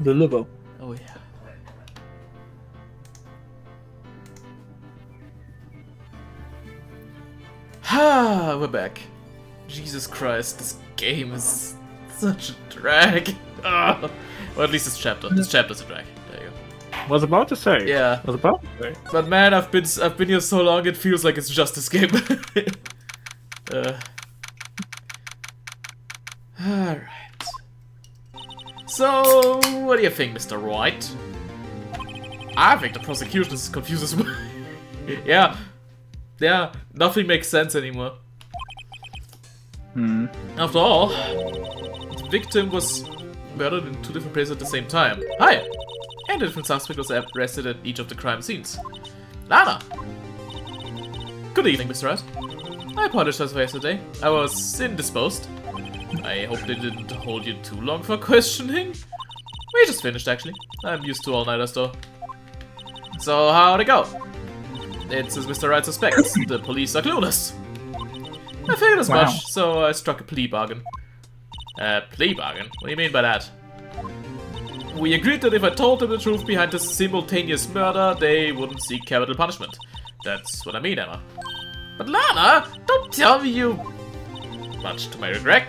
The liver. Oh yeah. Ha! We're back. Jesus Christ, this game is such a drag. Well, at least this chapter. This chapter's a drag. There you go. Was about to say. Yeah. Was about to say. But man, I've been here so long. It feels like it's just this game. Alright. So, what do you think, Mr. Wright? I think the prosecution is confuses me. Yeah, nothing makes sense anymore. After all, the victim was murdered in 2 different places at the same time. Hi! And a different suspect was arrested at each of the crime scenes. Lana! Good evening, Mr. Wright. I apologize for yesterday. I was indisposed. I hope they didn't hold you too long for questioning. We just finished, actually. I'm used to all-nighters, though. So, how'd it go? It's as Mr. Wright suspects. The police are clueless. I figured as much, so I struck a plea bargain. Plea bargain? What do you mean by that? We agreed that if I told them the truth behind this simultaneous murder, they wouldn't seek capital punishment. That's what I mean, Emma. But Lana, don't tell me you... Much to my regret,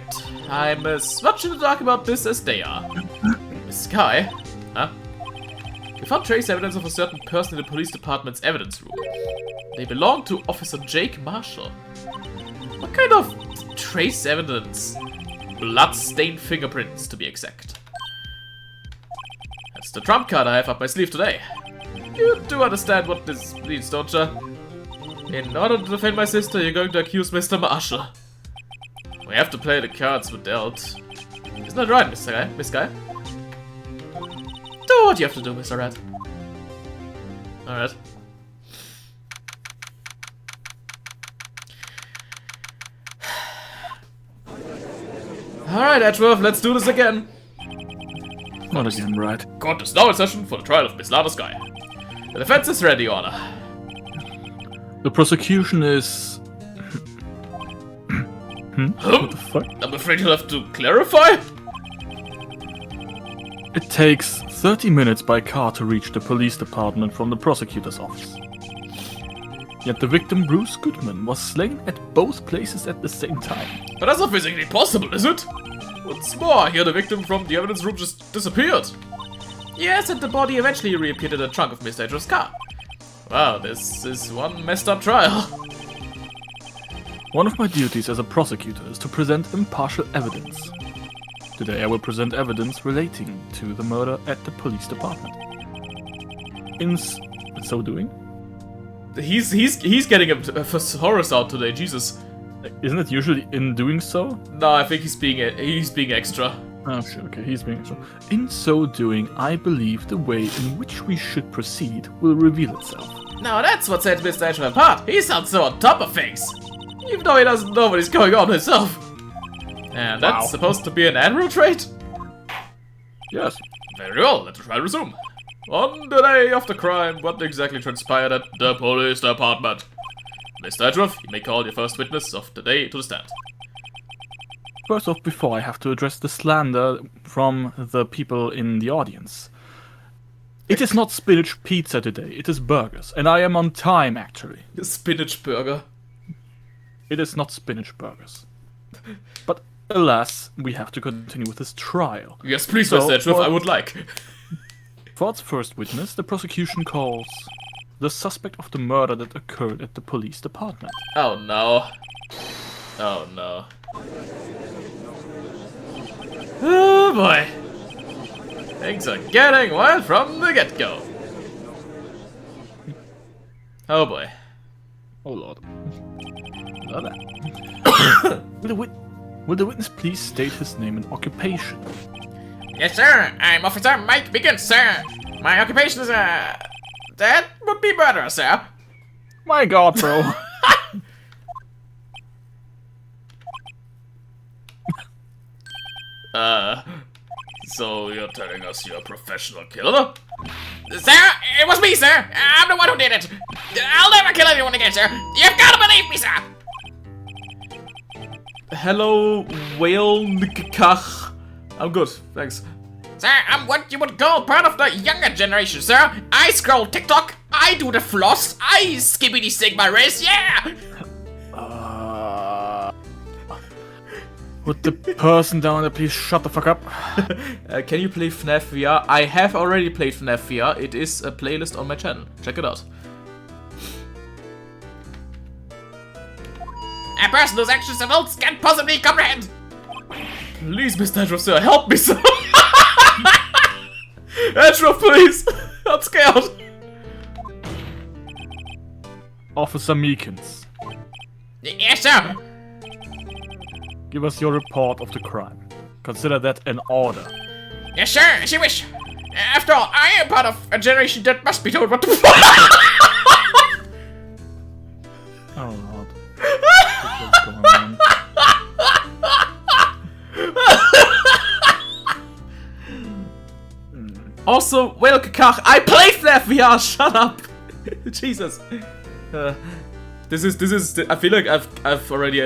I'm as much in the dark about this as they are. Miss Sky? Huh? We found trace evidence of a certain person in the police department's evidence room. They belong to Officer Jake Marshall. What kind of trace evidence? Blood-stained fingerprints, to be exact. That's the trump card I have up my sleeve today. You do understand what this means, don't you? In order to defend my sister, you're going to accuse Mr. Marshall. We have to play the cards we're dealt. Isn't that right, Miss Guy? Do what you have to do, Mr. Rat. Alright. Alright, Edgeworth, let's do this again. Not again, right? Court is now in session for the trial of Miss Lana Sky. The defense is ready, Your Honor. The prosecution is... What the fuck? I'm afraid you'll have to clarify? It takes 30 minutes by car to reach the police department from the prosecutor's office. Yet the victim, Bruce Goodman, was slain at both places at the same time. But that's not physically possible, is it? What's more, I hear the victim from the evidence room just disappeared. Yes, and the body eventually reappeared in the trunk of Mr. Edgeworth's car. Wow, this is one messed up trial. One of my duties as a prosecutor is to present impartial evidence. Today I will present evidence relating to the murder at the police department. In so doing... He's getting a thesaurus out today, Jesus. Isn't it usually in doing so? No, I think he's being extra. Oh shit, okay, he's being extra. In so doing, I believe the way in which we should proceed will reveal itself. Now that's what sets Mr. Edgeworth apart. He sounds so on top of things. Even though he doesn't know what is going on himself. And that's supposed to be an admiral trait? Yes. Very well, let the trial resume. On the day of the crime, what exactly transpired at the police department? Mr. Edgeworth, you may call your first witness of the day to the stand. First off, before I have to address the slander from the people in the audience. It is not spinach pizza today, it is burgers. And I am on time, actually. A spinach burger. It is not spinach burgers. But alas, we have to continue with this trial. Yes, please, Mr. Edgeworth, I would like. For its first witness, the prosecution calls the suspect of the murder that occurred at the police department. Oh no. Oh no. Oh boy. Things are getting wild from the get-go. Oh boy. Oh lord. Will the witness please state his name and occupation? Yes, sir. I'm Officer Mike Biggins, sir. My occupation is, that would be murder, sir. My god, bro. So you're telling us you're a professional killer? Sir, it was me, sir. I'm the one who did it. I'll never kill anyone again, sir. You've got to believe me, sir. Hello, whale Nikach. I'm good, thanks. Sir, I'm what you would call part of the younger generation, sir. I scroll TikTok, I do the floss, I skippity stick my race, yeah! Would the person down there please shut the fuck up? Can you play FNAF VR? I have already played FNAF VR. It is a playlist on my channel. Check it out. A person whose actions adults can't possibly comprehend. Please, Mr. Hedgerow, sir, help me, sir. Hedgerow, please. I'm scared. Officer Meekins, Yes, sir. give us your report of the crime. Consider that an order. Yes, sir, as you wish. After all, I am part of a generation that must be told what to fuck. Oh lord. What's going on? Also, well, Kakach, I played FNAF VR. Shut up. Jesus. This is. I feel like I've already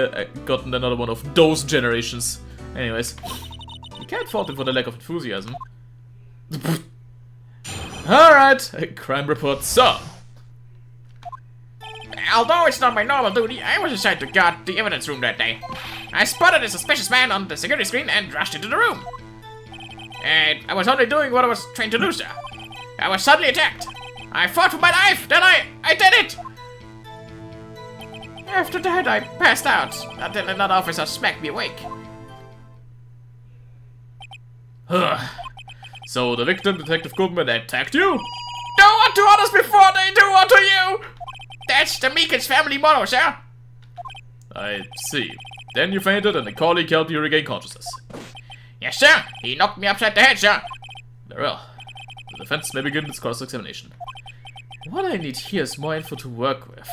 gotten another one of those generations. Anyways, you can't fault it for the lack of enthusiasm. All right, crime report. So, although it's not my normal duty, I was assigned to guard the evidence room that day. I spotted a suspicious man on the security screen and rushed into the room. And I was only doing what I was trained to do, sir. I was suddenly attacked. I fought for my life. Then I did it. After that, I passed out until another officer smacked me awake. So the victim, Detective Goodman, attacked you? Do unto others before they do unto you! That's the Meekins family motto, sir. I see. Then you fainted and a colleague helped you regain consciousness. Yes, sir. He knocked me upside the head, sir. Very well. The defense may begin its cross-examination. What I need here is more info to work with.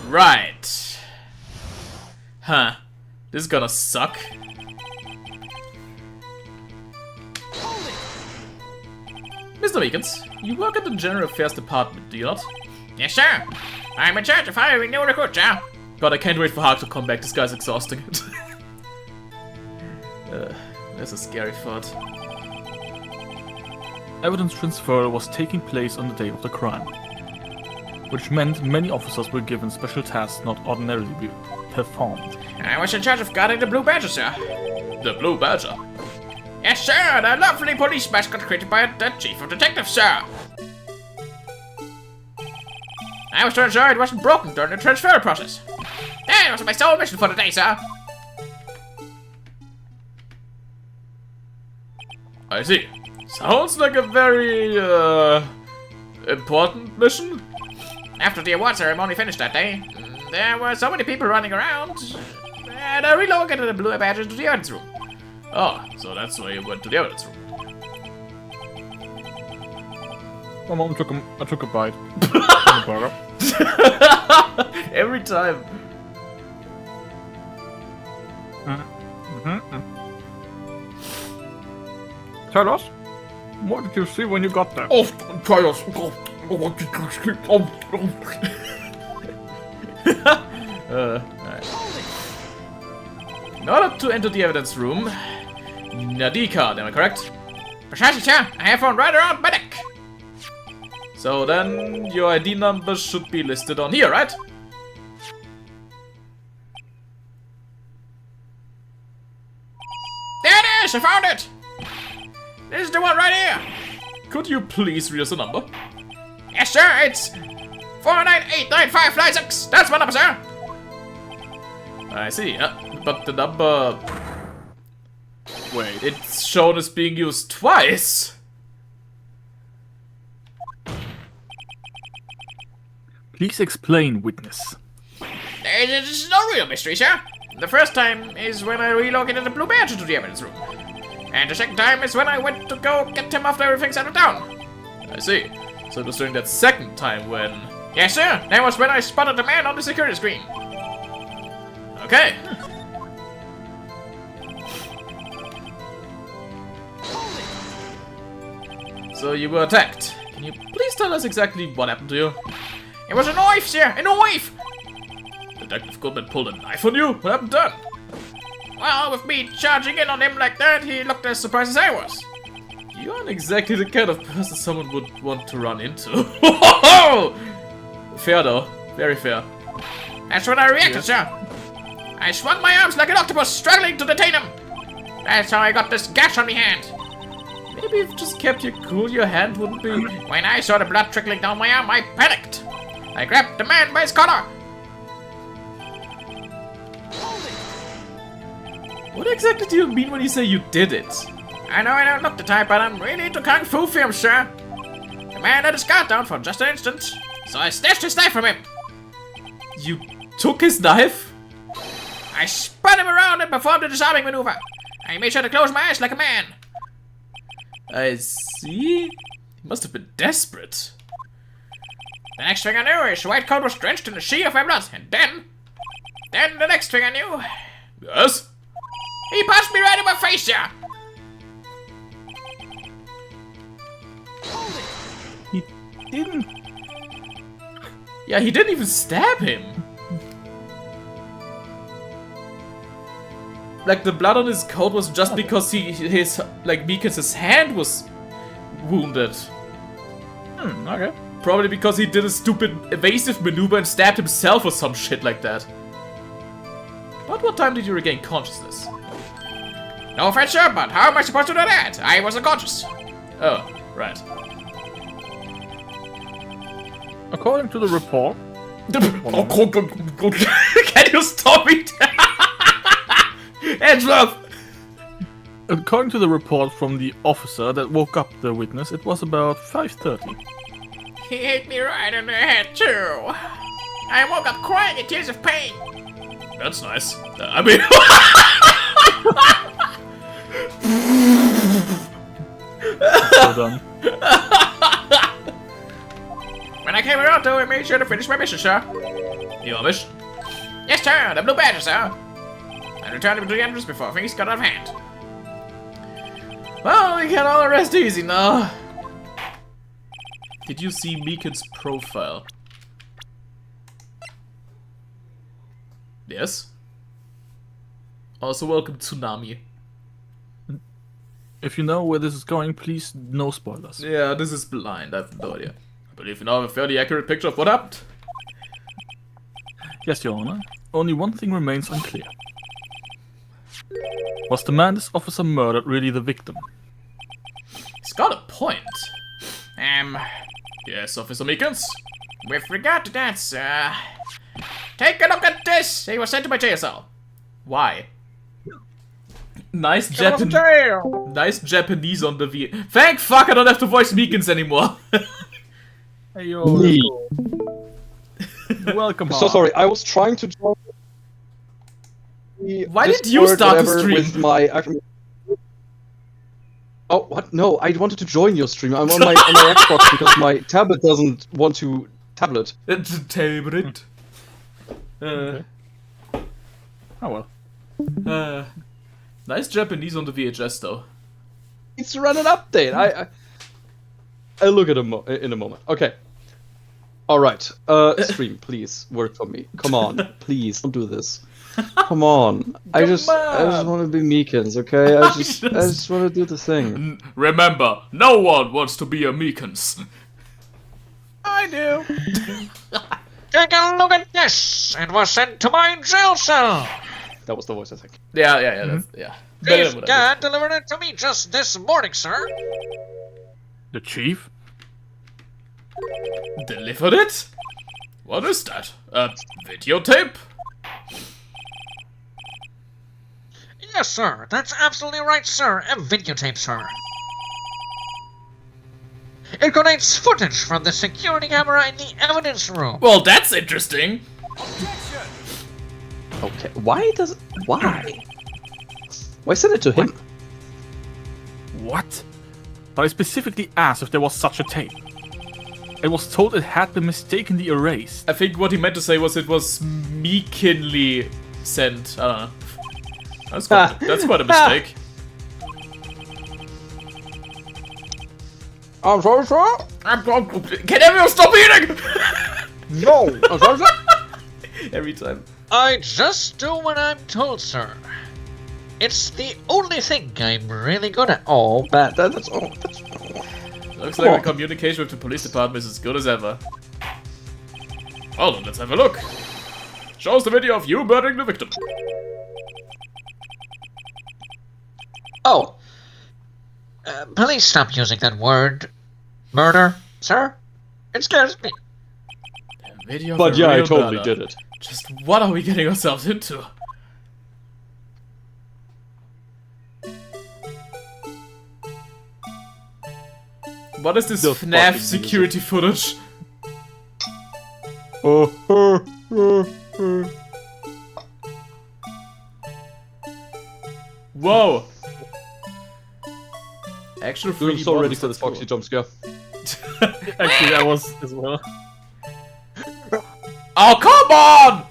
Right. Huh. This is gonna suck. Mr. Meekins, you work at the General Affairs Department, do you not? Yes, sir. I'm in charge of hiring new recruits, sir. God, I can't wait for Hark to come back. This guy's exhausting. That's a scary thought. Evidence transfer was taking place on the day of the crime, which meant many officers were given special tasks not ordinarily be performed. I was in charge of guarding the Blue Badger, sir. The Blue Badger? Yes, sir, the lovely police mascot created by the Chief of Detectives, sir. I was to ensure it wasn't broken during the transfer process. That was my sole mission for the day, sir. I see. Sounds like a very, important mission. After the award ceremony finished that day, there were so many people running around, and I relocated the Blue Badger to the evidence room. Oh, so that's why you went to the evidence room. My mom took a bite. From the burger. Every time. Tell us, what did you see when you got there? Oh, try us. Alright. In order to enter the evidence room, Nadie card, am I correct? Precisely, sir. I have one right around my neck. So then, your ID number should be listed on here, right? There it is! I found it! This is the one right here! Could you please read us the number? Yes, sir, it's 4989596! That's my number, sir! I see, but the number... Wait, it's shown as being used twice! Please explain, witness. There's no real mystery, sir. The first time is when I relocated the Blue Badger to the evidence room. And the second time is when I went to go get him after everything settled down. I see. So it was during that second time when... Yes, sir. That was when I spotted the man on the security screen. Okay. So you were attacked. Can you please tell us exactly what happened to you? It was a knife, sir! A knife! Detective Goodman pulled a knife on you? What happened then? Well, with me charging in on him like that, he looked as surprised as I was. You aren't exactly the kind of person someone would want to run into. Fair though. Very fair. That's when I reacted, sir. I swung my arms like an octopus, struggling to detain him. That's how I got this gash on my hand. Maybe if you just kept your cool, your hand wouldn't be... When I saw the blood trickling down my arm, I panicked. I grabbed the man by his collar. What exactly do you mean when you say you did it? I know I don't look the type, but I'm really into kung fu films, sir. The man let his guard down for just an instant, so I snatched his knife from him. You took his knife? I spun him around and performed a disarming maneuver. I made sure to close my eyes like a man. I see. He must have been desperate. The next thing I knew, his white coat was drenched in a sea of my blood, and then the next thing I knew... Yes? He punched me right in my face, yeah! He didn't. Yeah, he didn't even stab him. Like, the blood on his coat was just because Meekins' hand was wounded. Okay. Probably because he did a stupid evasive maneuver and stabbed himself or some shit like that. But what time did you regain consciousness? No offense, sir, but how am I supposed to do that? I was unconscious. Oh, right. According to the report... Can you stop it? Hands up! According to the report from the officer that woke up the witness, it was about 5:30. He hit me right in the head, too. I woke up crying in tears of pain. That's nice. I mean... Well done. When I came around, though, I made sure to finish my mission, sir. Your mission? Yes, sir. The blue badge, sir. I returned him to the entrance before things got out of hand. Well, we can all rest easy now. Did you see Meekins' profile? Yes. Also, welcome, Tsunami. If you know where this is going, please no spoilers. Yeah, this is blind. I have no idea. I believe you now have a fairly accurate picture of what happened. Yes, Your Honor. Only one thing remains unclear. Was the man this officer murdered really the victim? He's got a point. Yes, Officer Meekins. With regard to that, sir... Take a look at this! He was sent to my jail cell. Why? Nice Japanese on the V. Thank fuck I don't have to voice Meekins anymore. Hey, yo, let's go. Welcome. So sorry, I was trying to join. Why did you start the stream? With my... Oh, what? No, I wanted to join your stream. I'm on my Xbox because my tablet doesn't want to tablet. It's a tablet. Okay. Oh well. Nice Japanese on the VHS though. It's to run an update. I'll look at it in a moment. Okay. All right. Stream, please work for me. Come on, please don't do this. Come on. I just want to be Meekins, okay? I just want to do the thing. Remember, no one wants to be a Meekins. I do. Take a look at this! It was sent to my jail cell! That was the voice, I think. Yeah, that's, yeah. Better This than what I guy delivered it to me just this morning, sir. The chief? did. Delivered it? What is that? A videotape? Yes, sir. That's absolutely right, sir. A videotape, sir. It contains footage from the security camera in the evidence room. Well, that's interesting. Okay, why? Why send it to him? What? But I specifically asked if there was such a tape. I was told it had been mistakenly erased. I think what he meant to say was it was meekly sent. I don't know. That's quite a mistake. I'm sorry, sir? Can everyone stop eating? No! I'm sorry, sir? Every time. I just do what I'm told, sir. It's the only thing I'm really good at. Oh, Bad. That's all. Looks like the communication with the police department is as good as ever. Well, then let's have a look. Shows the video of you murdering the victim. Oh. Please stop using that word. Murder, sir? It scares me. Video of But a yeah, I real totally murder. did it. Just what are we getting ourselves into? What is this The FNAF fucking security footage? Whoa! Actual 3D I'm so ready models, for the that's cool. Foxy jump scare. Actually, I was as well. Oh, come on!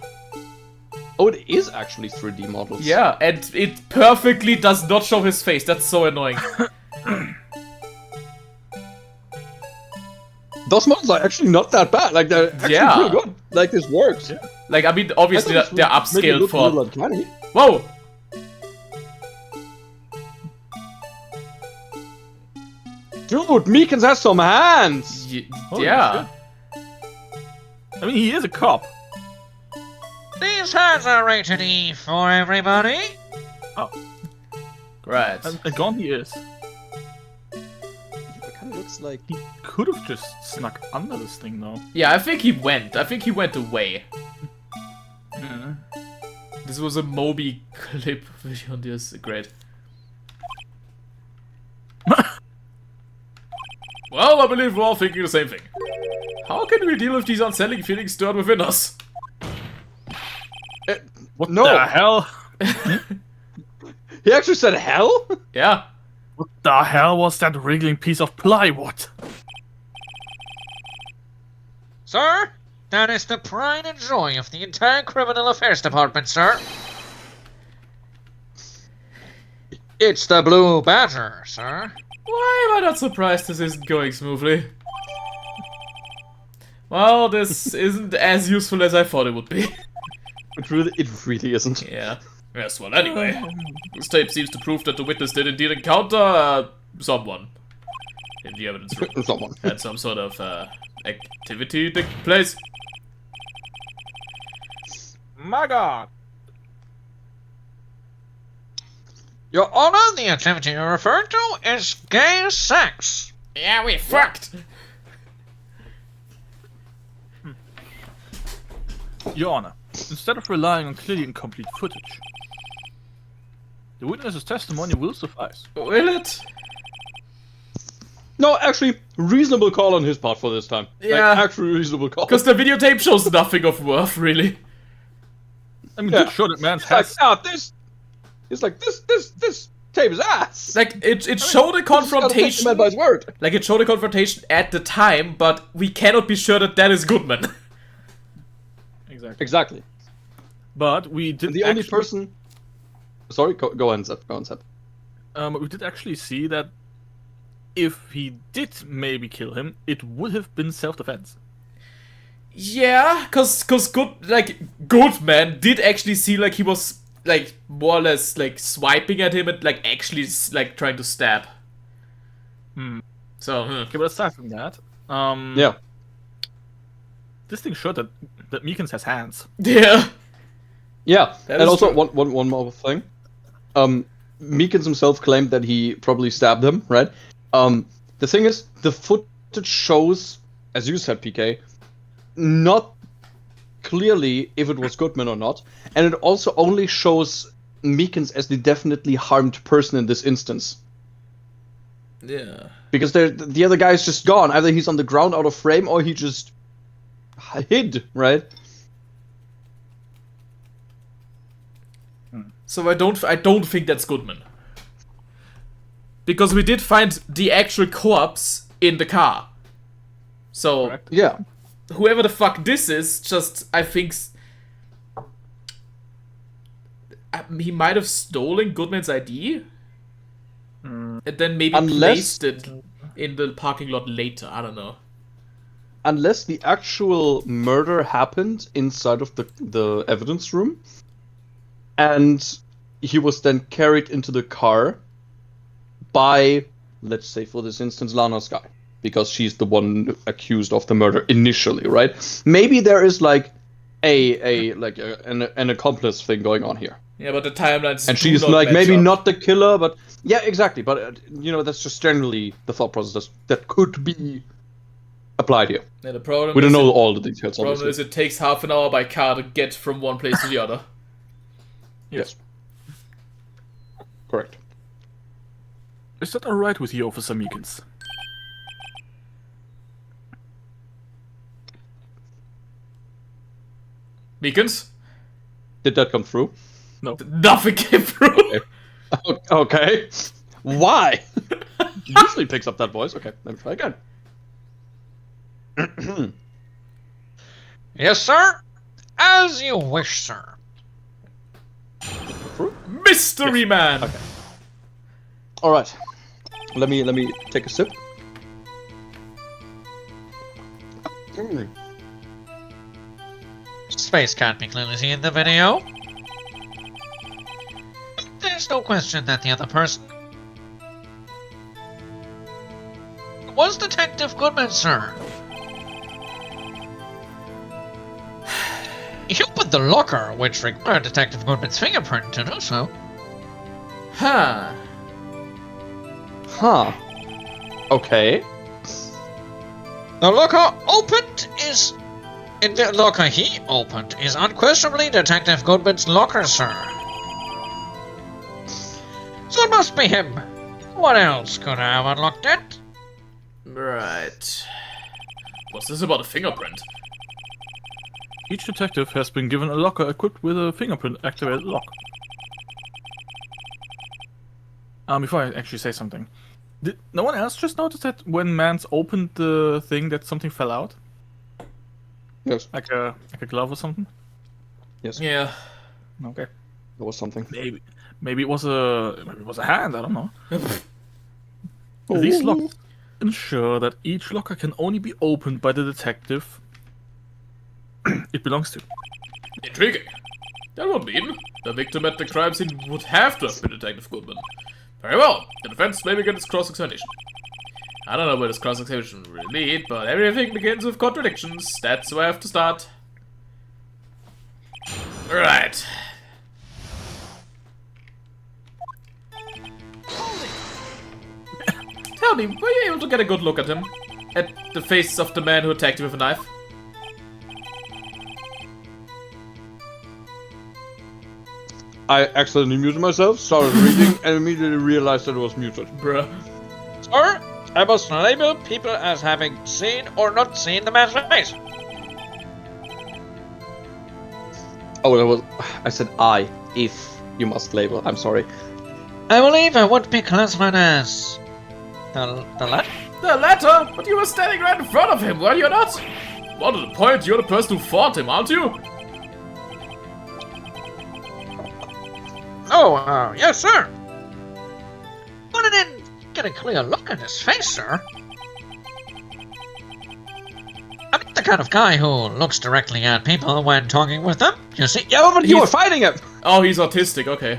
Oh, it is actually 3D models. Yeah, and it perfectly does not show his face. That's so annoying. Those models are actually not that bad. Like, they're actually Yeah. pretty good. Like, this works. Yeah. Like, I mean, obviously they're upscaled for... Uncanny. Whoa! Dude, Meekins has some hands! Holy Yeah. I mean, he is a cop. These hands are rated E for everybody. Right. And gone he is. It kind of looks like... He could have just snuck under this thing, though. Yeah, I think he went. I think he went away. Yeah. This was a Moby clip video on this. Great. Well, I believe we're all thinking the same thing. How can we deal with these unsettling feelings stirred within us? What No. the hell? He actually said hell? Yeah. What the hell was that wriggling piece of plywood? Sir, that is the pride and joy of the entire Criminal Affairs Department, sir. It's the Blue Badger, sir. Why am I not surprised this isn't going smoothly? Well, this isn't as useful as I thought it would be. It really isn't. Yeah. Yes, well, anyway. This tape seems to prove that the witness did indeed encounter someone in the evidence room. Someone. Had some sort of activity take place. My god. Your Honor, the activity you're referring to is gay sex. Yeah, we fucked. Your Honor, instead of relying on clearly incomplete footage, the witness's testimony will suffice. Will it? No, actually, reasonable call on his part for this time. Yeah. Like, actually reasonable call. Because the videotape shows nothing of worth, really. I mean, Yeah. good shot at man's It's like, has. this... It's like, this tape is ass. Like it showed a confrontation. Man by his word. Like it showed a confrontation at the time, but we cannot be sure that that is Goodman. Exactly. Exactly. But we did And the only actually, person... Sorry, go on, Zep. Go on, Zep. we did actually see that if he did maybe kill him, it would have been self-defense. Yeah, cause Goodman did actually see like he was like more or less like swiping at him and like actually like trying to stab. So Okay, but aside from that, Yeah. this thing showed that Meekins has hands. yeah. Yeah, That and is also true. one more thing. Meekins himself claimed that he probably stabbed him, right? The thing is, the footage shows, as you said, PK, not clearly if it was Goodman or not, and it also only shows Meekins as the definitely harmed person in this instance. Yeah. Because the other guy is just gone. Either he's on the ground out of frame, or he just hid, right? So I don't think that's Goodman. Because we did find the actual corpse in the car. So Correct. Yeah. whoever the fuck this is, just I think he might have stolen Goodman's ID and then maybe Unless- placed it in the parking lot later. I don't know. Unless the actual murder happened inside of the evidence room, and he was then carried into the car by, let's say for this instance, Lana Skye, because she's the one accused of the murder initially, right? Maybe there is like an accomplice thing going on here. Yeah, but the timelines. And do she's not like match maybe up. not the killer, but yeah, exactly. But that's just generally the thought process that could be applied here. Yeah, the problem. We don't is know it- all the details, Problem obviously. is, it takes half an hour by car to get from one place to the other. Yes. Correct. Is that alright with you, Officer Meekins? Beacons? Did that come through? Nothing came through. Okay. Why? Usually picks up that voice. Okay, let me try again. Yes, sir? As you wish, sir. Mystery Man. Okay. All right. Let me take a sip. His face can't be clearly seen in the video. But there's no question that the other person was Detective Goodman, sir. You opened the locker, which required Detective Goodman's fingerprint to do so. Huh. Huh. Okay. The locker the locker he opened is unquestionably Detective Goodman's locker, sir. So it must be him. What else could have unlocked it? Right. What's this about a fingerprint? Each detective has been given a locker equipped with a fingerprint-activated lock. Before I actually say something, did no one else just notice that when Mance opened the thing that something fell out? Yes. Like a glove or something? Yes. Yeah. Okay. There was something. Maybe it was a hand, I don't know. These locks ensure that each locker can only be opened by the detective it belongs to. Intriguing. That would mean the victim at the crime scene would have to have been Detective Goodman. Very well. The defense may begin its cross-examination. I don't know where this cross-examination will lead, but everything begins with contradictions. That's where I have to start. Right. Tell me, were you able to get a good look at him? At the face of the man who attacked you with a knife? I accidentally muted myself, started reading, and immediately realized that it was muted. Bruh. Sir, I must label people as having seen or not seen the man's face. Oh, that was. I said I. If you must label. I'm sorry. I believe I would be classified as the latter. The latter? But you were standing right in front of him, were you not? More to the point, you're the person who fought him, aren't you? Oh, yes, sir. But I didn't get a clear look at his face, sir. I'm not the kind of guy who looks directly at people when talking with them. You see? Yeah, but you were fighting him. Oh, he's autistic, okay.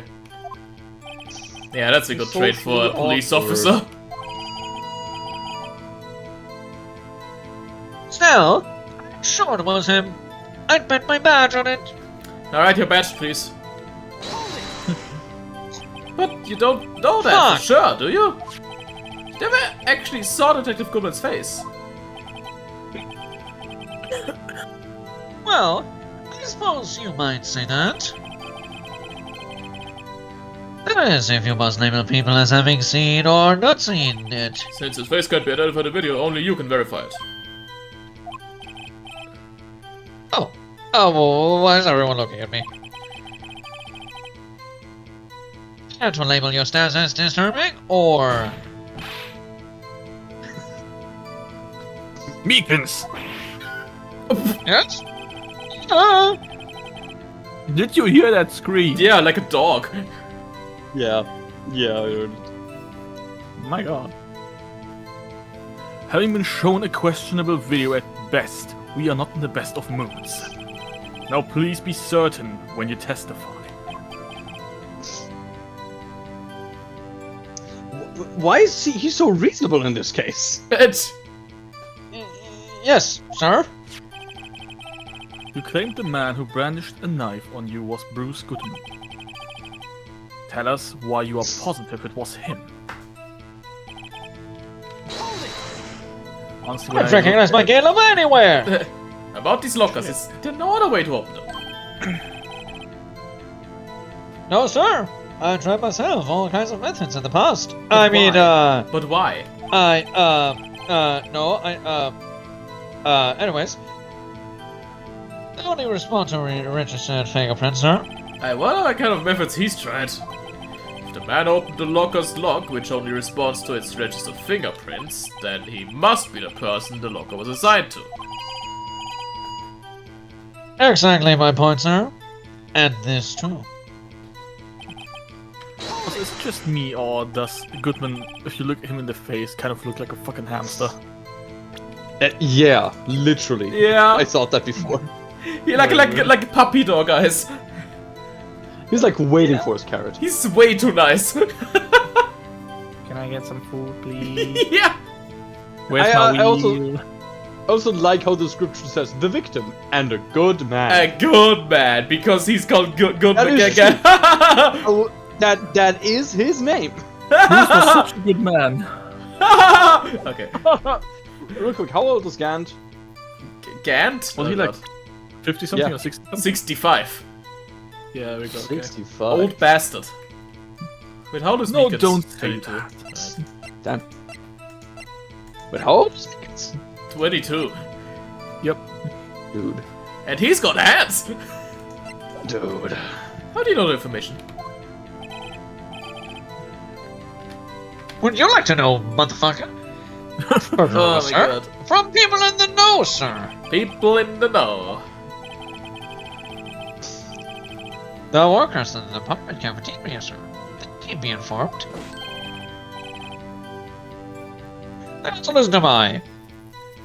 Yeah, that's a good trait for a police officer. Still, I'm sure it was him. I'd bet my badge on it. Alright, your badge, please. But you don't know that for sure, do you? You never actually saw Detective Goodman's face. Well, I suppose you might say that. That is, if you must label people as having seen or not seen it. Since his face can't be identified in the video, only you can verify it. Oh, well, why is everyone looking at me? Care to label your stance as disturbing, or... Meekins! Yes? Did you hear that scream? Yeah, like a dog. Yeah. Yeah, I heard. My god. Having been shown a questionable video at best, we are not in the best of moods. Now please be certain when you testify. Why is he so reasonable in this case? It's... Yes, sir. You claimed the man who brandished a knife on you was Bruce Goodman. Tell us why you are positive it was him. Honestly, I recognize my Caleb anywhere. About these lockers, is there no other way to open them? No, sir. I tried myself all kinds of methods in the past. But why? Anyways. The only response to registered fingerprints, sir. I wonder what kind of methods he's tried. If the man opened the locker's lock, which only responds to its registered fingerprints, then he must be the person the locker was assigned to. Exactly my point, sir. And this too. Is it just me, or does Goodman, if you look at him in the face, kind of look like a fucking hamster? Yeah, literally. Yeah. I thought that before. He like a puppy dog, guys. He's like waiting for his carrot. He's way too nice. Can I get some food, please? Yeah. Where's I my wheel? also like how the description says the victim and a good man. A good man, because he's called good That is again. Oh, that is his name. Bruce was such a good man. Okay. Real quick, how old is Gant? Gant? Was he like 50 something Yeah. or 60? 65. Yeah, there we go. Okay. 65. Old bastard. Wait, how old is No, Meekins? don't say 22. that. Damn. But how old is Meekins? 22. Yep. Dude. And he's got hands! Dude. How do you know the information? Would you like to know, motherfucker? Oh my sir. god. From people in the know, sir. People in the know. The workers in the apartment cafeteria, sir. They need to be informed. Let's listen to my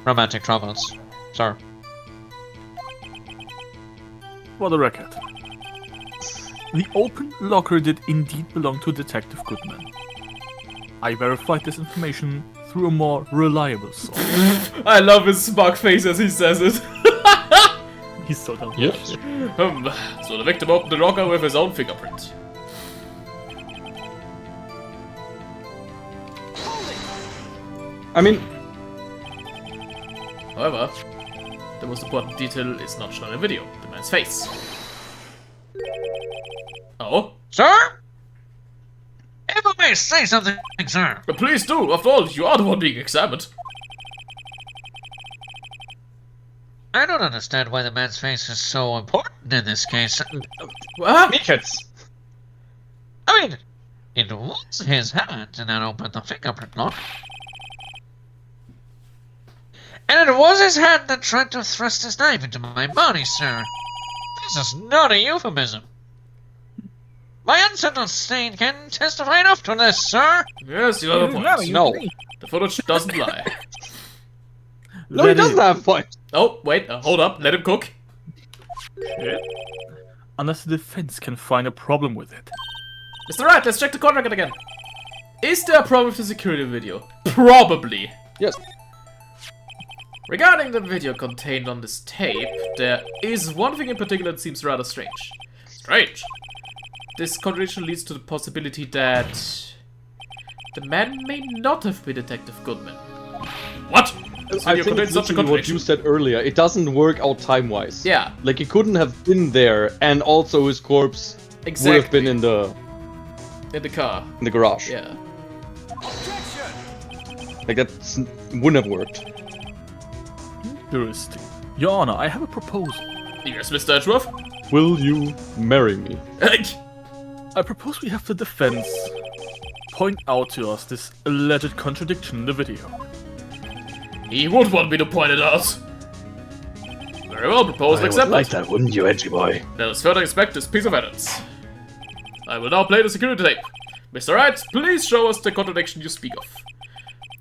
romantic troubles, sir. For the record, the open locker did indeed belong to Detective Goodman. I verified this information through a more reliable source. I love his smug face as he says it. He's so dumb. Yes. So the victim opened the locker with his own fingerprint. I mean, However, the most important detail is not shown in the video, the man's face. Oh? Sir? If I may say something, sir. Please do, after all, you are the one being examined. I don't understand why the man's face is so important in this case. What? Meekins. I mean, it was his hand that opened the fingerprint lock. And it was his hand that tried to thrust his knife into my body, sir. This is not a euphemism. My unsettled state can testify enough to this, sir. Yes, you have a point. No. The footage doesn't lie. No, he doesn't have a point. Oh, wait, hold up, let him cook. Unless the defense can find a problem with it. Mr. Wright, let's check the court record again. Is there a problem with the security video? Probably. Yes. Regarding the video contained on this tape, there is one thing in particular that seems rather strange. Strange. This contradiction leads to the possibility that the man may not have been Detective Goodman. What? This I video think contains it's such a literally what you contradiction. said earlier. It doesn't work out time-wise. Yeah, Like, he couldn't have been there, and also his corpse would have been exactly. in In the car. the garage. Yeah. Like, that wouldn't have worked. Interesting. Your Honor, I have a proposal. Yes, Mr. Edgeworth? Will you marry me? I propose we have the defense point out to us this alleged contradiction in the video. He would want me to point it out. Very well, proposed, accepted. that, wouldn't you, edgy boy? Let us further inspect this piece of evidence. I will now play the security tape. Mr. Wright, please show us the contradiction you speak of.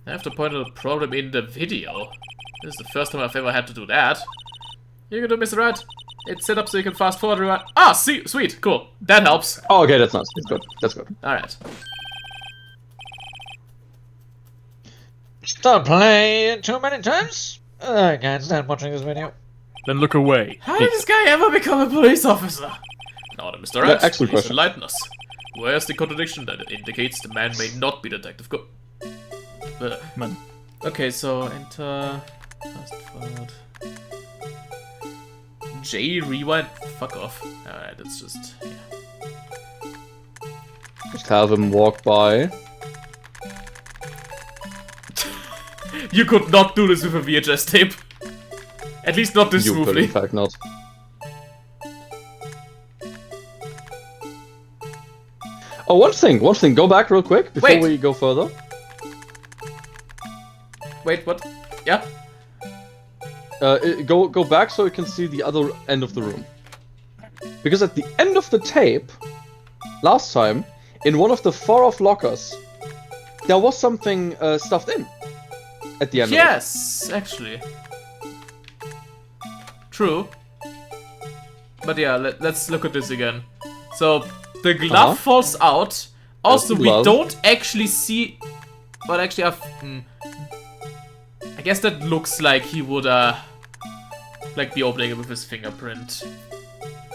I have to point out a problem in the video. This is the first time I've ever had to do that. You can do, Mr. Wright. It's set up so you can fast forward rewind. Ah, see, sweet, cool. That helps. Oh, okay, that's nice. That's good. That's good. Alright. Don't play too many times. I can't stand watching this video. Then look away. How did this guy ever become a police officer? Now then, Mr. Wright, excellent please question. enlighten us. Where's the contradiction that indicates the man may not be Detective Good? Man. Okay, so enter fast forward. J rewind. Fuck off. Alright, it's just Just have him walk by. You could not do this with a VHS tape. At least not this You could, smoothly. in fact, not. Oh, one thing. Go back real quick before Wait. we go further. Wait, what? Yeah? Go back so you can see the other end of the room. Because at the end of the tape, last time, in one of the far-off lockers, there was something stuffed in. At the end Yes, actually. True. But yeah, let's look at this again. So, the glove falls out. Also, the we glove. don't actually see... Well, actually, I guess that looks like he would, like, be opening it with his fingerprint.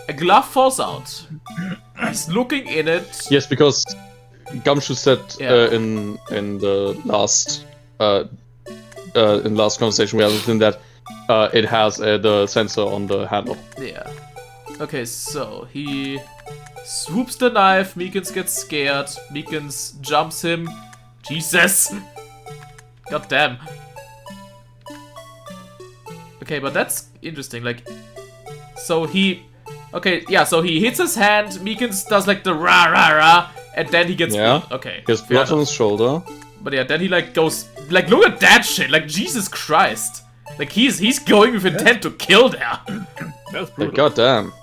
A glove falls out. He's looking in it. of it. Yes, because Gumshoe said Yeah. in the last conversation we had with him that it has the sensor on the handle. Yeah. Okay, so he swoops the knife. Meekins gets scared. Meekins jumps him. Jesus! God damn. Okay, but that's interesting. Like, so he. Okay, yeah, so he hits his hand. Meekins does like the rah rah rah, and then he gets Yeah. blood. Okay. He has fair blood on enough. his shoulder. But yeah, then he like goes. Like, look at that shit. Like, Jesus Christ. Like, he's going with intent to kill there. That's Like, brutal. goddamn.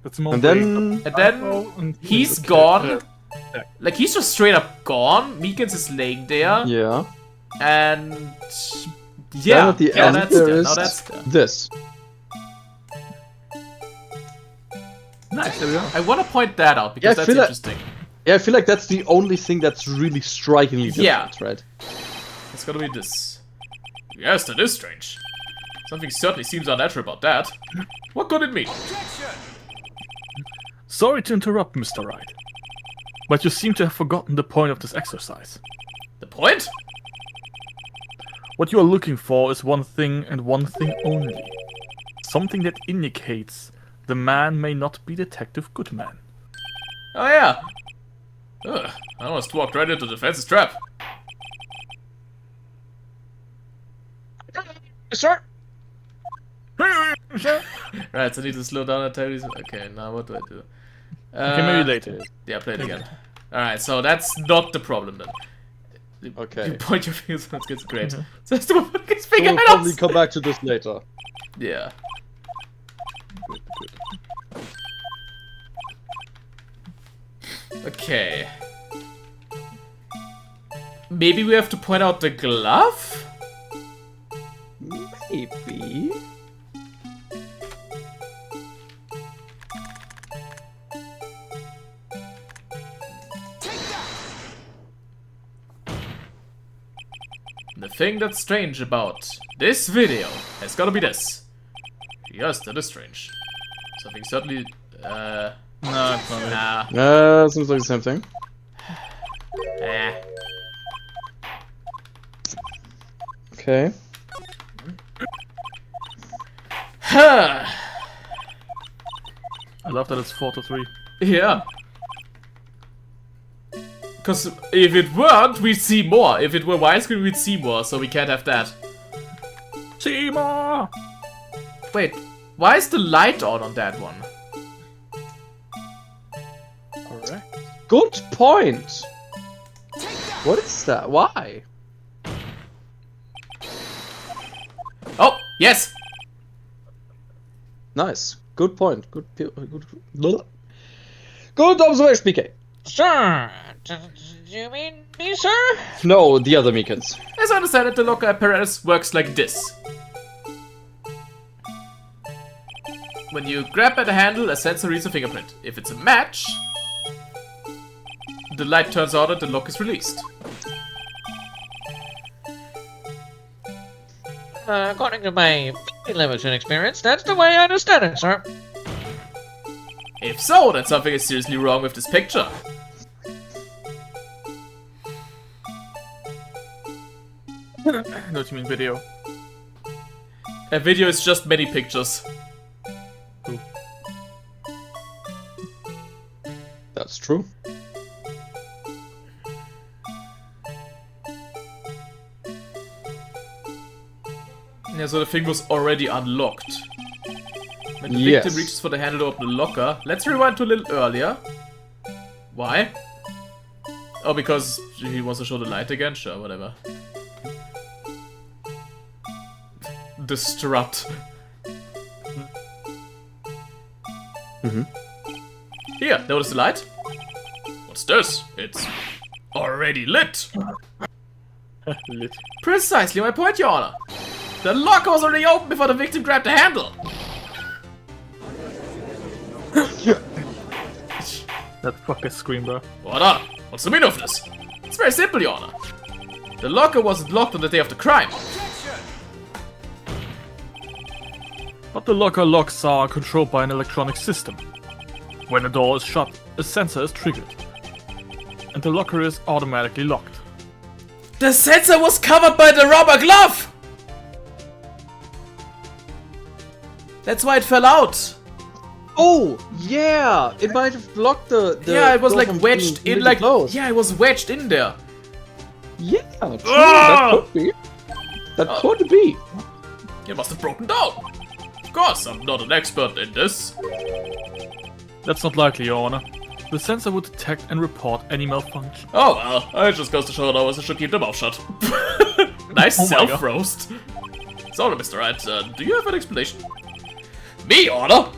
That's more And brave. then And then and he's okay, gone. Like, he's just straight up gone. Meekins is laying there. yeah. And Then yeah, at the yeah, end that's there there. is Now that's there. this. Nice, there we go. I want to point that out because Yeah, I that's feel like- interesting. Yeah, I feel like that's the only thing that's really strikingly different, Yeah. right? It's gotta be this. Yes, that is strange. Something certainly seems unnatural about that. What could it mean? Sorry to interrupt, Mr. Wright. But you seem to have forgotten the point of this exercise. The point? What you are looking for is one thing and one thing only. Something that indicates the man may not be Detective Goodman. Oh yeah. Ugh, I almost walked right into the fence's trap. Sir? Right, so I need to slow down and tell these. Okay, now what do I do? Okay, maybe later. Yeah, play it again. Alright, so that's not the problem then. Okay. You point your fingers, that's good, great. So that's the one putting his finger We'll at probably us! come back to this later. Yeah. Okay. Maybe we have to point out the glove? Maybe. The thing that's strange about this video has gotta be this. Yes, that is strange. Something certainly, No, it's not. nah, Seems like the same thing. eh. Okay. Huh. I love that it's 4-3. Yeah. Because if it weren't, we'd see more. If it were widescreen, we'd see more, so we can't have that. Seymour! Wait, why is the light on that one? Alright. Good point. What is that? Why? Oh, yes! Nice. Good point. Good observation, PK. Sir? Do you mean me, sir? No, the other Meekins. As I understand it, the locker apparatus works like this. When you grab at the handle, a sensor reads a fingerprint. If it's a match, the light turns on and the lock is released. According to my very limited experience, that's the way I understand it, sir. If so, then something is seriously wrong with this picture. No, you mean video. A video is just many pictures. That's true. Yeah, so the thing was already unlocked. When the Yes. victim reaches for the handle to open the locker, let's rewind to a little earlier. Why? Oh, because he wants to show the light again? Sure, whatever. The strut. Here, notice the light? What's this? It's already lit. Lit. Precisely my point, Your Honor. The locker was already open before the victim grabbed the handle. That fucking scream, bro. What on? What's the meaning of this? It's very simple, Your Honor. The locker wasn't locked on the day of the crime. But the locker locks are controlled by an electronic system. When the door is shut, a sensor is triggered. And the locker is automatically locked. The sensor was covered by the rubber glove! That's why it fell out. Oh, yeah! It might have blocked the Yeah, it was door like from wedged being in, really like close. yeah, it was wedged in there. Yeah, true, Ah! that could be. That could be. It must have broken down. Of course, I'm not an expert in this. That's not likely, Your Honor. The sensor would detect and report any malfunction. Oh well, it just goes to show that I should keep the mouth shut. Nice Oh my self-roast. So, Mr. Wright, do you have an explanation? Me, Your Honor?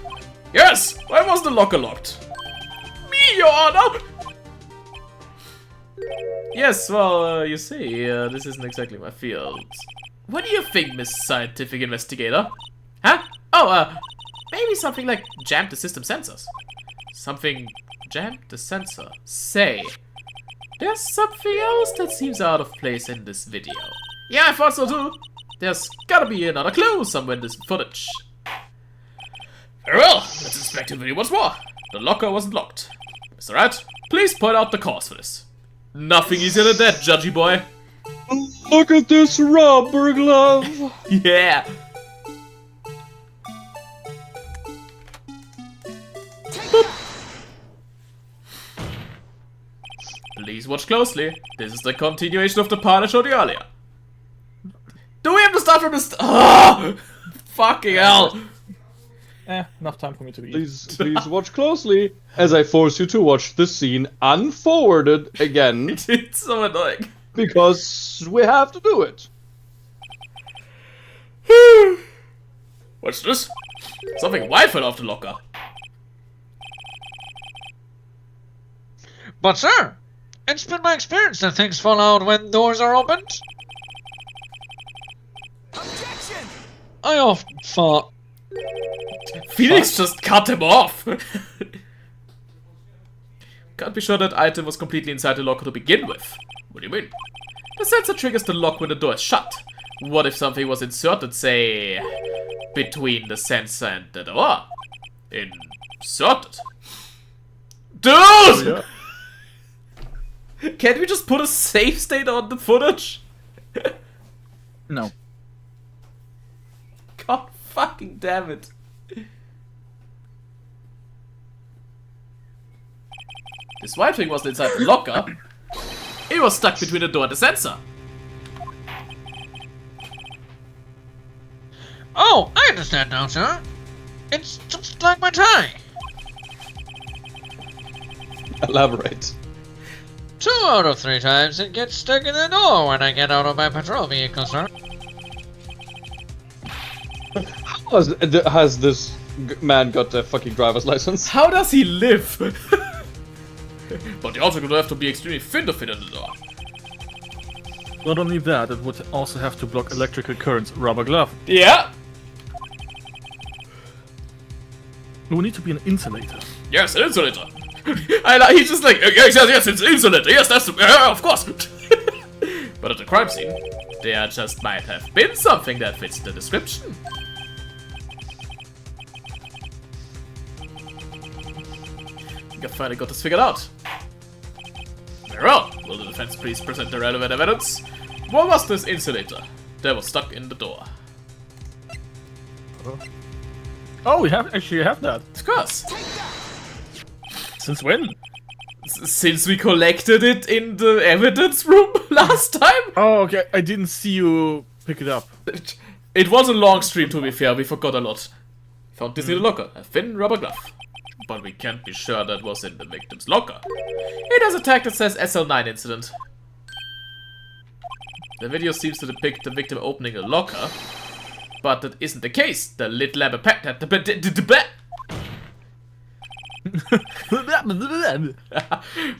Yes, why was the locker locked? Me, Your Honor! Yes, well, you see, this isn't exactly my field. What do you think, Miss Scientific Investigator? Huh? Oh, maybe something like jammed the system sensors. Something jammed the sensor. Say, there's something else that seems out of place in this video. Yeah, I thought so too. There's gotta be another clue somewhere in this footage. Very well, let's inspect the video once more. The locker wasn't locked. Mr. Wright, please point out the cause for this. Nothing easier than that, judgy boy. Look at this rubber glove! Yeah. Please watch closely. This is the continuation of the part I showed you earlier. Do we have to start from the Oh! Fucking hell! Enough time for me to eat. Please watch closely as I force you to watch the scene unforwarded again It's so annoying. because we have to do it. What's this? Something white fell off the locker. But sir, it's been my experience that things fall out when doors are opened. Objection! I often thought, Phoenix just cut him off. Can't be sure that item was completely inside the locker to begin with. What do you mean? The sensor triggers the lock when the door is shut. What if something was inserted, say, between the sensor and the door? Inserted. Dude! Can't we just put a save state on the footage? No. God fucking damn it. This white thing wasn't inside the locker. It was stuck between the door and the sensor. oh, I understand now, sir. It's just like my tie. Elaborate. 2 out of 3 times it gets stuck in the door when I get out of my patrol vehicle, sir. Has this man got a fucking driver's license? How does he live? But the object would have to be extremely thin to fit in the door. Not only that, it would also have to block electrical currents. Rubber glove. Yeah. It would need to be an insulator. Yes, an insulator. He's just like, yes, it's an insulator. Yes, that's of course. But at the crime scene, There just might have been something that fits the description. I think I finally got this figured out. Very well. Will the defense please present the relevant evidence? What was this insulator that was stuck in the door? Oh, we actually have that. Of course. Since when? Since we collected it in the evidence room last time? Oh, okay. I didn't see you pick it up. It was a long stream, to be fair. We forgot a lot. Found this in the locker. A thin rubber glove. But we can't be sure that was in the victim's locker. It has a tag that says SL9 incident. The video seems to depict the victim opening a locker, but that isn't the case. The lid lab on the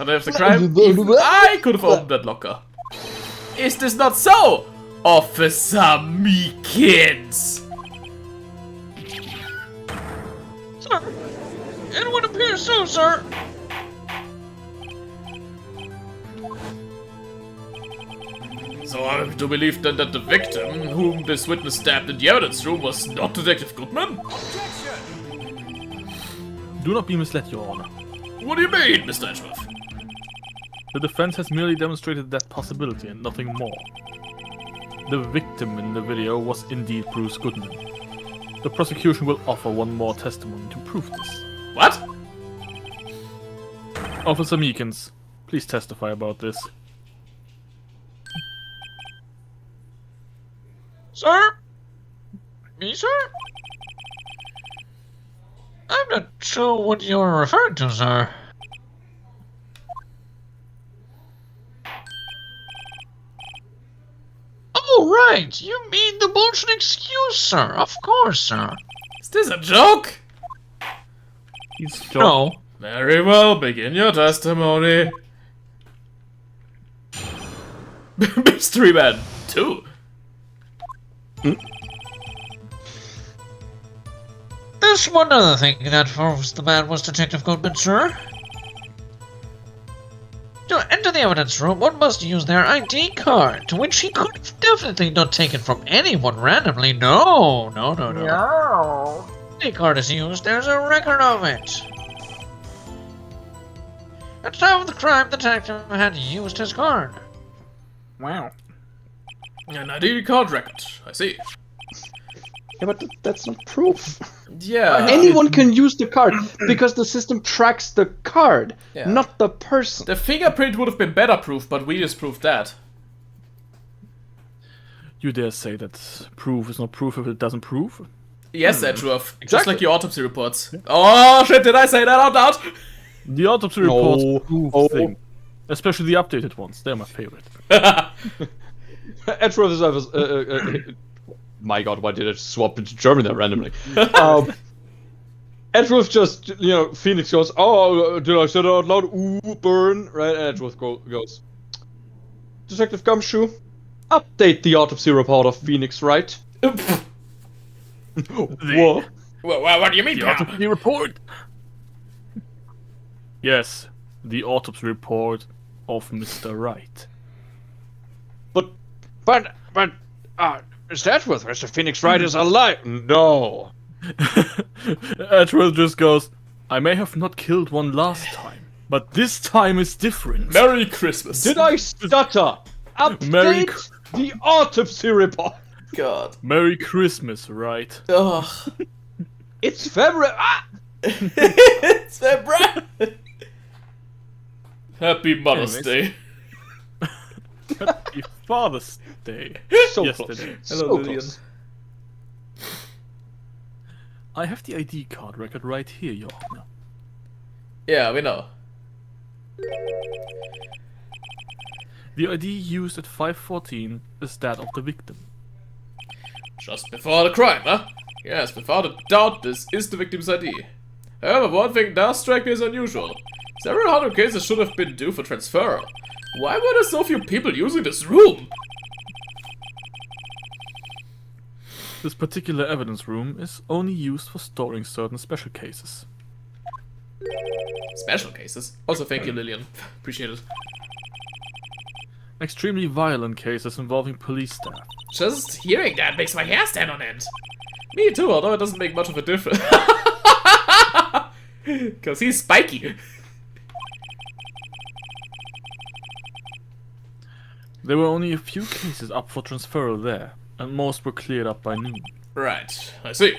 day of the crime, even I could have opened that locker. Is this not so, Officer Meekins? Sir, it would appear so, sir. So I am to believe then that the victim, whom this witness stabbed in the evidence room, was not Detective Goodman? Do not be misled, Your Honor. What do you mean, Mr. Edgeworth? The defense has merely demonstrated that possibility and nothing more. The victim in the video was indeed Bruce Goodman. The prosecution will offer one more testimony to prove this. What? Officer Meekins, please testify about this. Sir? Me, sir? I'm not sure what you're referring to, sir. Oh, right! You mean the bullshit excuse, sir. Of course, sir. Is this a joke? He's No. Very well, begin your testimony. Mystery Man 2. There's one other thing that proves the man was Detective Goodman, sir. To enter the evidence room, one must use their ID card, to which he could have definitely not taken from anyone randomly. No. ID card is used, there's a record of it. At the time of the crime, the detective had used his card. Wow. An ID card record, I see. Yeah, but that's not proof. Yeah. Anyone can use the card because the system tracks the card, Yeah. not the person. The fingerprint would have been better proof, but we just proved that. You dare say that proof is not proof if it doesn't prove? Yes, Edgeworth. Just Exactly. like your autopsy reports. Oh shit, did I say that out loud? The autopsy reports prove things. Especially the updated ones. They're my favorite. Edgeworth is my god, why did I swap into German there randomly? Edgeworth just, Phoenix goes, oh, did I say that out loud? Ooh, burn. Right, and Edgeworth goes, Detective Gumshoe, update the autopsy report of Phoenix, Wright. What? What do you mean, The pal? autopsy report? Yes, the autopsy report of Mr. Wright. But, Mr. Edgeworth, Mr. Phoenix Wright is alive. No. Edgeworth just goes, I may have not killed one last time, but this time is different. Merry Christmas. Did I stutter? Merry Update the autopsy report. God. Merry Christmas, right? Ugh. It's February. Ah! It's February. Happy Mother's Anyways. Day. Happy Father's Day. So Yesterday. close. Hello, So Lillian. close. I have the ID card record right here, Your Honor. Yeah, we know. The ID used at 5:14 is that of the victim. Just before the crime, huh? Yes, without a doubt, this is the victim's ID. However, one thing does strike me as unusual. Several hundred cases should have been due for transfer. Why were there so few people using this room? This particular evidence room is only used for storing certain special cases. Special cases. Also, thank you, Lillian. Appreciate it. Extremely violent cases involving police staff. Just hearing that makes my hair stand on end. Me too, although it doesn't make much of a difference. Because he's spiky. There were only a few cases up for transferal there, and most were cleared up by noon. Right, I see.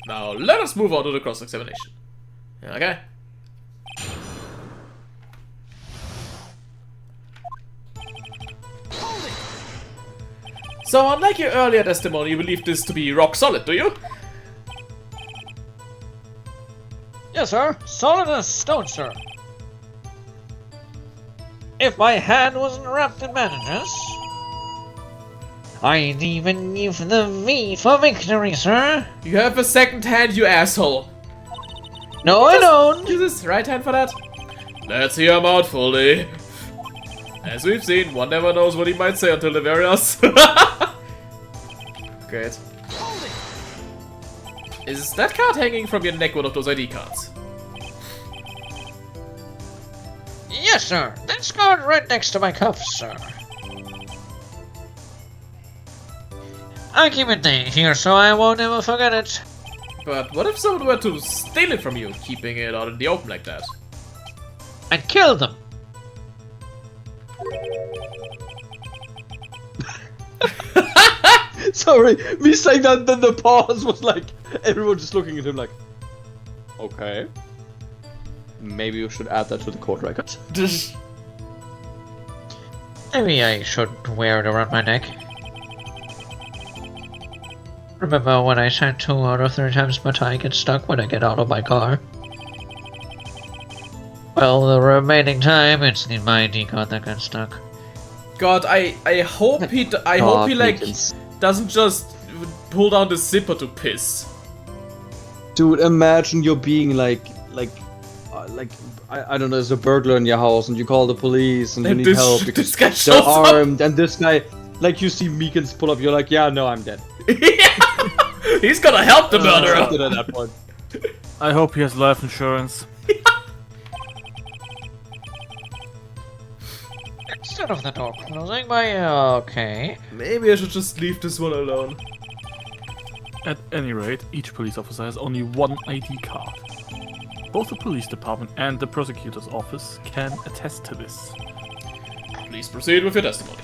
Now let us move on to the cross-examination. Okay. So, unlike your earlier testimony, you believe this to be rock solid, do you? Yes, sir. Solid as stone, sir. If my hand wasn't wrapped in bandages, I'd even give the V for victory, sir. You have a second hand, you asshole. No, I don't. Use his right hand for that. Let's hear him out fully. As we've seen, one never knows what he might say until the very last. Great. Is that card hanging from your neck one of those ID cards? Yes, sir. That's card right next to my cuffs, sir. I'll keep it here so I won't ever forget it. But what if someone were to steal it from you, keeping it out in the open like that? I'd kill them. Sorry, me saying that, then the pause was like, everyone just looking at him like, okay. Maybe you should add that to the court record. Maybe I should wear it around my neck. Remember when I said 2 out of 3 times my tie gets stuck when I get out of my car? Well, the remaining time, it's in my ID card that got stuck. God, I hope he like Pickens. doesn't just pull down the zipper to piss. Dude, imagine you're being like I don't know, there's a burglar in your house and you call the police and you And need this- help this because guy they're shows up. armed and this guy, like you see Meekins pull up, you're like, yeah, no, I'm dead. He's gonna help the murderer. Dead at that point. I hope he has life insurance. Instead of the door closing by okay. Maybe I should just leave this one alone. At any rate, each police officer has only one ID card. Both the police department and the prosecutor's office can attest to this. Please proceed with your testimony.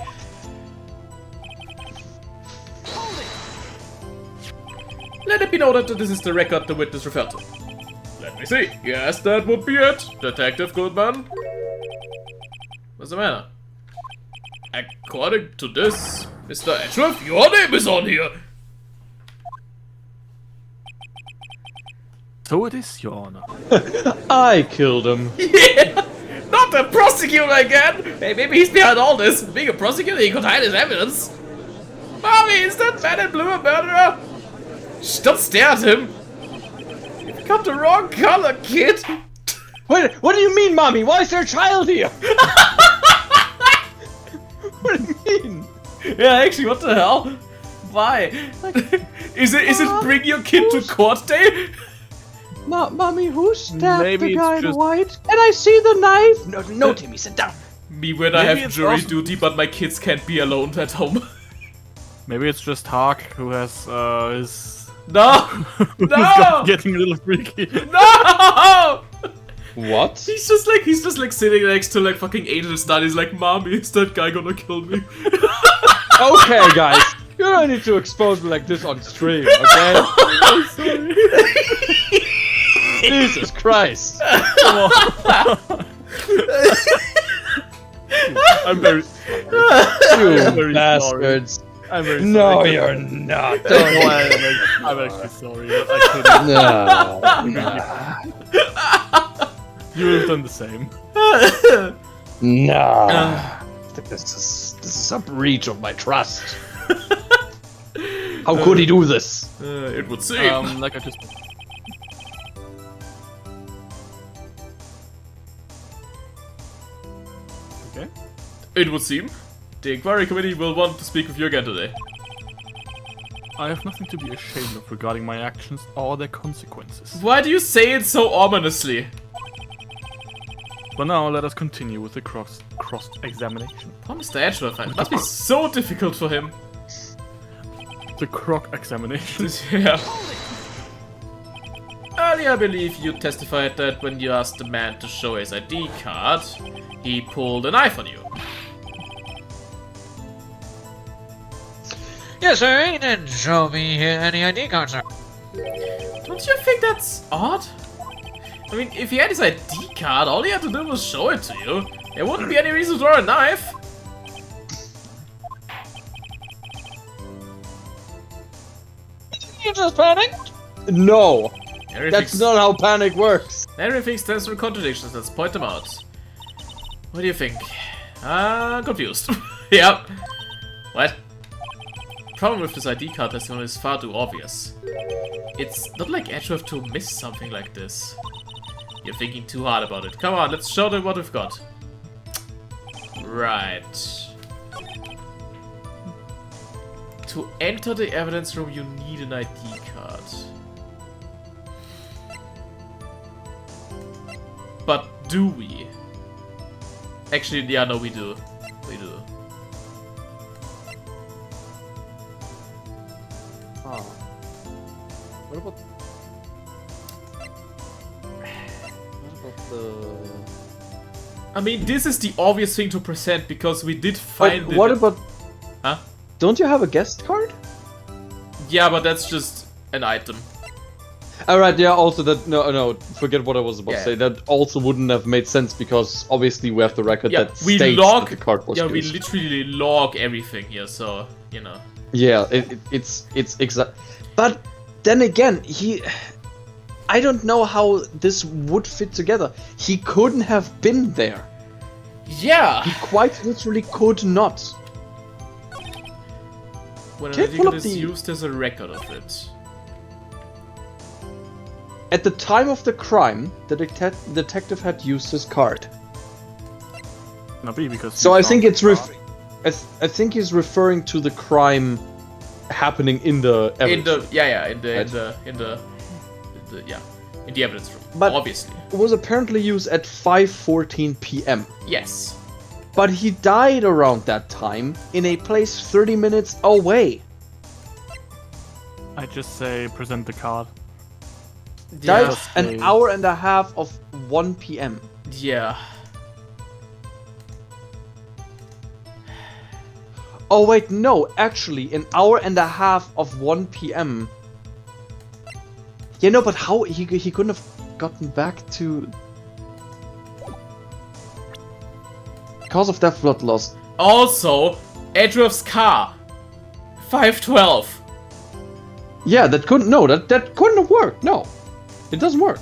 Let it be noted that this is the record the witness referred to. Let me see. Yes, that would be it. Detective Goodman. What's the matter? According to this, Mr. Ashworth, your name is on here. So it is, Your Honor. I killed him. Yeah! Not the prosecutor again! Hey, maybe he's behind all this. Being a prosecutor, he could hide his evidence. Mommy, is that man in blue a murderer? Shh, don't stare at him. You've got the wrong color, kid. Wait, what do you mean, mommy? Why is there a child here? What do you mean? Yeah, actually, what the hell? Why? Is it bring your kid to court day? Mommy, who stabbed Maybe the it's guy in just- white? And I see the knife. No, Timmy, sit down. Me when I Maybe have it's jury also- duty, but my kids can't be alone at home. Maybe it's just Hark who has his... No! who's No! getting a little freaky. No! What? He's just like sitting next to like fucking Angel Star. He's like, Mommy, is that guy gonna kill me? Okay, guys, you don't need to expose me like this on stream, okay? Jesus Christ! I'm very... You very bastards! I'm very No, sorry. you're not. No, I'm actually sorry. I couldn't. No, You would have done the same. no. This is a breach of my trust. How could he do this? It would seem. Like I just... Okay. It would seem. The inquiry committee will want to speak with you again today. I have nothing to be ashamed of regarding my actions or their consequences. Why do you say it so ominously? But now let us continue with the cross-examination. Poor Mr. Edgeworth, it must be so difficult for him. The croc-examination. Yeah. Earlier, I believe you testified that when you asked the man to show his ID card, he pulled a knife on you. Yes, sir, he didn't show me any ID card, sir. Don't you think that's odd? I mean, if he had his ID card, all he had to do was show it to you. There wouldn't be any reason to draw a knife. You just panicked? No, that's Everything's- not how panic works. Everything stems from contradictions, let's point them out. What do you think? Confused. Yep. What? Problem with this ID card testimony is far too obvious. It's not like Edgeworth to miss something like this. You're thinking too hard about it. Come on, let's show them what we've got. Right. To enter the evidence room, you need an ID card. But do we? Actually, yeah, no, we do. We do. Oh. What about the? I mean, this is the obvious thing to present because we did find Wait, it. what about? Huh? Don't you have a guest card? Yeah, but that's just an item. Alright, yeah, also that, no, forget what I was about Yeah. to say. That also wouldn't have made sense because obviously we have the record Yeah, that we states log. that the card was Yeah, we used. literally log everything here, so you know. Yeah, it's exact. But then again, I don't know how this would fit together. He couldn't have been there. Yeah. He quite literally could not. When an Can't ID pull card up is the- used, there's a record of it. At the time of the crime, the detective had used his card. Not be because. So he I think found it's the card. I think he's referring to the crime happening in the evidence. In the evidence room. But- Obviously. It was apparently used at 5:14 p.m. Yes. But he died around that time in a place 30 minutes away. I just say present the card. Died Yeah. an Okay. hour and a half of 1 p.m. Yeah. Oh wait, no, actually, an hour and a half of 1 p.m. Yeah, no, but how he couldn't have gotten back to cause of death, blood loss. Also, Edgeworth's car. 512. Yeah, that couldn't have worked. No, it doesn't work.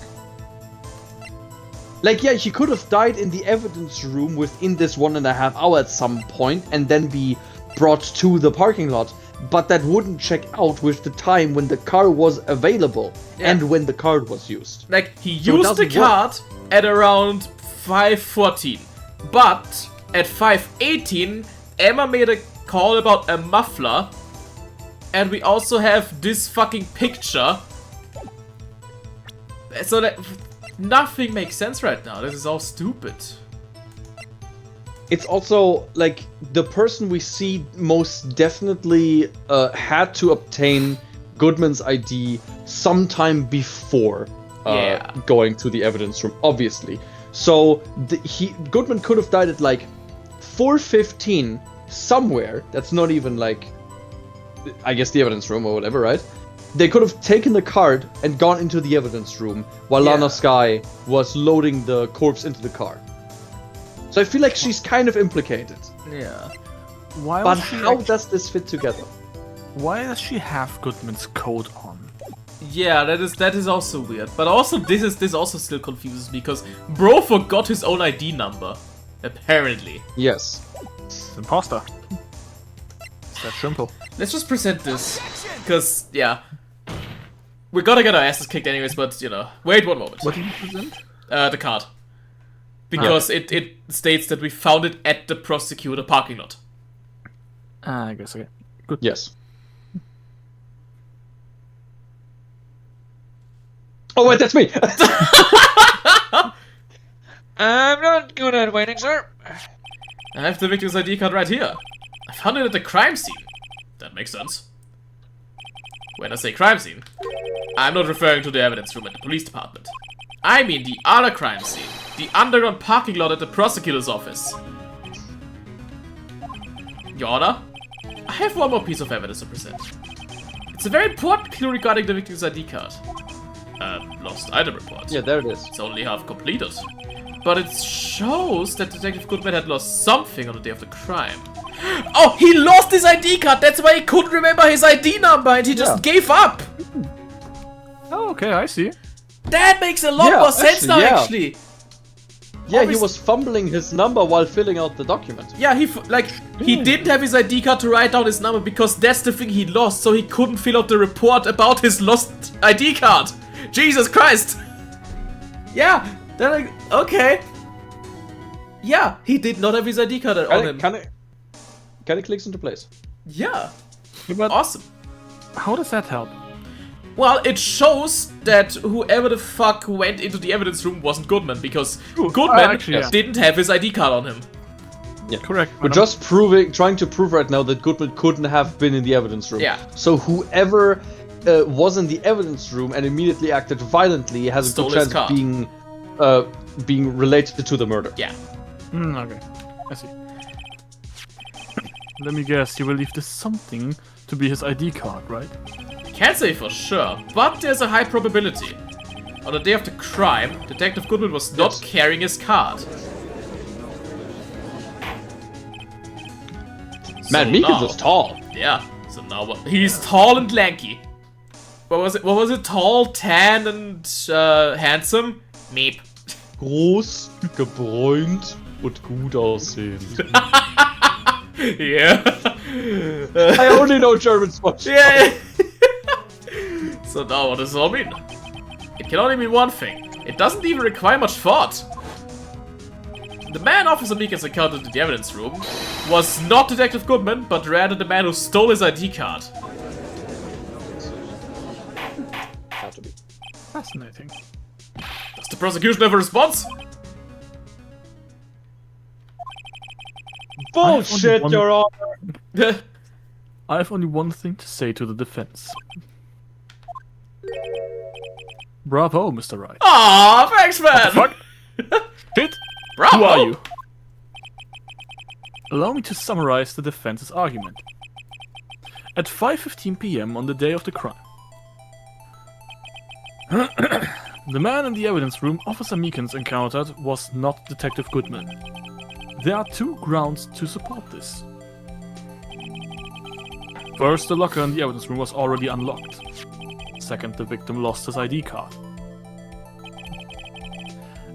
Like, yeah, he could have died in the evidence room within this 1.5 hours at some point and then be brought to the parking lot, but that wouldn't check out with the time when the car was available Yeah. and when the card was used. Like, he So it used the doesn't work. card at around 5:14. But at 5:18, Emma made a call about a muffler. And we also have this fucking picture. So that nothing makes sense right now. This is all stupid. It's also like the person we see most definitely had to obtain Goodman's ID sometime before Yeah. going to the evidence room, obviously. So Goodman could have died at like 4:15 somewhere. That's not even like, I guess, the evidence room or whatever, right? They could have taken the card and gone into the evidence room while Yeah. Lana Sky was loading the corpse into the car. So I feel like she's kind of implicated. Yeah. Why? But was she how act- does this fit together? Why does she have Goodman's coat on? Yeah, that is also weird. But also this also still confuses me because bro forgot his own ID number. Apparently. Yes. It's an imposter. It's that simple. Let's just present this. Because, yeah. We're gonna get our asses kicked anyways, but you know. Wait one moment. What did you present? The card. Because it states that we found it at the prosecutor parking lot. I guess okay. Good. Yes. Oh wait, that's me. I'm not good at waiting, sir. I have the victim's ID card right here. I found it at the crime scene. That makes sense. When I say crime scene, I'm not referring to the evidence room at the police department. I mean the other crime scene. The underground parking lot at the prosecutor's office. Your Honor, I have one more piece of evidence to present. It's a very important clue regarding the victim's ID card. Lost item report. Yeah, there it is. It's only half completed. But it shows that Detective Goodman had lost something on the day of the crime. Oh, he lost his ID card! That's why he couldn't remember his ID number and he just gave up! Oh, okay, I see. That makes a lot more sense now, actually. Yeah, he was fumbling his number while filling out the document. Yeah, he didn't have his ID card to write down his number because that's the thing he lost, so he couldn't fill out the report about his lost ID card. Jesus Christ! Yeah, then okay. Yeah, he did not have his ID card on him. Kind of clicks into place. Yeah, But awesome. how does that help? Well, it shows that whoever the fuck went into the evidence room wasn't Goodman, because Goodman actually, yeah. didn't have his ID card on him. Yeah, Correct. We're madam. just trying to prove right now that Goodman couldn't have been in the evidence room. Yeah. So whoever was in the evidence room and immediately acted violently has Stole a good his chance car. being related to the murder. Yeah. Okay, I see. Let me guess, you believe this something to be his ID card, right? Can't say for sure, but there's a high probability. On the day of the crime, Detective Goodman was not carrying his card. Man, So Meekins now- is tall. Yeah, so now what? He's tall and lanky. What was it? Tall, tan, and handsome? Meep. Groß, gebräunt und gut aussehend. Yeah. I only know German Spanish. Yeah. So now what does it all mean? It can only mean one thing. It doesn't even require much thought. The man Officer Meekins encountered in the evidence room was not Detective Goodman, but rather the man who stole his ID card. Have to be. Fascinating. Does the prosecution have a response? Bullshit, one- Your Honor. I have only one thing to say to the defense. Bravo, Mr. Wright. Aw, thanks, man! Fuck! Shit! Bravo! Who are you? Allow me to summarize the defense's argument. At 5:15 p.m. on the day of the crime, the man in the evidence room Officer Meekins encountered was not Detective Goodman. There are two grounds to support this. First, the locker in the evidence room was already unlocked. Second, the victim lost his ID card.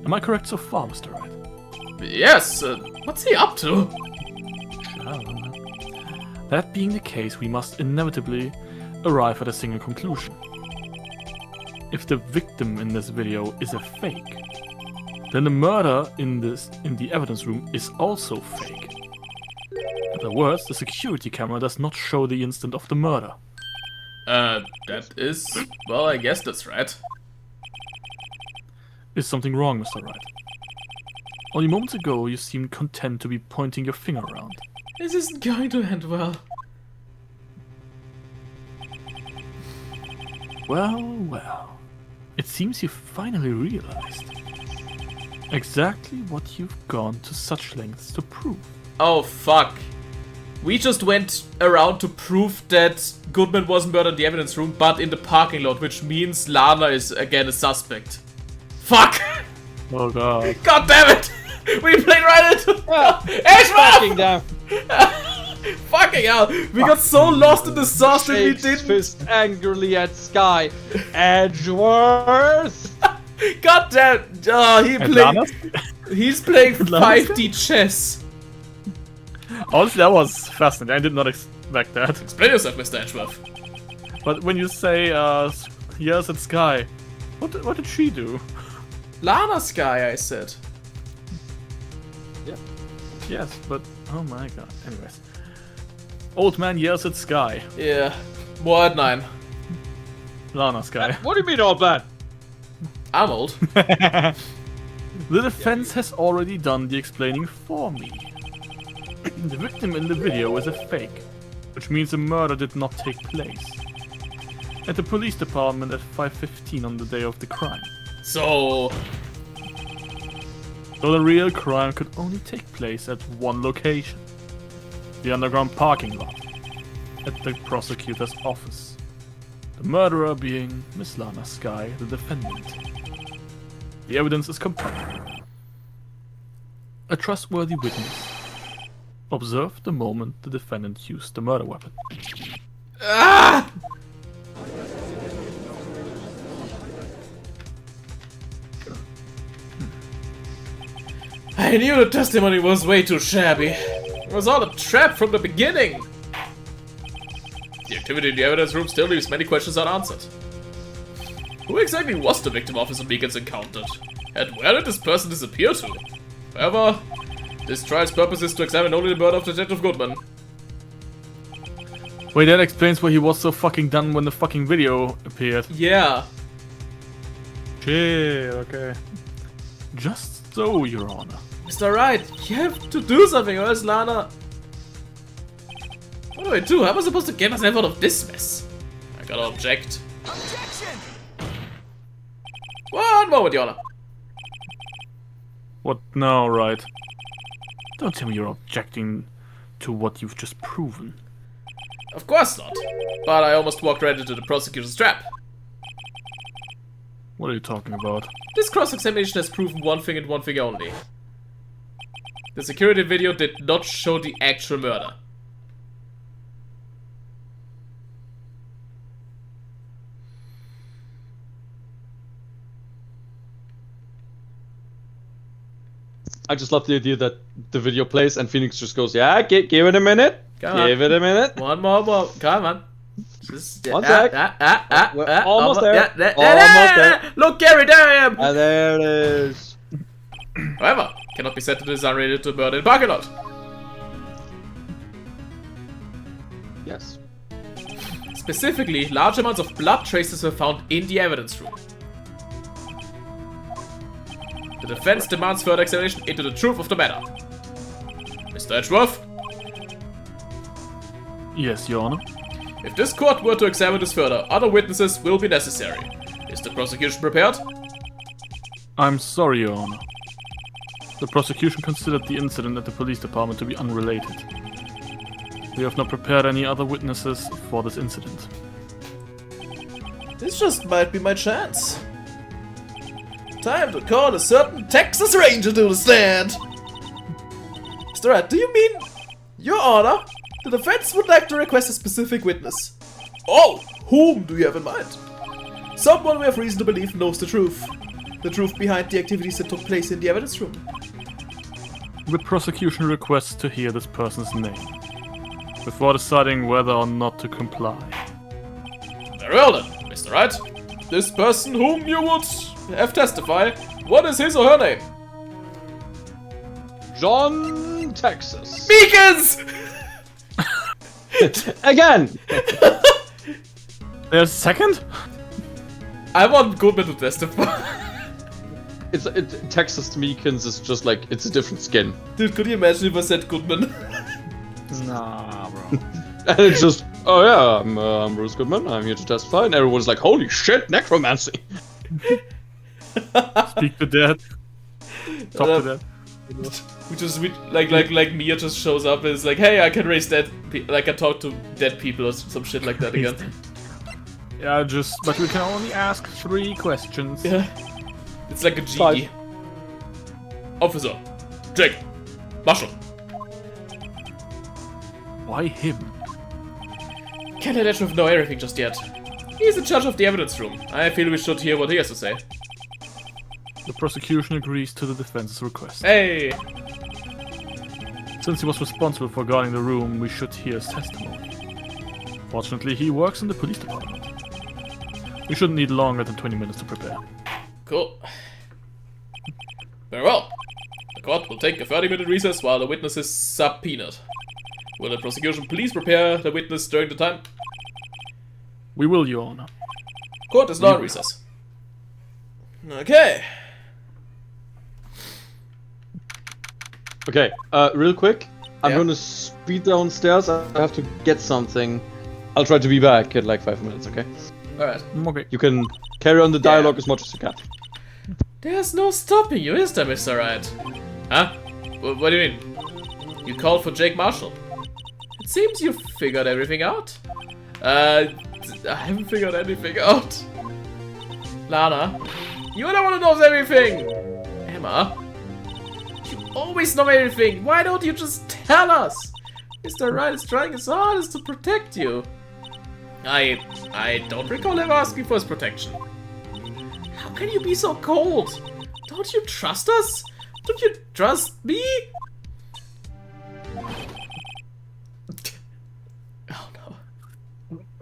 Am I correct so far, Mr. Wright? Yes, what's he up to? That being the case, we must inevitably arrive at a single conclusion. If the victim in this video is a fake, then the murder in the evidence room is also fake. In other words, the security camera does not show the instant of the murder. That is... well, I guess that's right. Is something wrong, Mr. Wright? Only moments ago you seemed content to be pointing your finger around. This isn't going to end well. Well, well. It seems you finally realized exactly what you've gone to such lengths to prove. Oh, fuck. We just went around to prove that Goodman wasn't murdered in the evidence room, but in the parking lot, which means Lana is again a suspect. Fuck! Oh god. God damn it! We played right into... Fucking damn. Fucking hell! We got so lost in the sauce that we Shakes didn't... fist angrily at Sky. Edgeworth! God damn... Oh, Atlanta? he's playing Atlanta? 5D chess. Honestly, that was fascinating. I did not expect that. Explain yourself, Mr. Edgeworth. But when you say, yes, it's Sky, what did she do? Lana Sky, I said. Yes, but oh my god. Anyways. Old man yells at Sky. Yeah. More at 9. Lana Sky. What do you mean all bad? I'm old. The defense has already done the explaining for me. The victim in the video is a fake, which means the murder did not take place at the police department at 5:15 on the day of the crime. So So the real crime could only take place at one location. The underground parking lot at the prosecutor's office. The murderer being Miss Lana Sky, the defendant. The evidence is compelling. A trustworthy witness observed the moment the defendant used the murder weapon. ah! I knew the testimony was way too shabby. It was all a trap from the beginning. The activity in the evidence room still leaves many questions unanswered. Who exactly was the victim Officer Meekins encountered? And where did this person disappear to? However, this trial's purpose is to examine only the murder of Detective Goodman. Wait, that explains why he was so fucking done when the fucking video appeared. Yeah. Shit, okay. Just so, Your Honor. Mr. Wright, you have to do something or else Lana... What do I do? How am I supposed to get myself out of this mess? I gotta object. Objection! One moment, Your Honor. What now, Wright? Don't tell me you're objecting to what you've just proven. Of course not. But I almost walked right into the prosecutor's trap. What are you talking about? This cross-examination has proven one thing and one thing only. The security video did not show the actual murder. I just love the idea that the video plays and Phoenix just goes, yeah, give it a minute. Give it a minute. One more. Come on. Just, One sec. We're almost there. Almost there. Look, Gary, there I am. And there it is. However, cannot be said that it is unrelated to murder in parking lot. Yes. Specifically, large amounts of blood traces were found in the evidence room. The defense demands further examination into the truth of the matter. Mr. Edgeworth? Yes, Your Honor. If this court were to examine this further, other witnesses will be necessary. Is the prosecution prepared? I'm sorry, Your Honor. The prosecution considered the incident at the police department to be unrelated. We have not prepared any other witnesses for this incident. This just might be my chance. Time to call a certain Texas Ranger to the stand. Mr. Wright, do you mean, Your Honor, the defense would like to request a specific witness? Oh, whom do you have in mind? Someone we have reason to believe knows the truth. The truth behind the activities that took place in the evidence room. The prosecution requests to hear this person's name before deciding whether or not to comply. Very well then, Mr. Wright. This person whom you would have testify, what is his or her name? John Texas. Meekins! Again! There's a second? I want Goodman to testify. Texas Meekins is just like, it's a different skin. Dude, could you imagine if I said Goodman? Nah, bro. And it's just, oh yeah, I'm Bruce Goodman, I'm here to testify. And everyone's like, holy shit, necromancy. Speak to dead. Talk to dead. Like Mia just shows up and is like, hey, I can raise dead, like I talk to dead people or some shit like that again. Yeah, but we can only ask 3 questions. Yeah. It's like a genie. 5. Officer. Jake. Marshall. Why him? Can't let Edgeworth know everything just yet. He's in charge of the evidence room. I feel we should hear what he has to say. The prosecution agrees to the defense's request. Hey! Since he was responsible for guarding the room, we should hear his testimony. Fortunately, he works in the police department. We shouldn't need longer than 20 minutes to prepare. Cool. Very well. The court will take a 30-minute recess while the witness is subpoenaed. Will the prosecution please prepare the witness during the time? We will, Your Honor. Court is now in recess. Okay. Okay, real quick. I'm Yeah. gonna speed downstairs. I have to get something. I'll try to be back in like 5 minutes, okay? Alright. Okay. You can carry on the dialogue as much as you can. There's no stopping you, is there, Mr. Wright? Huh? What do you mean? You called for Jake Marshall. It seems you figured everything out. I haven't figured anything out. Lana, you're the one who knows everything. Emma, you always know everything. Why don't you just tell us? Mr. Wright is trying his hardest to protect you. I don't recall ever asking for his protection. How can you be so cold? Don't you trust us? Don't you trust me? Oh no.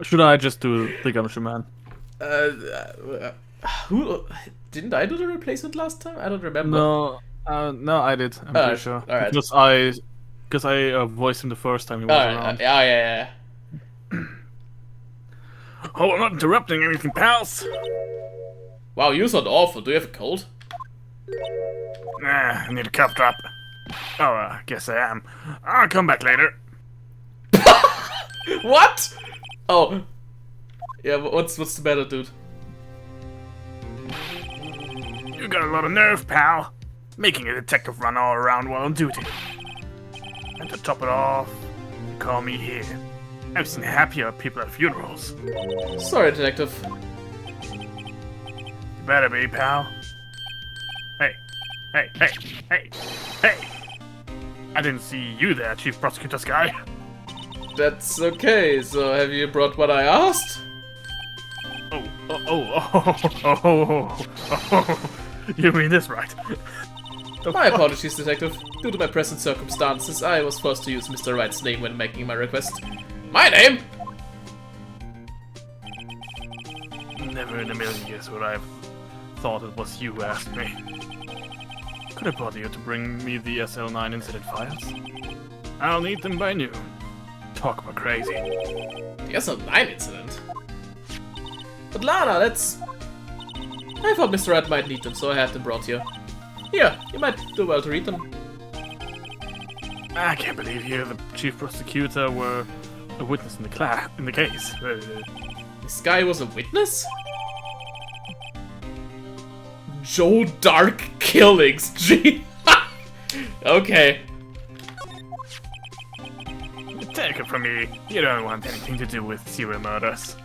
Should I just do the Gumshoe Man? Who didn't I do the replacement last time? I don't remember. No, I did. I'm Alright, pretty sure. alright. Because I voiced him the first time he was around. Yeah. Oh, I'm not interrupting anything, pals. Wow, you sound awful. Do you have a cold? Nah, I need a cough drop. Oh, guess I am. I'll come back later. What? Oh. Yeah, what's the matter, dude? You got a lot of nerve, pal. Making a detective run all around while on duty. And to top it off, you call me here. I've seen happier people at funerals. Sorry, detective. You better be, pal. Hey. I didn't see you there, Chief Prosecutor's guy. That's okay. So have you brought what I asked? Oh. You mean this, right? My apologies, detective. Due to my present circumstances, I was forced to use Mr. Wright's name when making my request. My name? Never in a million years would I have thought it was you who asked me. Could I bother you to bring me the SL9 incident files? I'll need them by noon. Talk about crazy. The SL9 incident? But Lana, that's... I thought Mr. Wright might need them, so I had them brought here. Here, you might do well to read them. I can't believe you, the chief prosecutor, were a witness in the case. This guy was a witness? Joe Dark Killings, gee. Okay. Take it from me, you don't want anything to do with serial murders.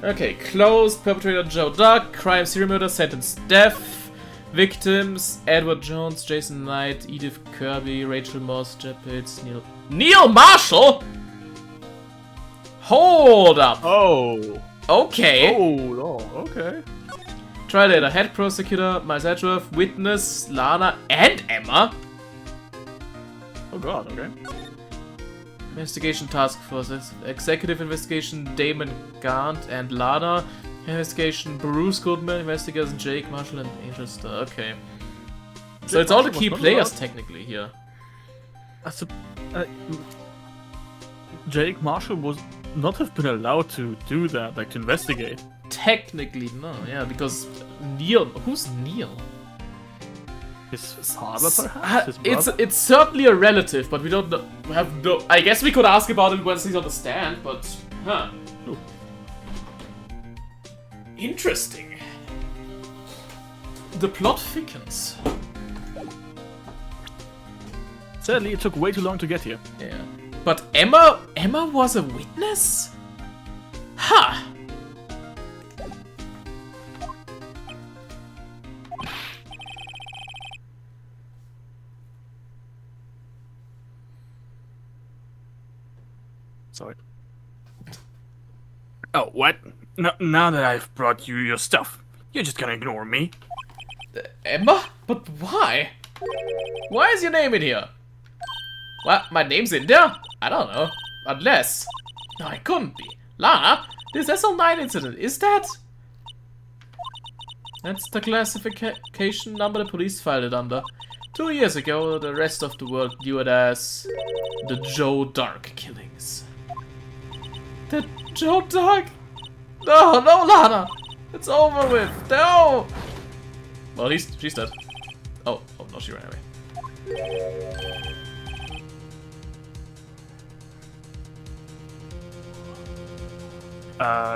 Okay, closed. Perpetrator Joe Dark. Crime serial murder. Sentence death. Victims Edward Jones, Jason Knight, Edith Kirby, Rachel Moss, Jeff Pitts, Neil Marshall? Hold up. Oh. Okay. Okay. Trial data. Head prosecutor, Miles Edgeworth, witness, Lana, and Emma. Oh god, okay. Investigation Task Force, Executive Investigation, Damon Gant and Lana. Investigation, Bruce Goodman, Investigators Jake, Marshall, and Angel Star. Okay. So Jake it's all the Marshall key was not players allowed? technically here. Jake Marshall was not have been allowed to do that, like to investigate. Technically, no, yeah, because Neil. Who's Neil? His father, perhaps? His brother? It's certainly a relative, but we don't know. We have no. I guess we could ask about it once he's on the stand, but huh. Ooh. Interesting. The plot thickens. Sadly, it took way too long to get here. Yeah. But Emma was a witness? Ha! Sorry. Oh, what? No, now that I've brought you your stuff, you're just gonna ignore me? Emma? But why? Why is your name in here? What? My name's in there? I don't know. Unless... No, it couldn't be. Lana, this SL9 incident, is that... That's the classification number the police filed it under. 2 years ago, the rest of the world knew it as... the Joe Dark killings. The Joe Dark? No, Lana! It's over with! No! Well, she's dead. no, she ran away.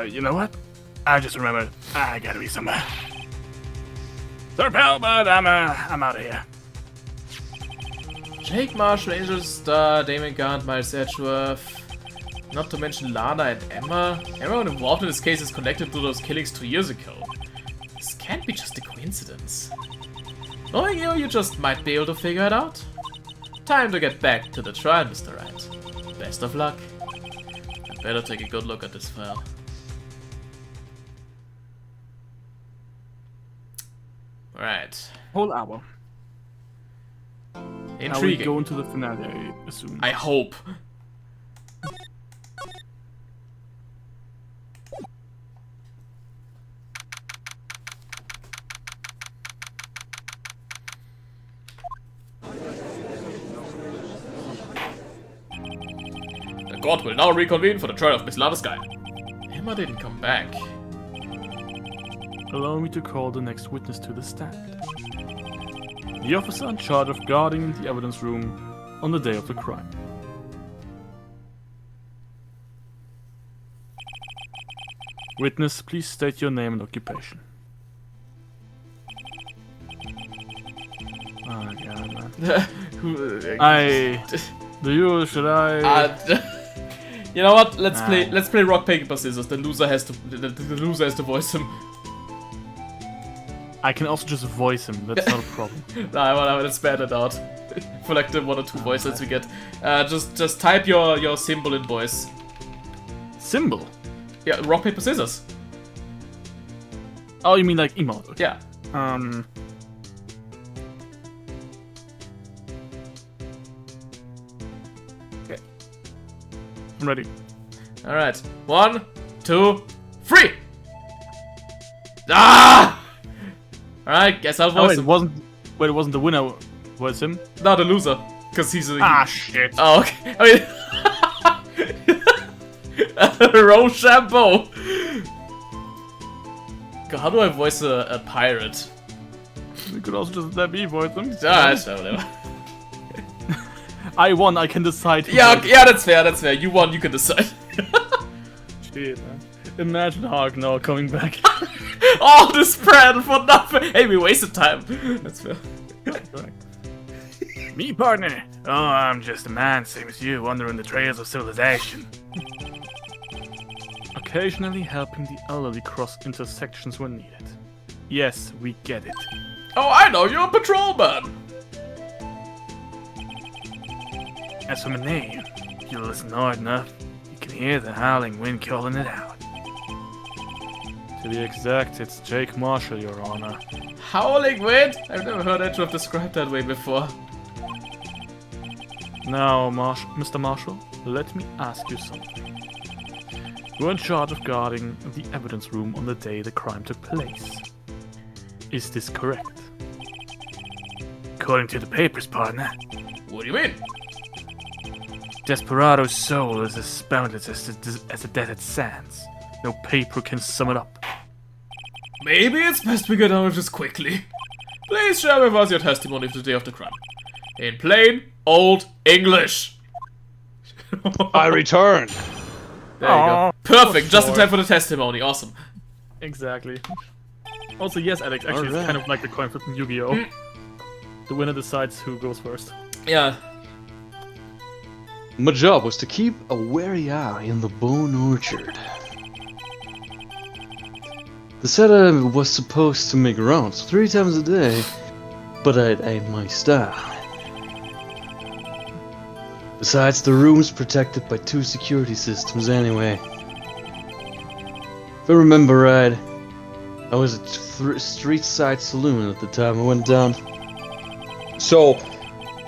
You know what? I just remembered. I gotta be somewhere. Sorry, pal, but I'm out of here. Jake Marshall, Angel Star, Damon Gant, Miles Edgeworth. Not to mention Lana and Emma. Everyone involved in this case is connected to those killings 2 years ago. This can't be just a coincidence. Knowing you, you just might be able to figure it out. Time to get back to the trial, Mr. Wright. Best of luck. I'd better take a good look at this file. Right. Whole hour. I will Intriguing. go into the finale, I assume. I hope. The court will now reconvene for the trial of Miss Lana Sky. Emma didn't come back. Allow me to call the next witness to the stand. The officer in charge of guarding the evidence room on the day of the crime. Witness, please state your name and occupation. Oh god, man. Should I? You know what? Let's play rock paper scissors. The loser has to voice him. I can also just voice him. That's not a problem. Nah, let's spat it out. For like the 1 or 2 voices we get. Just type your symbol in voice. Symbol? Yeah, rock paper scissors. Oh, you mean like emote? Yeah. Okay. I'm ready. All right. 1, 2, 3. Ah! All right. Guess I'll voice him. It wasn't the winner. Was him? No, the loser, because he's a. Shit. Oh, okay. I mean, Rochambeau. God, how do I voice a pirate? You could also just let me voice him. Ah, whatever. I won. I can decide. Yeah, that's fair. That's fair. You won. You can decide. Shit, man. Imagine Hawk now coming back. All this plan for nothing. Hey, we wasted time. That's fair. Me, partner? Oh, I'm just a man, same as you, wandering the trails of civilization. Occasionally helping the elderly cross intersections when needed. Yes, we get it. Oh, I know, you're a patrolman. As for my name, if you listen hard enough, you can hear the howling wind calling it out. To be exact, it's Jake Marshall, Your Honor. Howling wind? I've never heard Edgeworth described that way before. Now, Mr. Marshall, let me ask you something. You were in charge of guarding the evidence room on the day the crime took place. Is this correct? According to the papers, partner. What do you mean? Desperado's soul is as boundless as the desert sands. No paper can sum it up. Maybe it's best we get on with this quickly. Please share with us your testimony of the day of the crime. In plain, old English. I return. There you go. Perfect, just in time for the testimony. Awesome. Exactly. Also, yes, Alex, actually, Alright. it's kind of like the coin flip in Yu-Gi-Oh! The winner decides who goes first. Yeah. My job was to keep a wary eye in the bone orchard. They said I was supposed to make rounds 3 times a day, but it ain't my style. Besides, the room's protected by 2 security systems anyway. If I remember right, I was at Street Side Saloon at the time I went down. So,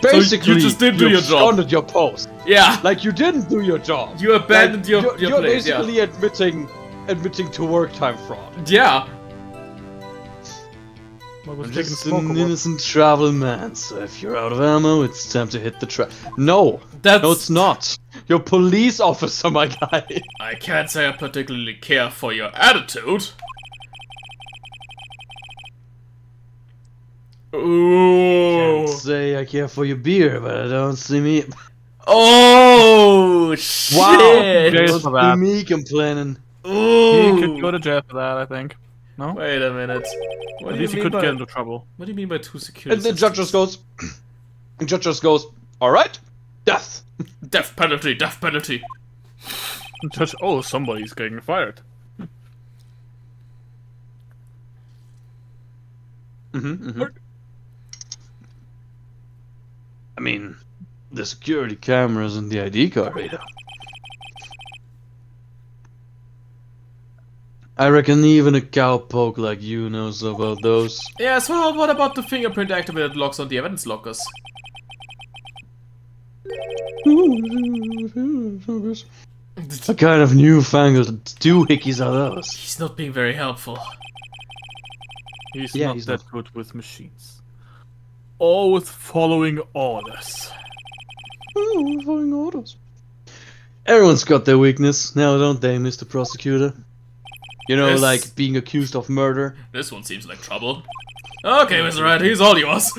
basically, you just didn't do your job. absconded your post. Yeah. Like you didn't do your job. You abandoned your You're place, yeah. basically admitting to work time fraud. Yeah. What was I'm taking just smoke an or what? innocent travel man, so if you're out of ammo, it's time to hit the track. No, That's... no, it's not. You're a police officer, my guy. I can't say I particularly care for your attitude. Ooh. Can't say I care for your beer, but I don't see me. Oh shit! Jail Don't for see that. me complaining. He Ooh. could go to jail for that, I think. No? Wait a minute. What At do least you he mean could by get into trouble. what do you mean by two security? And the judge just systems? goes. The judge just goes. All right, death. Death penalty, death penalty. Judge, oh, somebody's getting fired. I mean, the security cameras and the ID card reader. I reckon even a cowpoke like you knows about those. Yes, well, what about the fingerprint activated locks on the evidence lockers? What kind of newfangled doohickeys are those? He's not being very helpful. He's Yeah, not he's that not. good with machines. Or with following orders. Following orders. Everyone's got their weakness, now don't they, Mr. Prosecutor? You know, Yes. like being accused of murder. This one seems like trouble. Okay, Mr. Wright, he's all yours.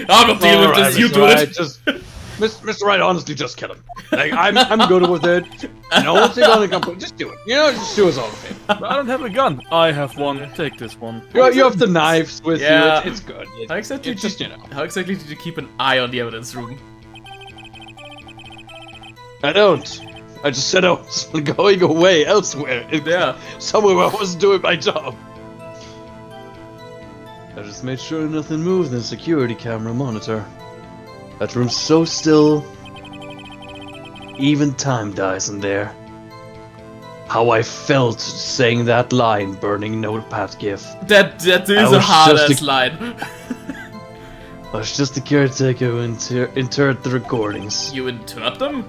I'm not dealing with this, you Mr. do Wright, it. just, Mr. Wright, honestly, just kill him. Like, I'm good with it. No one's gonna complain. Just do it. You know, just do us all a favor. But I don't have a gun. I have one. Take this one. You have the knives with Yeah. you. It's good. How exactly, It's just, you know. how exactly did you keep an eye on the evidence room? I don't. I just said I was going away elsewhere. Yeah. Somewhere where I wasn't doing my job. I just made sure nothing moved in the security camera monitor. That room's so still. Even time dies in there. How I felt saying that line, burning notepad gif. That is I a was hard just ass line. I was just the caretaker who interred the recordings. You interred them?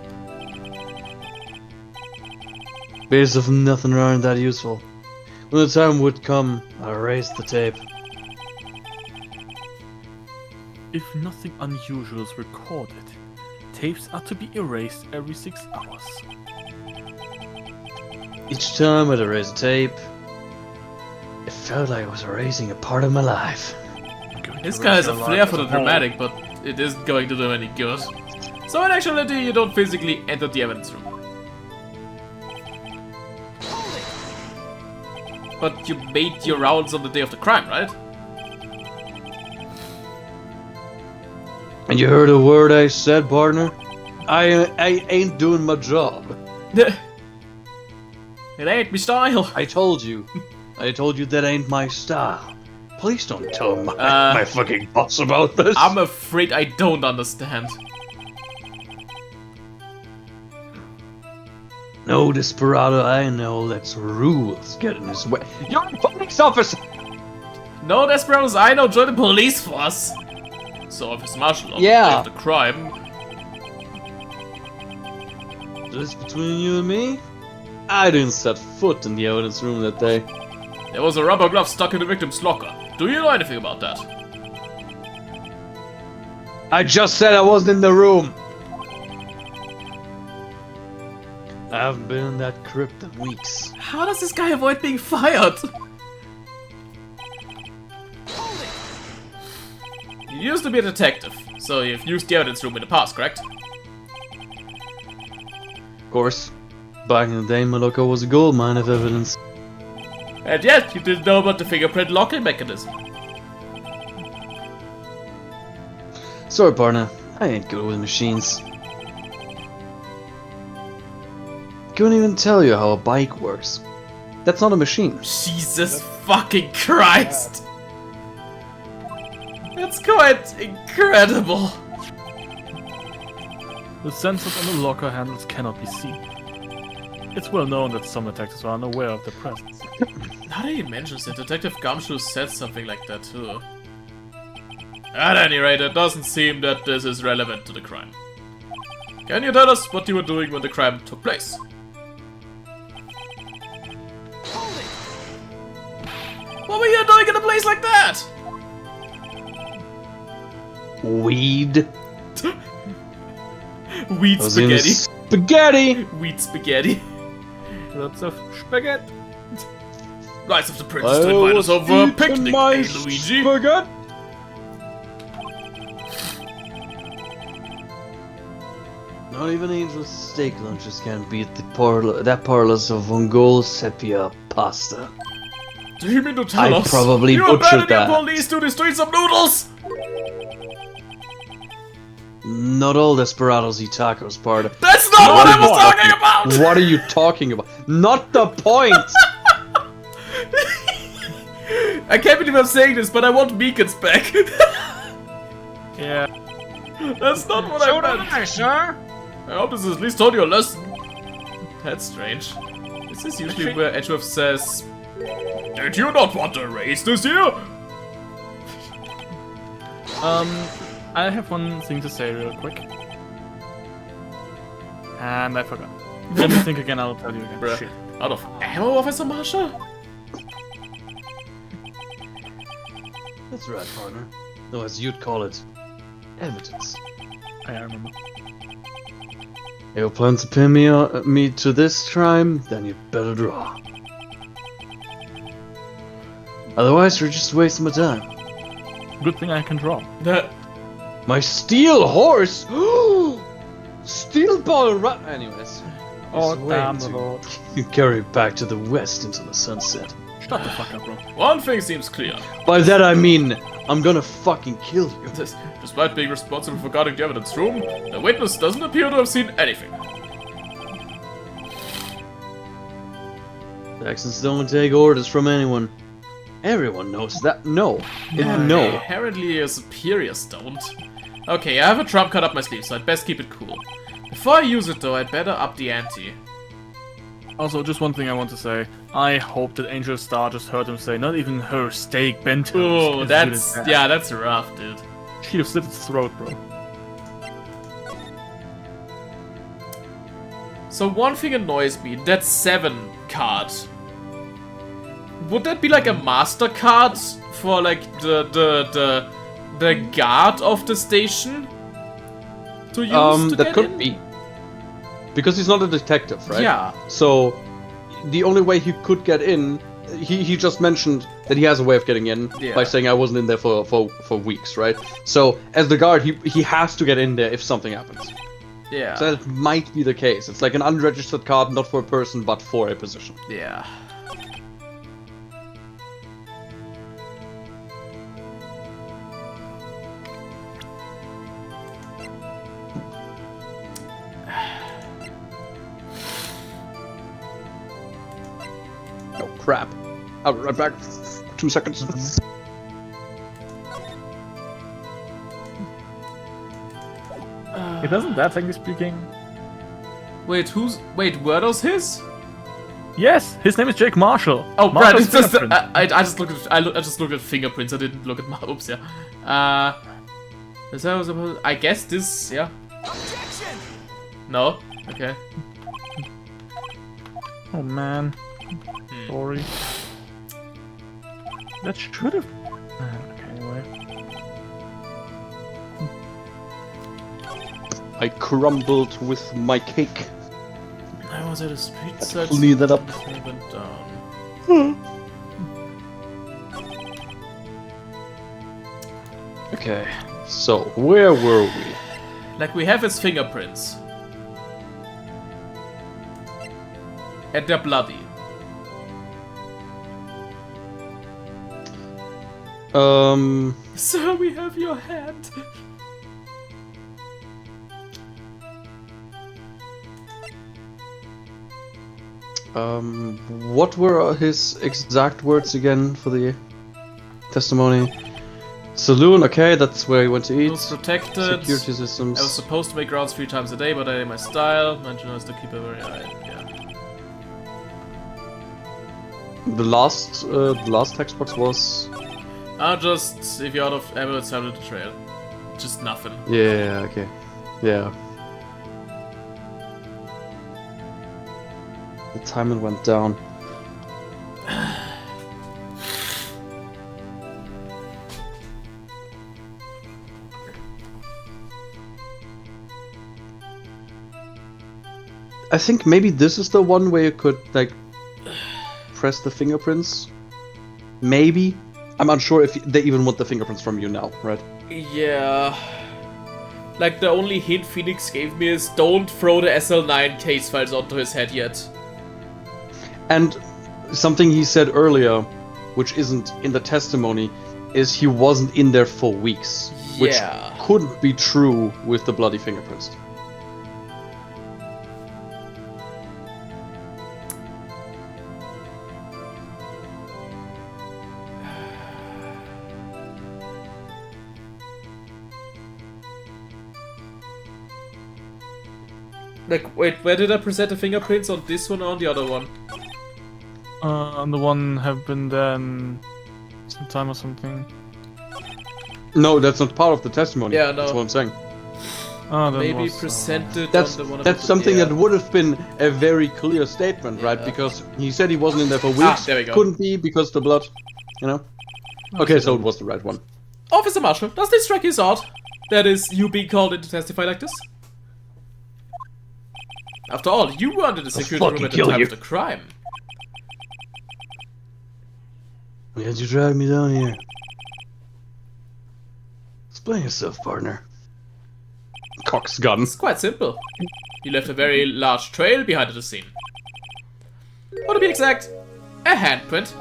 Bits of nothing aren't that useful. When the time would come, I erased the tape. If nothing unusual is recorded, tapes are to be erased every 6 hours. Each time I'd erase a tape, it felt like I was erasing a part of my life. This guy has a flair for the dramatic, but it isn't going to do any good. So in actuality, you don't physically enter the evidence room. But you made your rounds on the day of the crime, right? And you heard a word I said, partner? I ain't doing my job. It ain't me style. I told you. I told you that ain't my style. Please don't tell my, Uh, my fucking boss about this. I'm afraid I don't understand. No desperado I know lets rules get in his way. You're a police officer! No desperados I know join the police force. So Officer Marshall on Yeah. the day of the crime. Just between you and me? I didn't set foot in the evidence room that day. There was a rubber glove stuck in the victim's locker. Do you know anything about that? I just said I wasn't in the room! I haven't been in that crypt in weeks. How does this guy avoid being fired? You used to be a detective, so you've used the evidence room in the past, correct? Of course. Back in the day, my locker was a goldmine of evidence. And yet, you didn't know about the fingerprint locking mechanism. Sorry, partner. I ain't good with machines. Couldn't even tell you how a bike works. That's not a machine. Jesus fucking Christ! That's quite incredible. The sensors on the locker handles cannot be seen. It's well known that some detectives are unaware of their presence. Now that he mentions it, Detective Gumshoe said something like that too. At any rate, it doesn't seem that this is relevant to the crime. Can you tell us what you were doing when the crime took place? What were you doing in a place like that? Weed. Wheat I was in spaghetti. spaghetti! Wheat spaghetti. Lots of spaghetti. Nice of the princess to invite us over a picnic, eh, Luigi? Spaghetti. Not even Angel's steak lunches can beat that parlors of Ongol sepia pasta. Do you mean to tell I us probably you butchered abandoned your that. police to destroy some noodles? Not all desperados eat tacos, Parda. That's not what I was talking about! What are you talking about? Not the point! I can't believe I'm saying this, but I want Meekins back. Yeah. That's not what So I did meant. I, sir. I hope this has at least taught you a lesson. That's strange. This is usually where Edgeworth says, "Did you not want a raise this year?" I have one thing to say real quick. And I forgot. Let me think again, I'll tell you again. Bruh. Shit. Out of ammo, Officer Marshall? That's right, partner. No, as you'd call it, evidence. I remember. You plan to pin me to this crime, then you better draw. Otherwise, you're just wasting my time. Good thing I can draw. That My steel horse! Steel ball run. Anyways. Oh, it's way damn too- Lord. You carry it back to the west into the sunset. Shut the fuck up, bro. one thing seems clear. By that I mean, I'm gonna fucking kill you. Despite being responsible for guarding the evidence room, the witness doesn't appear to have seen anything. Texans don't take orders from anyone. Everyone knows that. No. No. Apparently your superiors don't. Okay, I have a trump card up my sleeve, so I'd best keep it cool. Before I use it though, I'd better up the ante. Also, just one thing I want to say. I hope that Angel Star just heard him say, not even her steak bento. Oh, that's rough, dude. She'd have slit its throat, bro. So one thing annoys me, that 7 card. Would that be like a master card for like the guard of the station to use to That get could in? be. Because he's not a detective, right? Yeah. So, the only way he could get in, he just mentioned that he has a way of getting in Yeah. by saying I wasn't in there for weeks, right? So, as the guard, he has to get in there if something happens. Yeah. So that might be the case. It's like an unregistered card, not for a person, but for a position. Yeah. Oh crap! I'll be right back. 2 seconds. It doesn't that, technically speaking. Wait, were those his? Yes, his name is Jake Marshall. Oh, right. Marshall's It's just fingerprint. I just looked at I just looked at fingerprints. I didn't look at my oops. Yeah. Is that supposed? I guess this. Yeah. No. Okay. Oh man. Sorry. That should have. Okay, anyway. I crumbled with my cake. I was at a street search. Clean that up. It went down. Okay, so where were we? Like we have his fingerprints. And they're bloody. Sir, we have your hand. What were his exact words again for the testimony? Saloon, okay, that's where he went to I eat. was protected. Security systems. I was supposed to make rounds 3 times a day, but I ate my style. My job is to keep a very eye. Yeah. The last text box was. Just if you're out of ammo, it's time to the trail. Just nothing. Yeah, okay. Yeah. The timer went down. I think maybe this is the one where you could like press the fingerprints maybe. I'm unsure if they even want the fingerprints from you now, right? Yeah. Like, the only hint Phoenix gave me is don't throw the SL9 case files onto his head yet. And something he said earlier, which isn't in the testimony, is he wasn't in there for weeks. Which Yeah. couldn't be true with the bloody fingerprints. Like, wait, where did I present the fingerprints? On this one or on the other one? And the one have been then some time or something. No, that's not part of the testimony. Yeah, no. That's what I'm saying. Oh, that Maybe was, presented That's on the one that's of the, something yeah. that would have been a very clear statement, right? Yeah. Because he said he wasn't in there for weeks. there we go. Couldn't be because the blood, you know. Okay, so it was the right one. Officer Marshall, does this strike you as odd? That is, you being called in to testify like this? After all, you were under the security room fucking at the kill time you. of the crime. Why did you drag me down here? Explain yourself, partner. Cock's gun. It's quite simple. You left a very large trail behind the scene. Or to be exact, a handprint.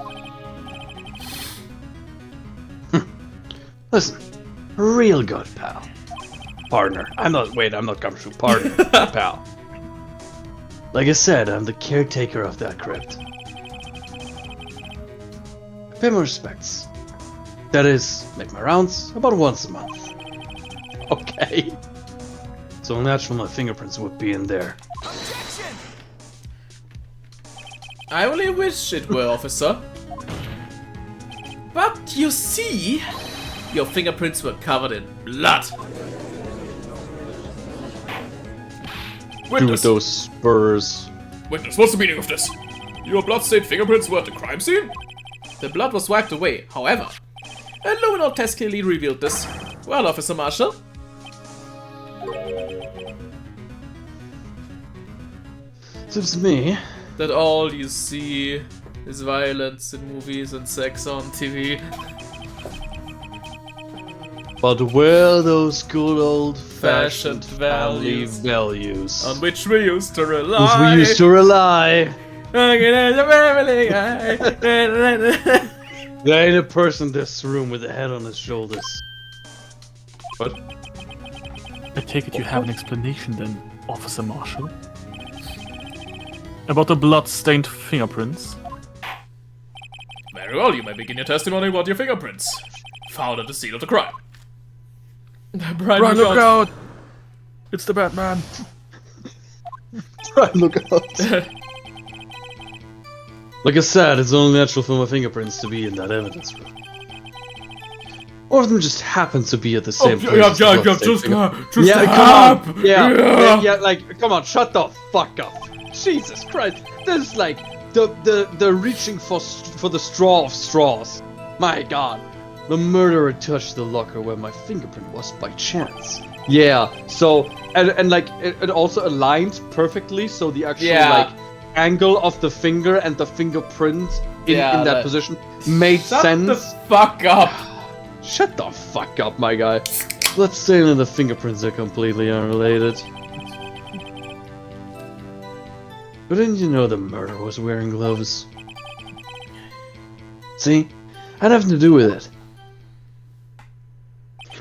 Listen, real good, pal. Partner. I'm not Gumshoe. Partner. Pal. Like I said, I'm the caretaker of that crypt. Pay my respects. That is, make my rounds about once a month. Okay. So natural my fingerprints would be in there. I only wish it were, officer. But you see, your fingerprints were covered in blood. Dude, Witness, those spurs. witness, what's the meaning of this? Your blood-stained fingerprints were at the crime scene? The blood was wiped away, however. A luminol test clearly revealed this. Well, Officer Marshall. Seems to me. That all you see is violence in movies and sex on TV. But where are those good Fashioned old-fashioned family values? On which we used to rely. Which we used to rely. There ain't a person in this room with a head on his shoulders. What? I take it you have an explanation then, Officer Marshall? About the blood-stained fingerprints? Very well, you may begin your testimony about your fingerprints. Found at the scene of the crime. Brian, Right, look out! It's the Batman! Right, look out. Like I said, it's only natural for my fingerprints to be in that evidence room. Or if them just happen to be at the same place. as the bloodstained fingerprints. Yeah, come on. Yeah, like, come on, shut the fuck up. Jesus Christ, this is like the reaching for the straw of straws. My God, the murderer touched the locker where my fingerprint was by chance. Yeah, so and like it also aligned perfectly, so the actual like angle of the finger and the fingerprint in that position made sense. Shut the fuck up. Shut the fuck up, my guy. Bloodstain and the fingerprints are completely unrelated. But didn't you know the murderer was wearing gloves? See? Had nothing to do with it.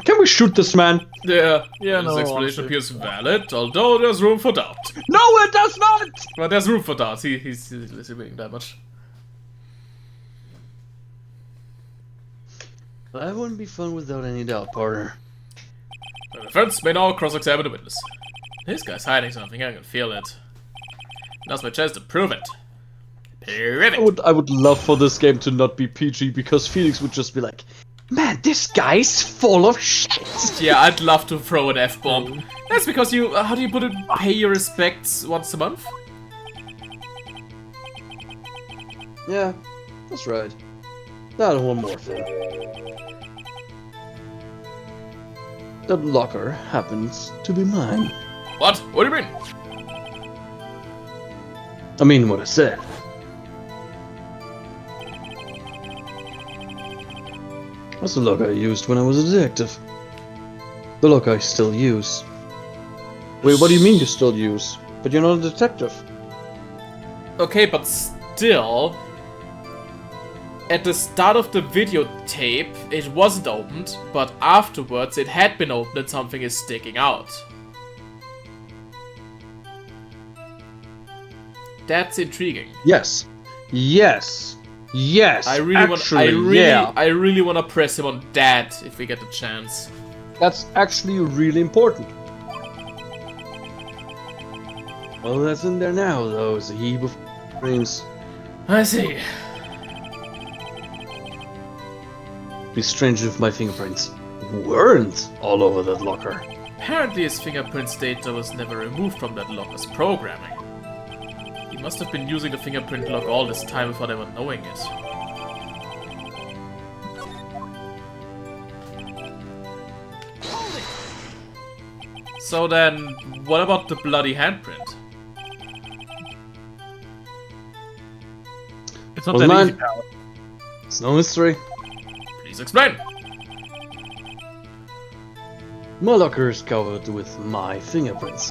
Can we shoot this man? Yeah, Yeah, this no, explanation honestly. appears valid, although there's room for doubt. No, it does not! But there's room for doubt. He's listening that much. That wouldn't be fun without any doubt, partner. The defense may now cross-examine the witness. This guy's hiding something, I can feel it. Now's my chance to prove it. Prove it! I would love for this game to not be PG because Felix would just be like, man, this guy's full of shit. Yeah, I'd love to throw an F-bomb. That's because you, how do you put it, pay your respects once a month? Yeah, that's right. Now one more thing. That locker happens to be mine. What? What do you mean? I mean what I said. That's the look I used when I was a detective. The look I still use. Wait, what do you mean you still use? But you're not a detective. Okay, but still, at the start of the videotape, it wasn't opened, but afterwards it had been opened and something is sticking out. That's intriguing. Yes. Yes. Yes. I really want to press him on that if we get the chance. That's actually really important. Well, that's in there now, though. It's a heap of things. I see. Be strange if my fingerprints weren't all over that locker. Apparently his fingerprints data was never removed from that locker's programming. He must have been using the fingerprint lock all this time without ever knowing it. So then, what about the bloody handprint? It's not Well, that man, easy, pal. It's no mystery. Please explain! My locker is covered with my fingerprints.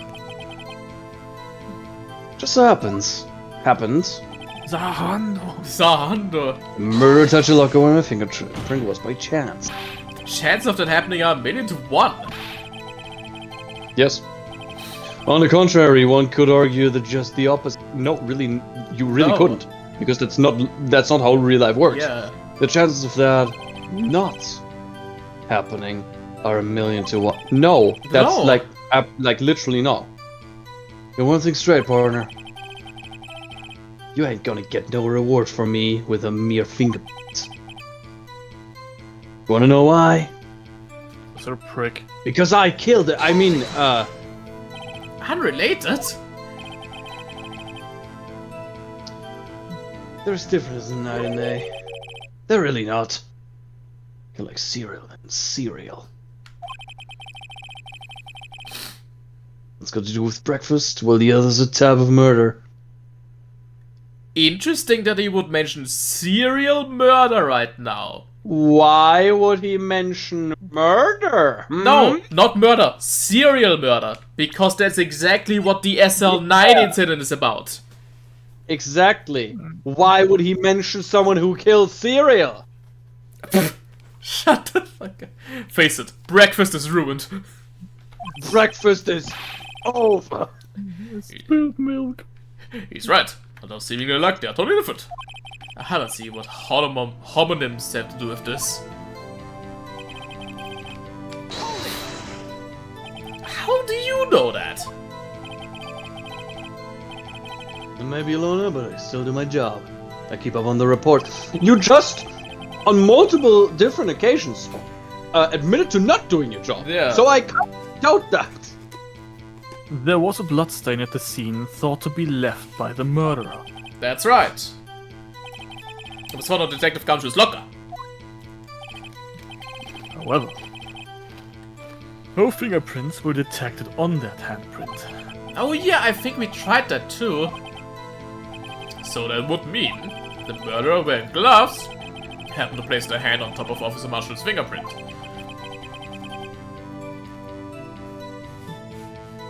Just so happens. Zahando. Sahando! Murder touched a locker where my fingerprint was by chance. The chance of that happening are 1,000,000 to 1. Yes. On the contrary, one could argue that just the opposite. No, really, you really No. couldn't, because that's not how real life works. Yeah. The chances of that not happening are 1,000,000 to 1. No, that's No. like literally no. Get one thing straight, partner. You ain't gonna get no reward from me with a mere fingerprint. Wanna know why? Sort of prick. Because I killed it. I mean, Unrelated? there's difference in night and day. They're really not. You're like cereal and cereal. It's got to do with breakfast, while the other's a tab of murder. Interesting that he would mention serial murder right now. Why would he mention murder? No, not murder. Serial murder. Because that's exactly what the SL9 incident is about. Exactly. Why would he mention someone who kills cereal? Shut the fuck up. Face it, breakfast is ruined. Breakfast is over. Spilled milk. He's right. Although seemingly like they are totally different. I haven't seen what homonyms have to do with this. How do you know that? I may be a loner, but I still do my job. I keep up on the report. You just, on multiple different occasions, admitted to not doing your job. Yeah. So I can't doubt that. There was a bloodstain at the scene thought to be left by the murderer. That's right. It was found on Detective Gumshoe's locker. However, no fingerprints were detected on that handprint. Oh yeah, I think we tried that too. So that would mean the murderer wearing gloves happened to place their hand on top of Officer Marshall's fingerprint.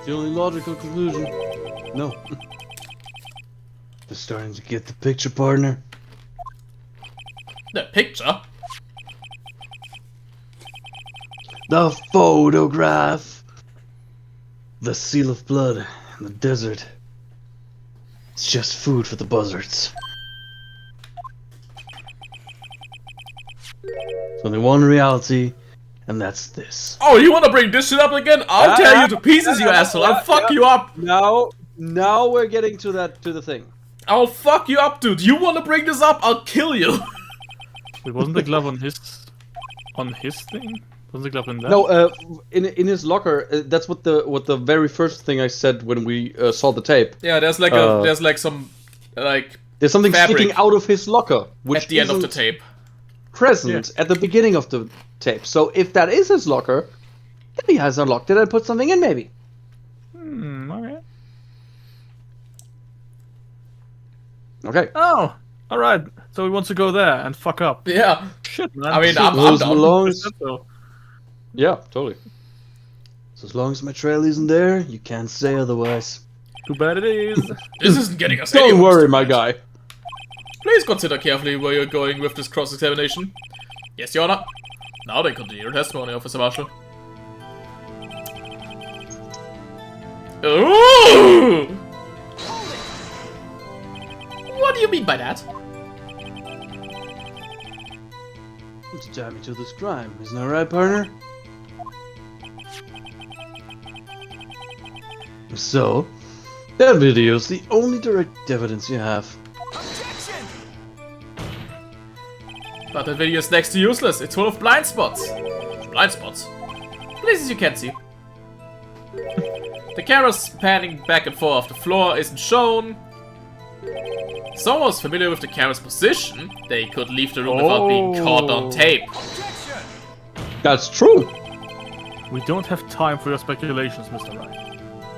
The only logical conclusion. No. We're starting to get the picture, partner. The picture? The photograph. The seal of blood in the desert. It's just food for the buzzards. There's only one reality, and that's this. Oh, you wanna bring this shit up again? I'll tear you to pieces, you asshole! I'll fuck you up! Now we're getting to the thing. I'll fuck you up, dude! You wanna bring this up? I'll kill you! Wait, wasn't the glove on his thing? Wasn't the glove in that? No, in his locker. That's what the very first thing I said when we saw the tape. Yeah, there's some There's something fabric sticking out of his locker, which at the end of the isn't tape. present at the beginning of the tape. So if that is his locker, if he has unlocked it and put something in, maybe. Okay. Okay. Oh, alright. So he wants to go there and fuck up. Yeah. shit, man. I mean, I'm Those down. belongs. So, Yeah, totally. So as long as my trail isn't there, you can't say otherwise. too bad it is. This isn't getting us Don't anywhere, worry, Mr. my Wright. guy. Please consider carefully where you're going with this cross-examination. Yes, Your Honor. Now they continue your testimony, Officer Marshall. Ooh! What do you mean by that? To tie me to this crime, isn't that right, partner? So, that video's the only direct evidence you have. But the video is next to useless. It's full of blind spots. Blind spots? Places you can't see. The camera's panning back and forth. The floor isn't shown. If someone was familiar with the camera's position, they could leave the room without being caught on tape. That's true. We don't have time for your speculations, Mr. Wright.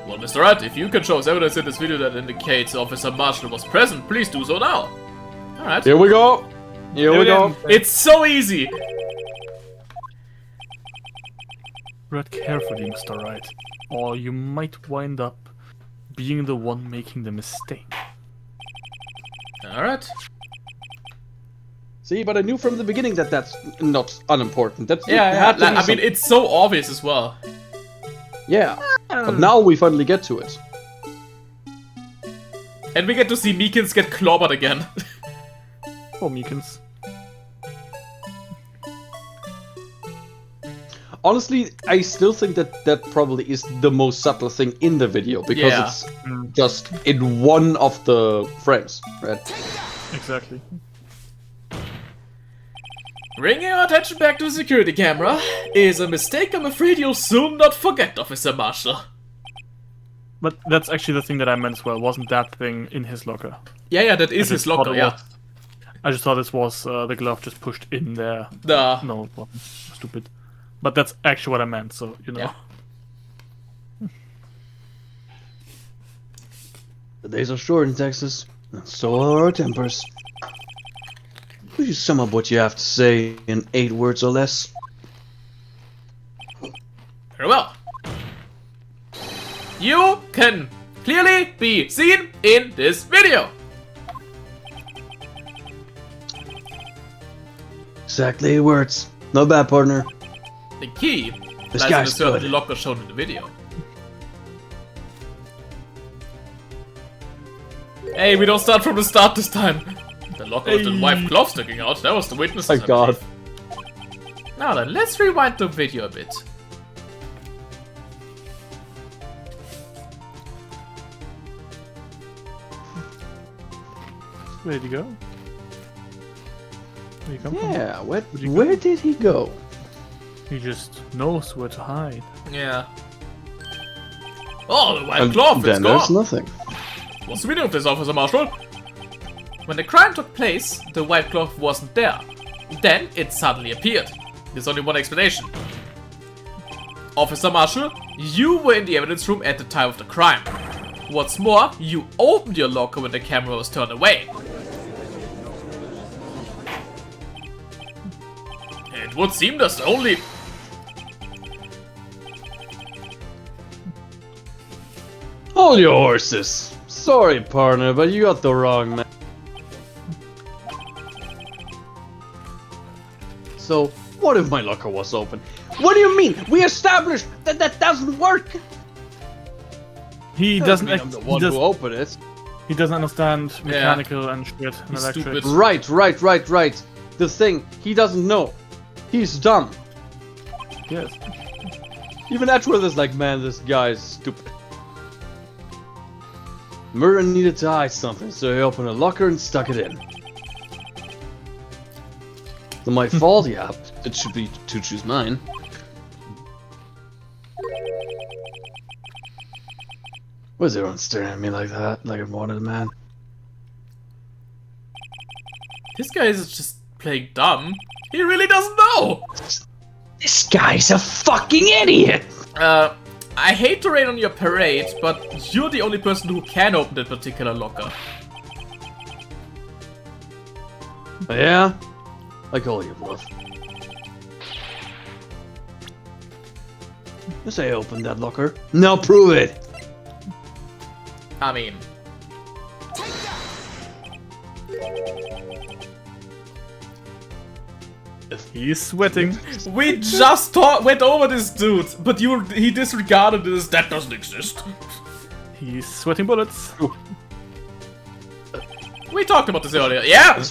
Well, Mr. Wright, if you can show us evidence in this video that indicates Officer Marshall was present, please do so now. Alright. Here we go. Here we go. It's so easy! Read carefully, Mr. Wright, or you might wind up being the one making the mistake. Alright. See, but I knew from the beginning that that's not unimportant. That's Yeah, had to be I mean, it's so obvious as well. yeah. But now we finally get to it. And we get to see Meekins get clobbered again. Oh, Meekins. Honestly, I still think that that probably is the most subtle thing in the video because Yeah. it's just in one of the frames, right? Exactly. Bringing our attention back to the security camera is a mistake I'm afraid you'll soon not forget, Officer Marshall. But that's actually the thing that I meant as well. Wasn't that thing in his locker? Yeah, that is I his just thought locker, it yeah. was- I just thought this was the glove just pushed in there. Duh. No, it wasn't. Stupid. But that's actually what I meant, so, you know. Yeah. The days are short in Texas, and so are our tempers. Could you sum up what you have to say in 8 words or less? Very well. You can clearly be seen in this video. Exactly 8 words. Not bad, partner. The key This lies in a guy's certain good. locker shown in the video. Hey, we don't start from the start this time. The locker with the Hey. white glove sticking out, that was the witness. My God. Now then, let's rewind the video a bit. Where'd he go? Where'd he come from? Yeah, Where'd he go? where did he go? He just knows where to hide. Yeah. Oh, the white glove is then there's gone. nothing. What's the meaning of this, Officer Marshall? When the crime took place, the white glove wasn't there. Then it suddenly appeared. There's only one explanation. Officer Marshall, you were in the evidence room at the time of the crime. What's more, you opened your locker when the camera was turned away. It would seem there's only... Hold your horses. Sorry, partner, but you got the wrong man. So, what if my locker was open? What do you mean? We established that that doesn't work. He Doesn't doesn't. mean I'm the one who opened it. He doesn't understand mechanical and shit and He's electric. stupid. Right. The thing, he doesn't know. He's dumb. Yes. Even Edgeworth is like, man, this guy is stupid. Murder needed to hide something, so he opened a locker and stuck it in. So my fault, yeah. It should be to choose mine. Why is everyone staring at me like that? Like I'm wanted man? This guy is just playing dumb. He really doesn't know! This guy's a fucking idiot! I hate to rain on your parade, but you're the only person who can open that particular locker. Yeah? I call you bluff. Yes, I opened that locker. Now prove it! I mean, He's sweating. we just went over this dude, but he disregarded this. That doesn't exist. He's sweating bullets. We talked about this earlier. Yeah!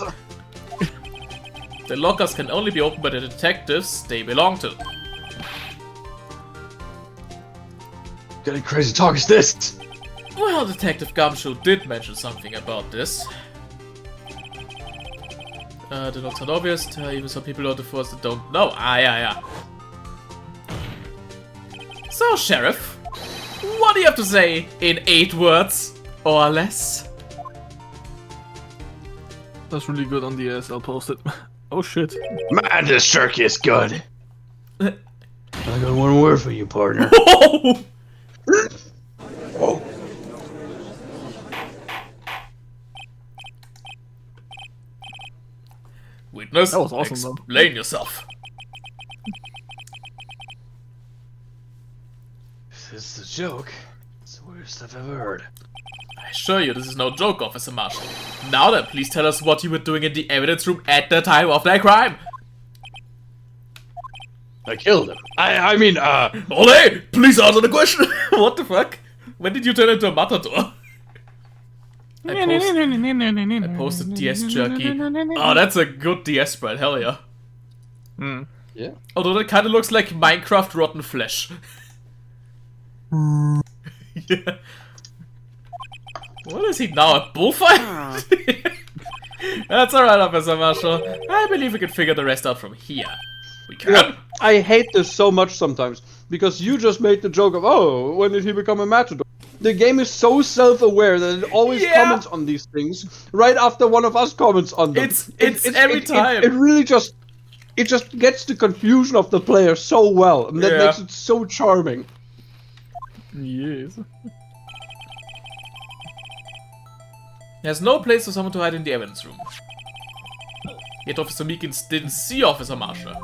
The lockers can only be opened by the detectives they belong to. What kind of crazy talk is this? Well, Detective Gumshoe did mention something about this. They're not so obvious, even some people on the force that don't know. Yeah. So, Sheriff, what do you have to say in 8 words or less? That's really good on the ass. I'll post it. Oh shit. Man, this turkey is good. I got one word for you, partner. Oh! Oh. Witness, That was awesome, though. explain yourself. This is a joke. It's the worst I've ever heard. I assure you this is no joke, Officer Marshall. Now then, please tell us what you were doing in the evidence room at the time of that crime. I killed him. I mean, Ole, please answer the question. What the fuck? When did you turn into a matador? I posted DS jerky. Oh, that's a good DS spread, hell yeah. yeah. Although that kinda looks like Minecraft rotten flesh. Yeah. What is he now, a bullfight? That's alright, Officer Marshall. I believe we can figure the rest out from here. We can. Yeah, I hate this so much sometimes, because you just made the joke of, oh, when did he become a matador? The game is so self-aware that it always comments on these things right after one of us comments on them. It's every time. It really just gets the confusion of the player so well, and that makes it so charming. Yes. There's no place for someone to hide in the evidence room. Yet Officer Meekins didn't see Officer Marshall.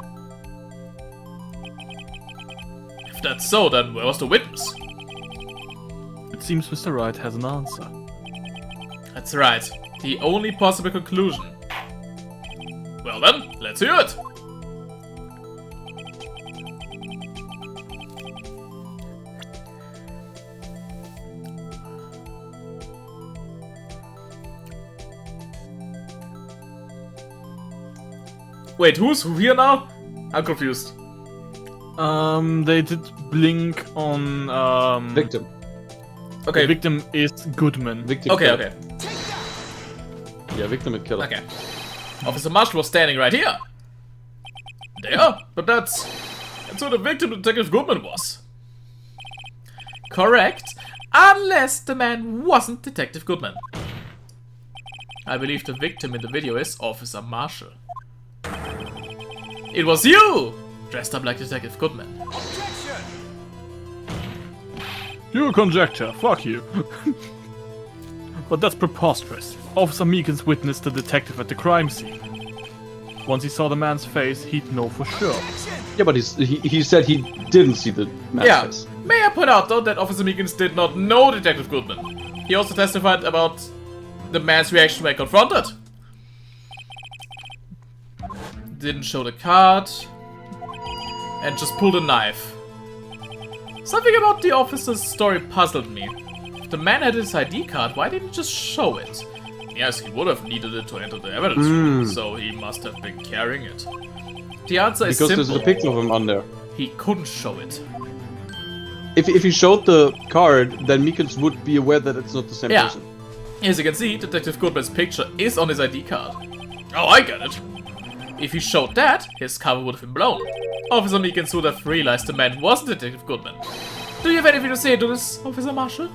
If that's so, then where was the witness? It seems Mr. Wright has an answer. That's right. The only possible conclusion. Well then, let's hear it! Wait, who's who here now? I'm confused. They did blink on Victim. Okay. The victim is Goodman. Victim. Okay, killer. okay. Yeah, victim and killer. Okay. Officer Marshall was standing right here. There? But that's who the victim, Detective Goodman, was. Correct. Unless the man wasn't Detective Goodman. I believe the victim in the video is Officer Marshall. It was you! Dressed up like Detective Goodman. You conjecture, fuck you. But that's preposterous. Officer Meekins witnessed the detective at the crime scene. Once he saw the man's face, he'd know for sure. Yeah, but he said he didn't see the man's face. May I point out though that Officer Meekins did not know Detective Goodman. He also testified about the man's reaction when confronted. Didn't show the card. And just pulled a knife. Something about the officer's story puzzled me. If the man had his ID card, why didn't he just show it? Yes, he would have needed it to enter the evidence room, so he must have been carrying it. The answer is simple. Because there's a picture of him on there. He couldn't show it. If he showed the card, then Meekins would be aware that it's not the same person. As you can see, Detective Goodman's picture is on his ID card. Oh, I get it. If he showed that, his cover would have been blown. Officer Meekins would have realized the man wasn't Detective Goodman. Do you have anything to say to this, Officer Marshall?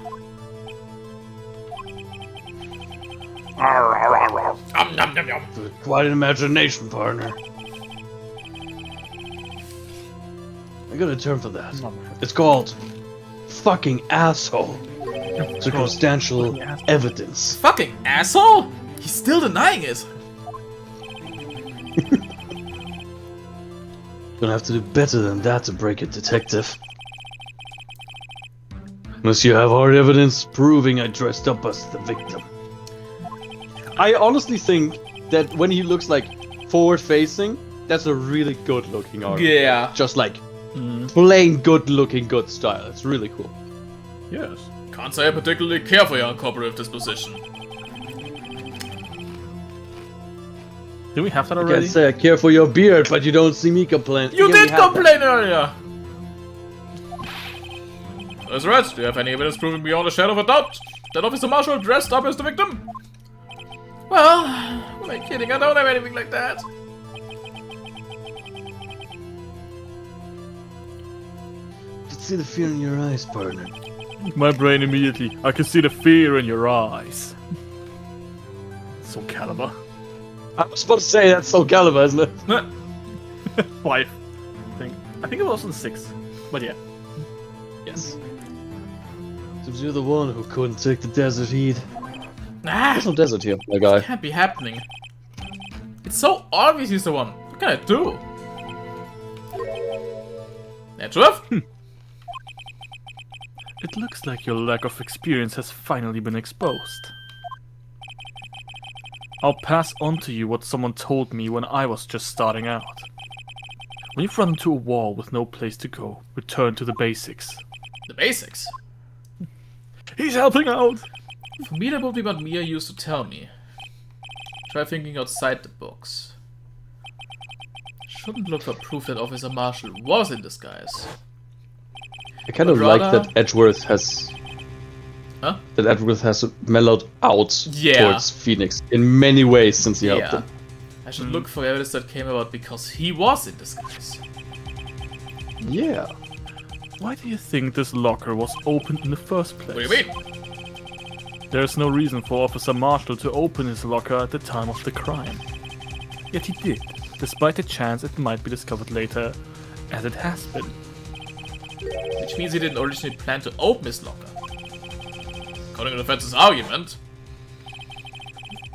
Quite an imagination, partner. I got a term for that. It's called fucking asshole. Circumstantial evidence. Fucking asshole! He's still denying it. Gonna have to do better than that to break it, detective. Unless you have hard evidence proving I dressed up as the victim. I honestly think that when he looks like forward-facing, that's a really good-looking art. Yeah. Just like plain good-looking good style. It's really cool. Yes. Can't say I particularly care for your uncooperative disposition. Do we have that I already? can't say I care for your beard, but you don't see me complain. You Yeah, we did have that. complain earlier! That's right. Do you have any evidence proving beyond a shadow of a doubt that Officer Marshall dressed up as the victim? Well, am I kidding? I don't have anything like that. I can see the fear in your eyes, partner. My brain immediately. I can see the fear in your eyes. Soul Calibur. I was supposed to say that's Soul Calibur, isn't it? 5. I think it was on 6. But yeah. Yes. Seems you're the one who couldn't take the desert heat. Ah, There's no desert here, my guy. can't be happening. It's so obvious he's the one. What can I do? Natural? It looks like your lack of experience has finally been exposed. I'll pass on to you what someone told me when I was just starting out. When you've run into a wall with no place to go, return to the basics. The basics. He's helping out! For me, that would be what Mia used to tell me. Try thinking outside the box. Shouldn't look for proof that Officer Marshall was in disguise. I kind of But like rather- that Edgeworth has... Huh? That Edgeworth has mellowed out Yeah. towards Phoenix in many ways since he helped Yeah. him. I should look for evidence that came about because he was in disguise. Yeah. Why do you think this locker was opened in the first place? What do you mean? There's no reason for Officer Marshall to open his locker at the time of the crime. Yet he did, despite the chance it might be discovered later, as it has been. Which means he didn't originally plan to open his locker. According to the defense's argument,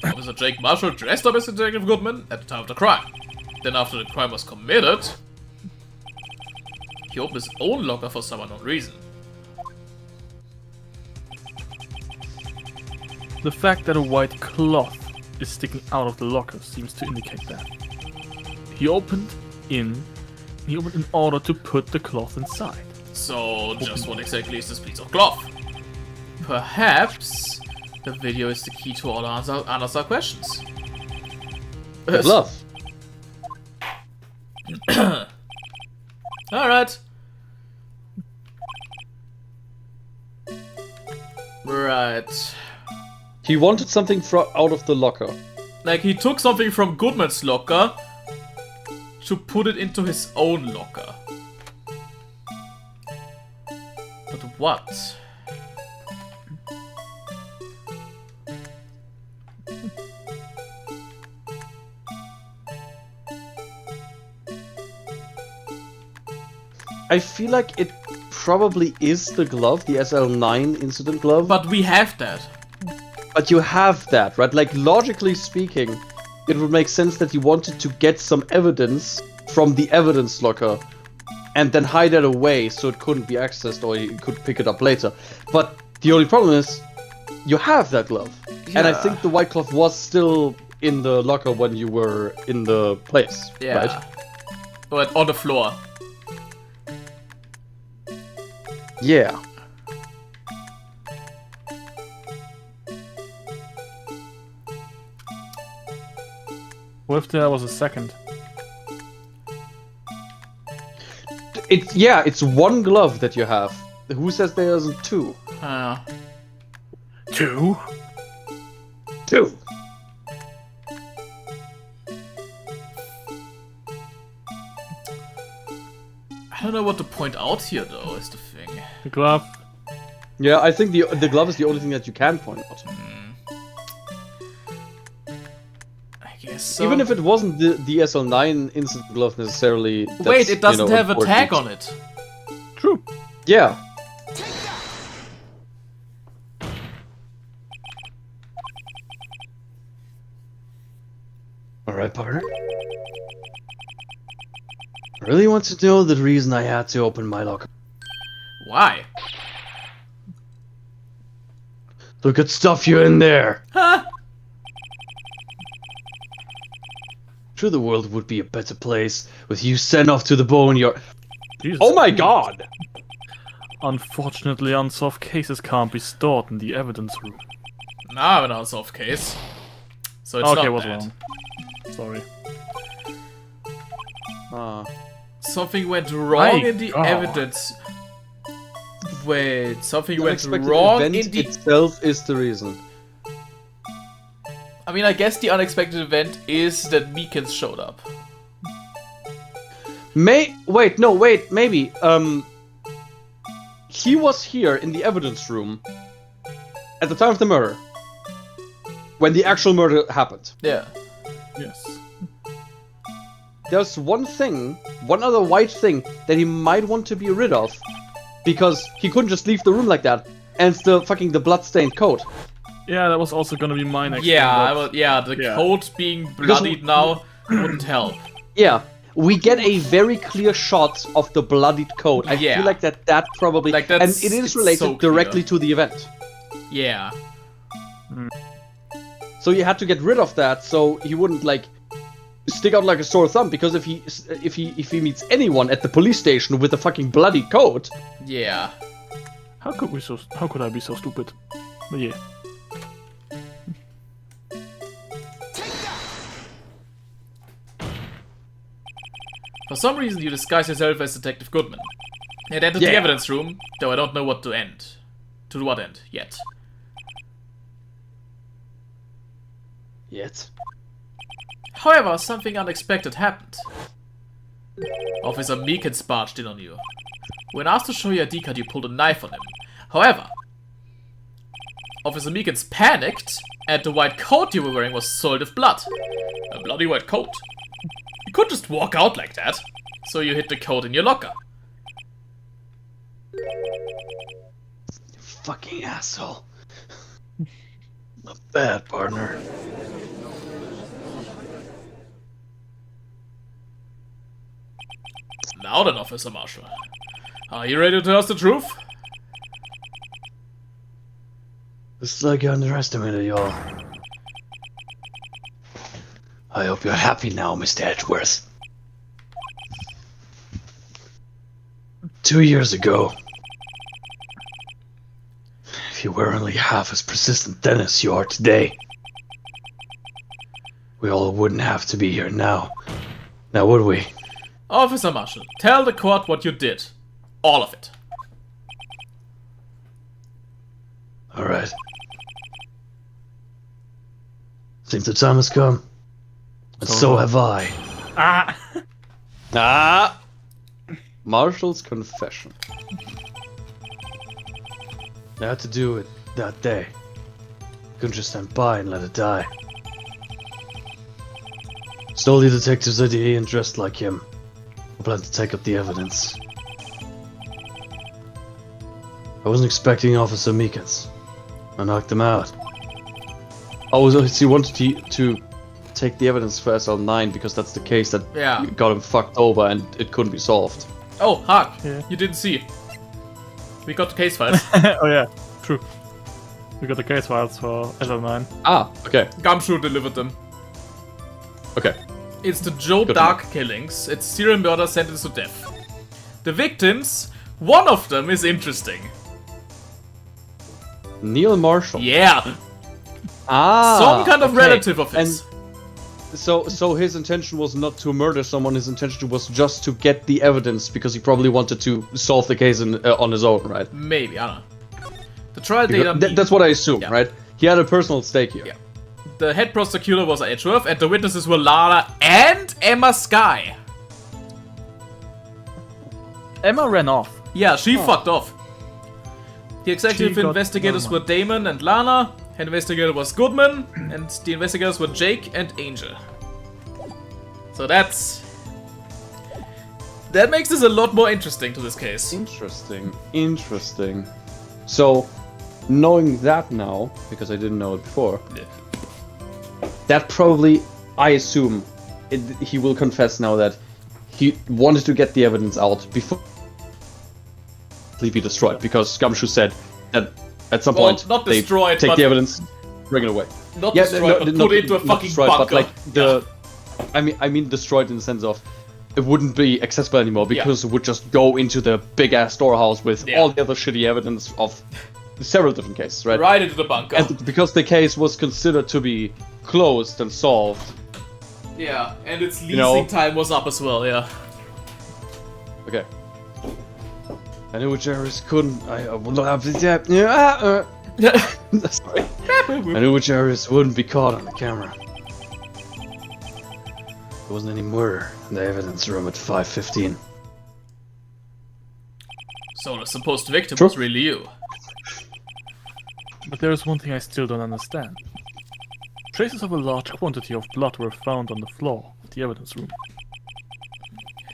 Officer Jake Marshall dressed up as Detective Goodman at the time of the crime. Then after the crime was committed, he opened his own locker for some unknown reason. The fact that a white cloth is sticking out of the locker seems to indicate that. He opened in order to put the cloth inside. So, just what exactly is this piece of cloth? Perhaps the video is the key to all answer our questions. The glove. Alright. Right. He wanted something out of the locker. Like, he took something from Goodman's locker to put it into his own locker. But what? I feel like it probably is the glove, the SL9 incident glove. But we have that. But you have that, right? Like, logically speaking, it would make sense that you wanted to get some evidence from the evidence locker and then hide it away so it couldn't be accessed or you could pick it up later. But the only problem is, you have that glove. And I Yeah. think the white cloth was still in the locker when you were in the place, Yeah. right? But on the floor. Yeah. What if there was a second? It's one glove that you have. Who says there isn't two? 2? Two. I don't know what to point out here, though, is the thing. The glove? Yeah, I think the glove is the only thing that you can point out. I guess so. Even if it wasn't the SL9 instant glove necessarily. Wait, it doesn't have a important. tag on it. True. Yeah. Alright, partner. I really want to know the reason I had to open my locker. Why? Look at stuff you in there. Huh? Sure, the world would be a better place with you sent off to the boneyard. Jesus. Oh my god! Unfortunately, unsolved cases can't be stored in the evidence room. Now I have an unsolved case. So it's Okay, not was bad. wrong. Sorry. Something went wrong My in the God. evidence. Wait, something The went unexpected wrong event in the... itself is the reason. I mean, I guess the unexpected event is that Meekins showed up. Maybe. He was here in the evidence room at the time of the murder. When the actual murder happened. Yeah. Yes. There's one other white thing that he might want to be rid of. Because he couldn't just leave the room like that. And it's the bloodstained coat. Yeah, that was also gonna be my next thing, Yeah, but- the yeah. coat being bloodied now wouldn't help. Yeah. We get a very clear shot of the bloodied coat. I Yeah. feel like that probably... Like, and that's- it is it's related so clear. directly to the event. Yeah. So you had to get rid of that so he wouldn't, like, stick out like a sore thumb, because if he meets anyone at the police station with a fucking bloody coat... Yeah. How could I be so stupid? But yeah. For some reason, you disguise yourself as Detective Goodman. And entered the Yeah. evidence room, though I don't know what to end. To what end, yet. Yet. However, something unexpected happened. Officer Meekins barged in on you. When asked to show your ID card, you pulled a knife on him. However, Officer Meekins panicked, and the white coat you were wearing was soiled with blood. A bloody white coat. You couldn't just walk out like that, so you hid the coat in your locker. Fucking asshole. Not bad, partner. Now then, Officer Marshall. Are you ready to tell us the truth? Looks like you underestimated y'all. I hope you're happy now, Mr. Edgeworth. 2 years ago, if you were only half as persistent then as you are today, we all wouldn't have to be here now. Now would we? Officer Marshall, tell the court what you did. All of it. Alright. Think the time has come. And so have I. Ah! Ah! Marshall's confession. I had to do it that day. Couldn't just stand by and let it die. Stole the detective's ID and dressed like him. I planned to take up the evidence. I wasn't expecting Officer Meekins. I knocked him out. He wanted to take the evidence for SL9 because that's the case that Yeah. got him fucked over and it couldn't be solved. Oh, Hark, Yeah. you didn't see. We got the case files. Oh yeah, true. We got the case files for SL9. Ah, okay. Gumshoe delivered them. Okay. It's the Joe Good Dark killings. It's serial murder sentenced to death. The victims, one of them is interesting. Neil Marshall. Yeah, Ah, some kind of okay. relative of his. And so his intention was not to murder someone. His intention was just to get the evidence because he probably wanted to solve the case on his own, right? Maybe, I don't know. The trial Because data. that's what I assume, Yeah. right? He had a personal stake here. Yeah. The head prosecutor was Edgeworth, and the witnesses were Lara and Emma Sky. Emma ran off. Yeah, she fucked off. The executive She got investigators Lana. were Damon and Lana, head investigator was Goodman, and the investigators were Jake and Angel. So that makes this a lot more interesting to this case. Interesting. So, knowing that now, because I didn't know it before, Yeah. that probably, I assume, he will confess now that he wanted to get the evidence out before be destroyed, because Gumshoe said that at some point not they destroyed, take but the evidence, bring it away. Not destroyed, but put into a not fucking destroyed, bunker. but like the, I mean destroyed in the sense of it wouldn't be accessible anymore because it would just go into the big ass storehouse with all the other shitty evidence of several different cases, right? Right into the bunker. And because the case was considered to be closed and solved. Yeah, and its leasing know- time was up as well, yeah. Okay. I knew Jerry's couldn't. Sorry. I knew Jerry's wouldn't be caught on the camera. There wasn't any murder in the evidence room at 5:15. So the supposed victim True. was really you. But there is one thing I still don't understand. Traces of a large quantity of blood were found on the floor of the evidence room.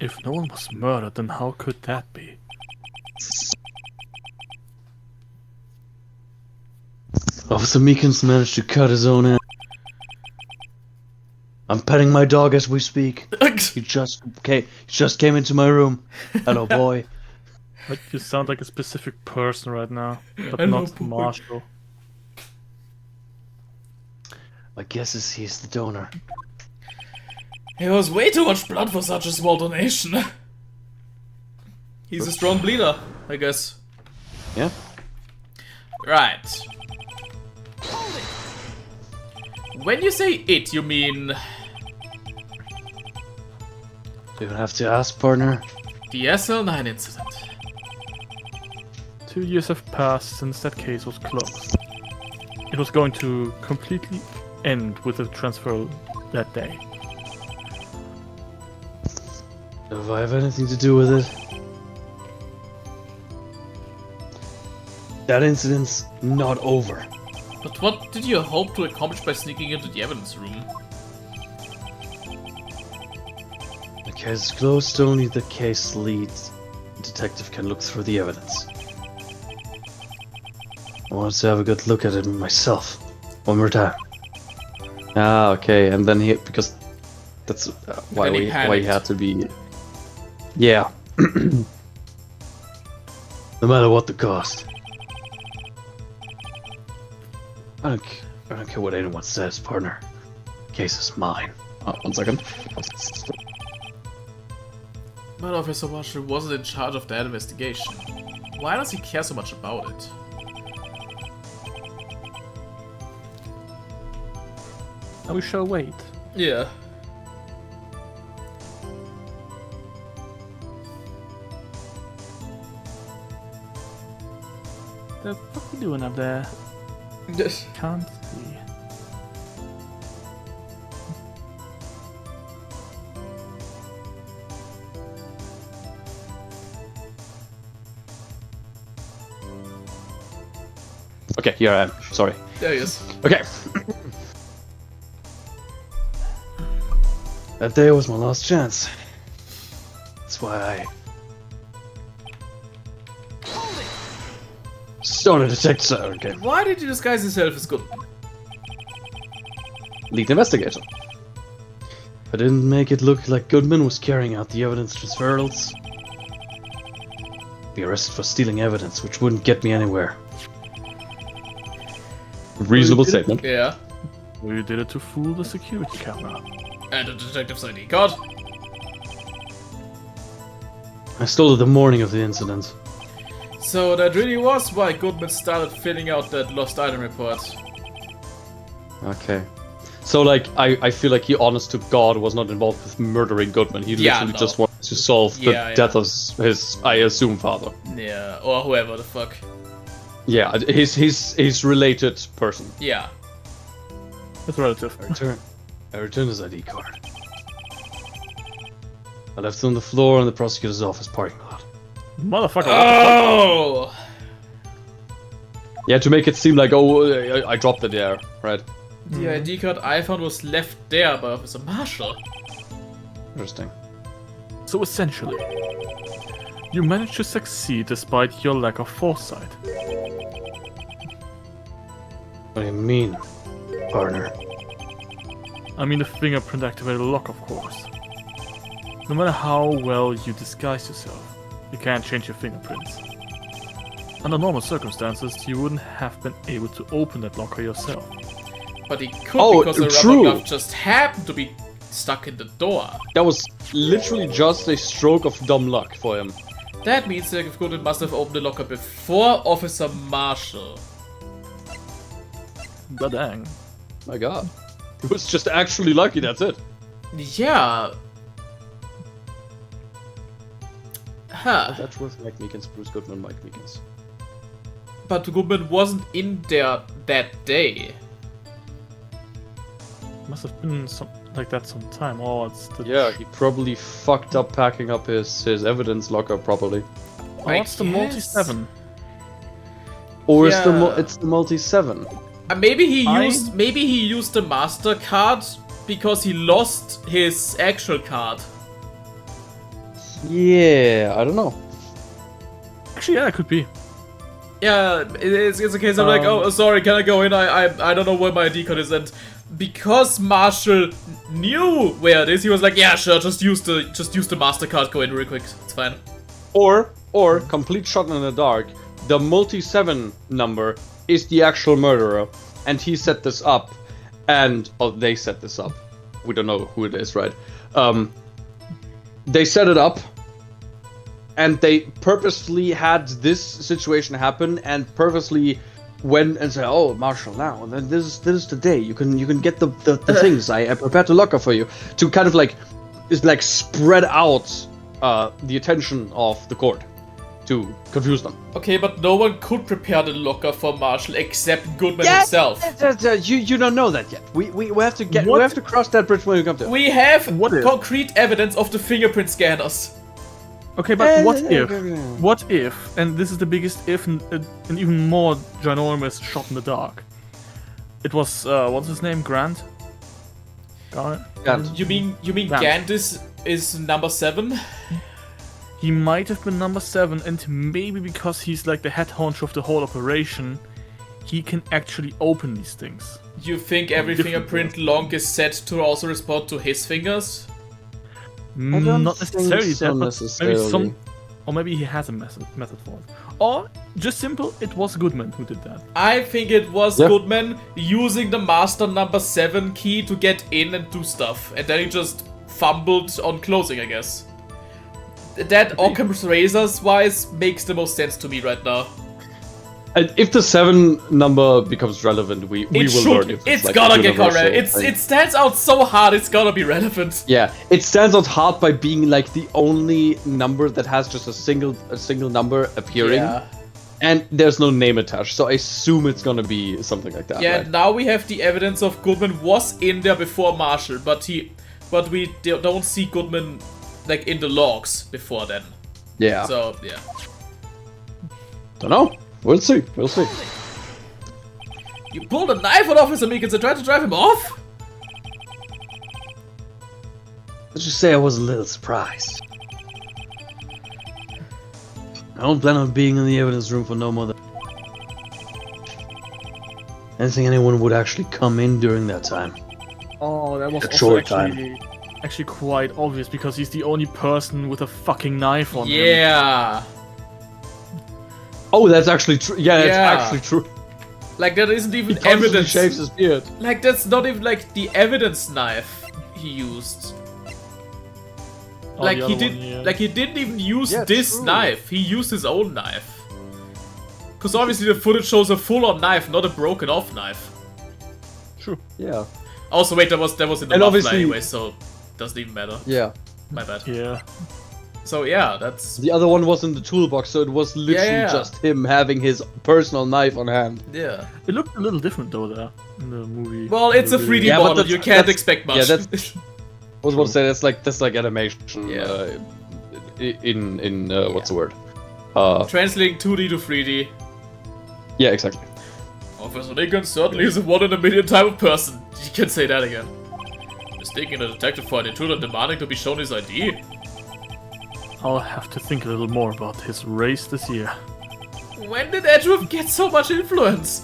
If no one was murdered, then how could that be? Officer Meekins managed to cut his own hand. I'm petting my dog as we speak. He just came into my room. Hello, boy. But you sound like a specific person right now, but Hello, not boy. Marshall. My guess is he's the donor. It was way too much blood for such a small donation. He's a strong bleeder, I guess. Yeah. Right. When you say it, you mean You would have to ask, partner. the SL9 incident. 2 years have passed since that case was closed. It was going to completely end with the transfer that day. If I have anything to do with it, that incident's not over. But what did you hope to accomplish by sneaking into the evidence room? The case is closed, only the case leads. The detective can look through the evidence. I wanted to have a good look at it myself. One more time. Ah, okay, and then because that's why Then he he panicked. had to be. Yeah. No matter what the cost. I don't care what anyone says, partner. The case is mine. 1 second. But Officer Marshall wasn't in charge of that investigation. Why does he care so much about it? And we shall wait. Yeah. The fuck are you doing up there? Can't see. Okay, here I am. Sorry. There he is. Okay. That day was my last chance. That's why I started a detective. Okay. Why did you disguise yourself as good? Lead investigator. I didn't make it look like Goodman was carrying out the evidence transfers. Be arrested for stealing evidence, which wouldn't get me anywhere. Reasonable statement. Yeah. We did it to fool the security camera. And a detective's ID card. I stole it the morning of the incident. So that really was why Goodman started filling out that lost item report. Okay. So, like, I feel like he, honest to God, was not involved with murdering Goodman. He Yeah, literally no. just wanted to solve the Yeah, death of his, I assume, father. Yeah, or whoever the fuck. Yeah, his related person. Yeah. It's relative. I returned his ID card. I left it on the floor in the prosecutor's office parking lot. Motherfucker. Oh! Yeah, to make it seem like, oh, I dropped it there, right? The ID card I found was left there by Officer Marshall. Interesting. So essentially, you managed to succeed despite your lack of foresight. What do you mean, partner? I mean the fingerprint activated lock, of course. No matter how well you disguise yourself, you can't change your fingerprints. Under normal circumstances, you wouldn't have been able to open that locker yourself. But he could Oh, because the rubber true. glove just happened to be stuck in the door. That was literally just a stroke of dumb luck for him. That means Detective Goodman must have opened the locker before Officer Marshall. But dang. My god. He was just actually lucky, that's it. Yeah. Huh. That's worth Mike Meekins, Bruce Goodman, Mike Meekins. But Goodman wasn't in there that day. Must have been some like that some time. Oh, it's the Yeah, he probably fucked up packing up his evidence locker properly. Oh, it's the Multi guess. 7. Or Yeah. it's the Multi 7. Maybe he used the MasterCard because he lost his actual card. Yeah, I don't know. Actually, yeah, it could be. Yeah, it's a case of like, oh, sorry, can I go in? I don't know where my ID card is, and because Marshall knew where it is, he was like, yeah, sure, just use the MasterCard, go in real quick, it's fine. Or complete shot in the dark. The Multi 7 number is the actual murderer, and he set this up, and they set this up. We don't know who it is, right? They set it up, and they purposely had this situation happen, and purposely went and said, "Oh, Marshall, now then this is the day you can get the things I prepared the locker for you," to kind of like spread out the attention of the court to confuse them. Okay, but no one could prepare the locker for Marshall except Goodman himself. You don't know that yet. We have to What? we have to cross that bridge when we come to it. We have What if? concrete evidence of the fingerprint scanners. Okay, but what if, and this is the biggest if, and an even more ginormous shot in the dark. It was, what's his name, Grant? Got it? You mean Grant. Gant is number 7? He might have been number 7, and maybe because he's like the head honcho of the whole operation, he can actually open these things. You think every different fingerprint long is set to also respond to his fingers? don't Not necessarily think so that, but maybe necessarily. or maybe he has a method for it. Or, just simple, it was Goodman who did that. I think it was Yeah. Goodman using the master number 7 key to get in and do stuff, and then he just fumbled on closing, I guess. That Occam's razors wise makes the most sense to me right now. And if the 7 number becomes relevant, we will learn if It's like gonna a get universal relevant. thing. It stands out so hard. It's gonna be relevant. Yeah, it stands out hard by being like the only number that has just a single number appearing, Yeah. and there's no name attached. So I assume it's gonna be something like that. Yeah. Right? Now we have the evidence of Goodman was in there before Marshall, but we don't see Goodman like in the logs before then. Yeah. So yeah. Don't know. We'll see. We'll see. You pulled a knife on Officer Meekins and tried to drive him off? Let's just say I was a little surprised. I don't plan on being in the evidence room for no more than... I didn't think anyone would actually come in during that time. Oh, that was A also short actually quite obvious because he's the only person with a fucking knife on him. Yeah. Oh, that's actually true. Yeah, that's Yeah. actually true. Like that isn't even He constantly evidence. shaves his beard. Like that's not even like the evidence knife he used. Oh, Like the he other did. one, yeah. Like he didn't even use Yeah, this true. knife. He used his own knife. Because obviously the footage shows a full-on knife, not a broken-off knife. True. Yeah. Also, wait, that was in the And muffler obviously- anyway, so doesn't even matter. Yeah. My bad. Yeah. So yeah, that's The other one was in the toolbox, so it was literally Yeah. just him having his personal knife on hand. yeah. It looked a little different though there in the movie. Well, it's a 3D Yeah, but model. that's- You can't that's- expect much. yeah, that's- I was about to say that's like animation. Yeah. In what's the word? Translating 2D to 3D. Yeah, exactly. Officer Lincoln certainly is a one-in-a-million type of person. You can say that again. Mistaking a detective for an intruder and demanding to be shown his ID. I'll have to think a little more about his race this year. When did Edgeworth get so much influence?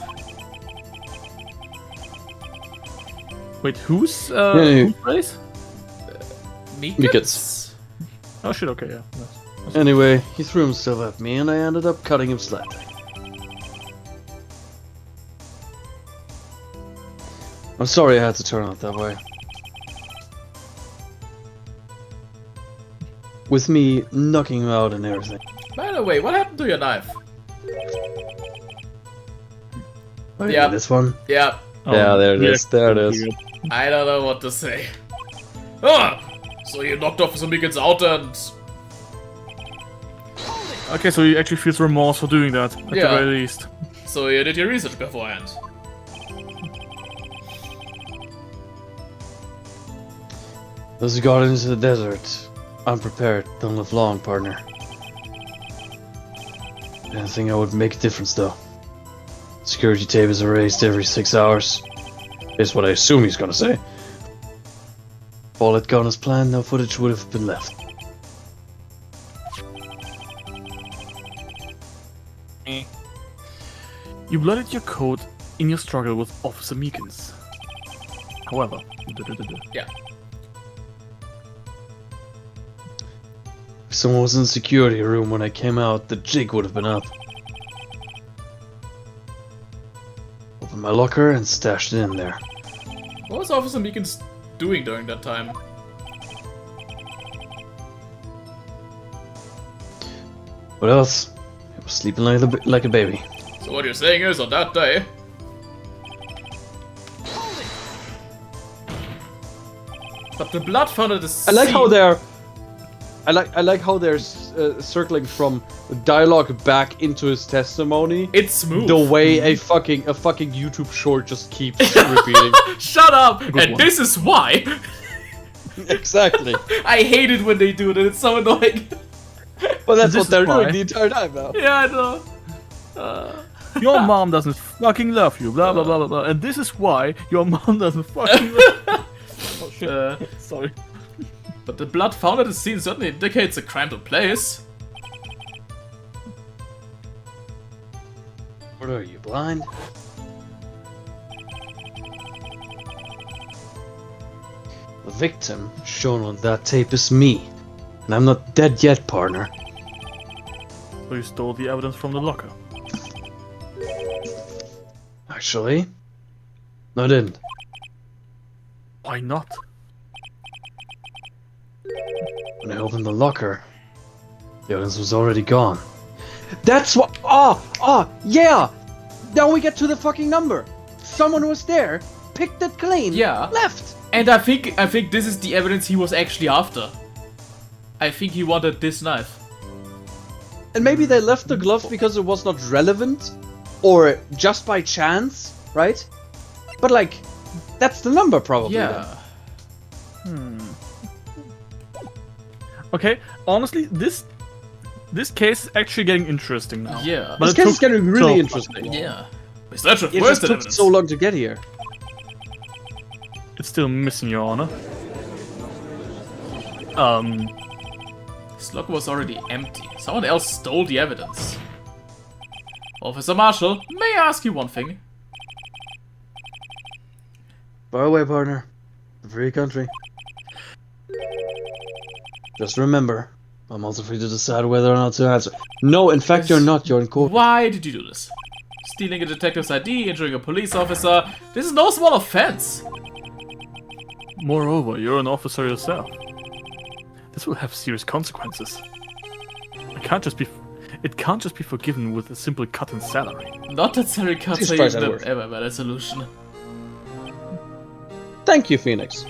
Wait, who's yeah. whose race? Meekins? Meekins. Oh shit, okay, yeah. Nice. Anyway, he threw himself at me and I ended up cutting him slightly. I'm sorry I had to turn out that way. With me knocking him out and everything. By the way, what happened to your knife? Oh, Yeah. This one? Yeah, Yeah, there it yeah, is. There it is. I don't know what to say. Ah, so you knocked Officer Meekins out and... Okay, so he actually feels remorse for doing that, at Yeah. the very least. So you did your research beforehand. Those who got into the desert, unprepared, don't live long, partner. I didn't think I would make a difference, though. Security tape is erased every 6 hours. Is what I assume he's gonna say. If all had gone as planned, no footage would have been left. You blooded your coat in your struggle with Officer Meekins. However, Yeah. If someone was in the security room when I came out, the jig would have been up. Opened my locker and stashed it in there. What was Officer Meekins doing during that time? What else? I was sleeping like a baby. So what you're saying is, on that day... But the blood found at the scene... I like how they're. I like how they're circling from dialogue back into his testimony. It's smooth. The way a fucking YouTube short just keeps repeating. Shut up! Good And one. this is why! Exactly. I hate it when they do it, it's so annoying. But that's This what they're is why. doing the entire time now. Yeah, I know. Your mom doesn't fucking love you, blah blah blah blah blah. And this is why your mom doesn't fucking love you. Oh shit. Sorry. But the blood found at the scene certainly indicates a crime took place. What are you, blind? The victim shown on that tape is me. And I'm not dead yet, partner. So you stole the evidence from the locker. Actually, no, I didn't. Why not? When I opened the locker, the evidence was already gone. That's what. Yeah! Now we get to the fucking number. Someone was there, picked it clean, Yeah. left. And I think this is the evidence he was actually after. I think he wanted this knife. And maybe they left the glove because it was not relevant, or just by chance, right? But like, that's the number probably. Yeah. Okay, honestly, this case is actually getting interesting now. Yeah. But This it case took is getting really so- interesting. Yeah. Is that your It first just took evidence? so long to get here. It's still missing, Your Honor. This locker was already empty. Someone else stole the evidence. Officer Marshall, may I ask you one thing? Far away, partner. The free country. Just remember, I'm also free to decide whether or not to answer. No, in fact, you're not. You're in court. Why did you do this? Stealing a detective's ID, injuring a police officer. This is no small offense. Moreover, you're an officer yourself. This will have serious consequences. It can't just be forgiven with a simple cut in salary. Not that salary cuts Please are try even that a word. ever better solution. Thank you, Phoenix.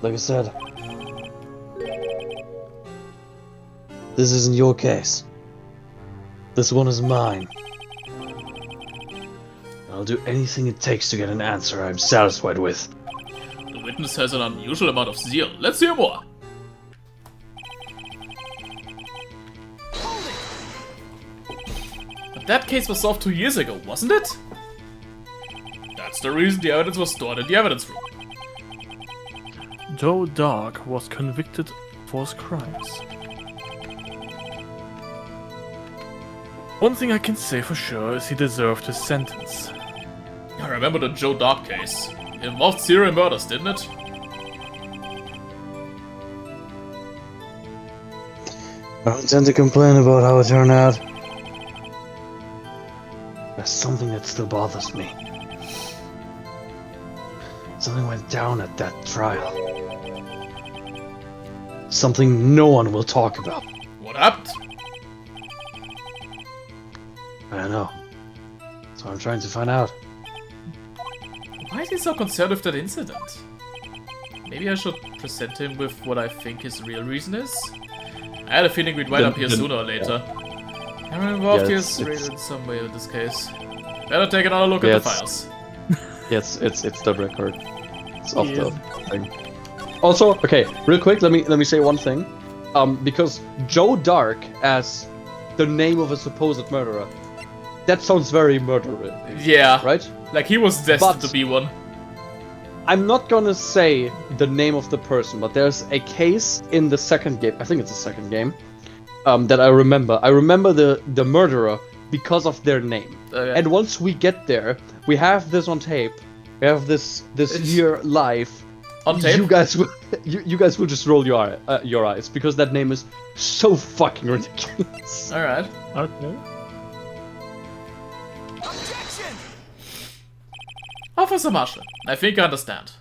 Like I said, this isn't your case. This one is mine. I'll do anything it takes to get an answer I'm satisfied with. The witness has an unusual amount of zeal. Let's hear more. But that case was solved 2 years ago, wasn't it? That's the reason the evidence was stored in the evidence room. Joe Dark was convicted for his crimes. One thing I can say for sure is he deserved his sentence. I remember the Joe Dark case. It involved serial murders, didn't it? don't tend to complain about how it turned out. There's something that still bothers me. Something went down at that trial. Something no one will talk about. What happened? I don't know. That's what I'm trying to find out. Why is he so concerned with that incident? Maybe I should present him with what I think his real reason is? I had a feeling we'd wind up here sooner or later. I'm involved here in some way in this case. Better take another look at the files. Yes, it's the record. It's off the thing. Also, okay, real quick, let me say one thing. Because Joe Dark as the name of a supposed murderer, that sounds very murderous. Yeah. Right? Like he was destined to be one. I'm not gonna say the name of the person, but there's a case in the second game, I think it's the second game, that I remember. I remember the murderer because of their name. Okay. And once we get there, we have this on tape. We have this year live. On tape? You guys will just roll your eyes because that name is so fucking ridiculous. Alright. Okay. Officer Marshall, I think I understand.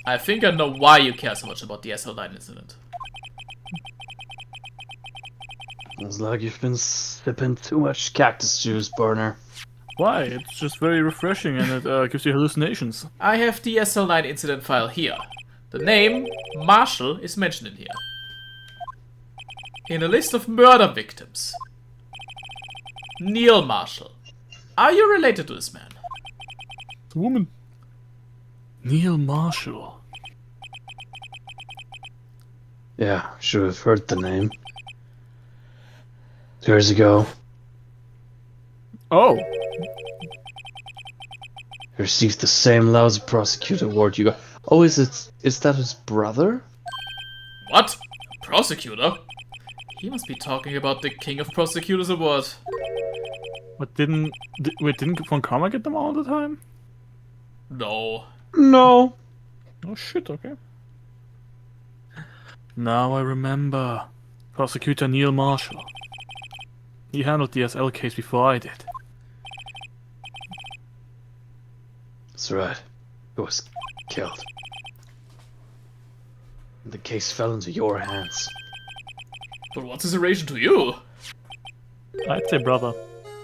I think I know why you care so much about the SL9 incident. It's like you've been sipping too much cactus juice, Burner. Why? It's just very refreshing and it gives you hallucinations. I have the SL9 incident file here. The name, Marshall, is mentioned in here. In a list of murder victims. Neil Marshall. Are you related to this man? The woman. Neil Marshall. Yeah, should have heard the name. Years ago, Oh. he received the same lousy prosecutor award you got. Oh, is that his brother? What? A prosecutor? He must be talking about the King of Prosecutors award. But didn't Von Karma get them all the time? No. No. Oh shit, okay. Now I remember. Prosecutor Neil Marshall. He handled the SL case before I did. That's right. He was killed. The case fell into your hands. But what's his relation to you? I'd say brother.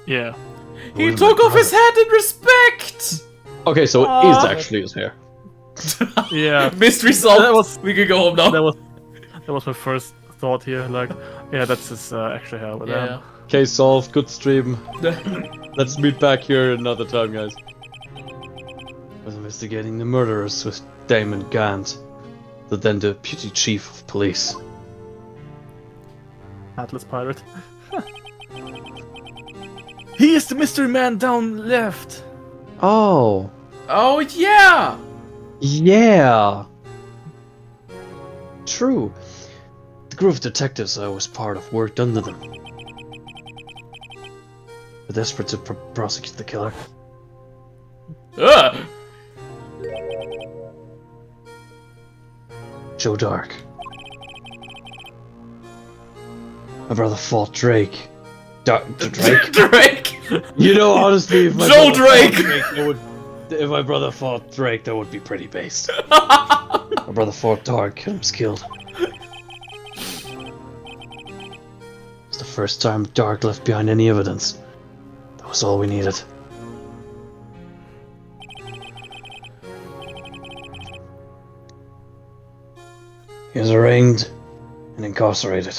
Yeah. He took off his hat in respect! Okay, so it is actually his hair. Yeah. Mystery solved. That was- We can go home now. That was my first thought here. Like, yeah, that's his actually hair with Yeah. Case solved. Good stream. Let's meet back here another time, guys. Was investigating the murderers with Damon Gant, the then deputy chief of police. Atlas pirate. He is the mystery man down left. Oh, Oh, yeah! yeah. True. The group of detectives I was part of worked under them. We're desperate to prosecute the killer. Ugh! Joe Dark. My brother fought Drake. Drake? Drake! You know, honestly, if my Joe brother Drake! fought Drake, if my brother fought Drake, that would be pretty based. My brother fought Dark and was killed. It's the first time Dark left behind any evidence. That was all we needed. He was arraigned and incarcerated.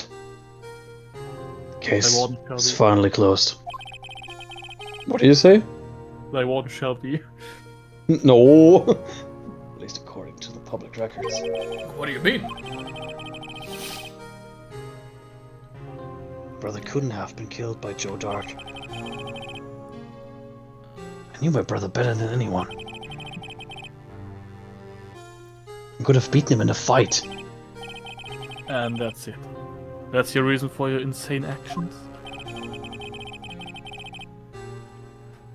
The case Warden is Shelby. finally closed. What do you say? Like Warden Shelby. No. At least according to the public records. What do you mean? Brother couldn't have been killed by Joe Dark. I knew my brother better than anyone. I could have beaten him in a fight. And that's it. That's your reason for your insane actions?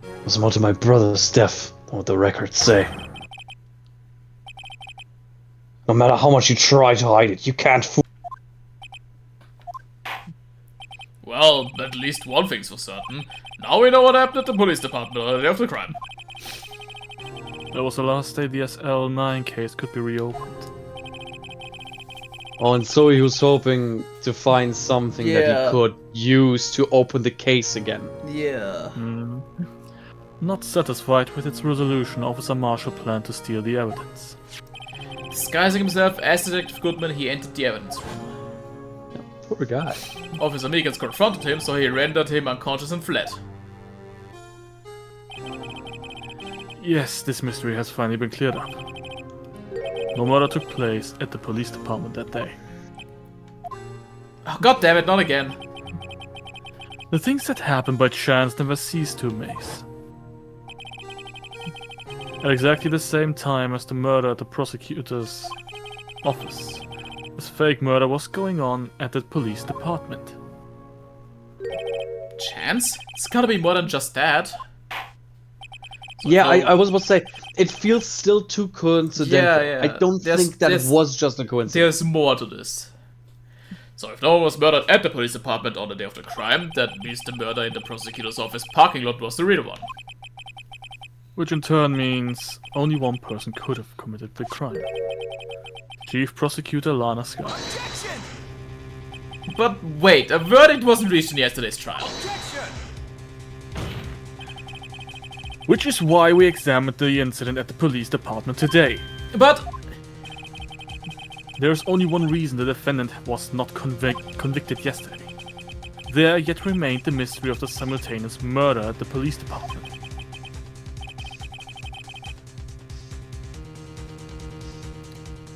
It was more to my brother's death than what the records say. No matter how much you try to hide it, you can't fool. Well, at least one thing's for certain. Now we know what happened at the police department on the day of the crime. That was the last day the SL9 case could be reopened. Oh, and so he was hoping to find something that Yeah. he could use to open the case again. Yeah. Not satisfied with its resolution, Officer Marshall planned to steal the evidence. Disguising himself as Detective Goodman, he entered the evidence room. Poor guy. Officer Meekins confronted him, so he rendered him unconscious and fled. Yes, this mystery has finally been cleared up. No murder took place at the police department that day. Oh, God damn it, not again. The things that happened by chance never cease to amaze. At exactly the same time as the murder at the prosecutor's office, this fake murder was going on at the police department. Chance? It's gotta be more than just that. So Yeah, no- I was about to say, it feels still too coincidental. Yeah. I don't think that was just a coincidence. There's more to this. So if no one was murdered at the police department on the day of the crime, that means the murder in the prosecutor's office parking lot was the real one. Which in turn means only one person could have committed the crime. Chief Prosecutor Lana Scott. But wait, a verdict wasn't reached in yesterday's trial. Which is why we examined the incident at the police department today. But There is only one reason the defendant was not convicted yesterday. There yet remained the mystery of the simultaneous murder at the police department.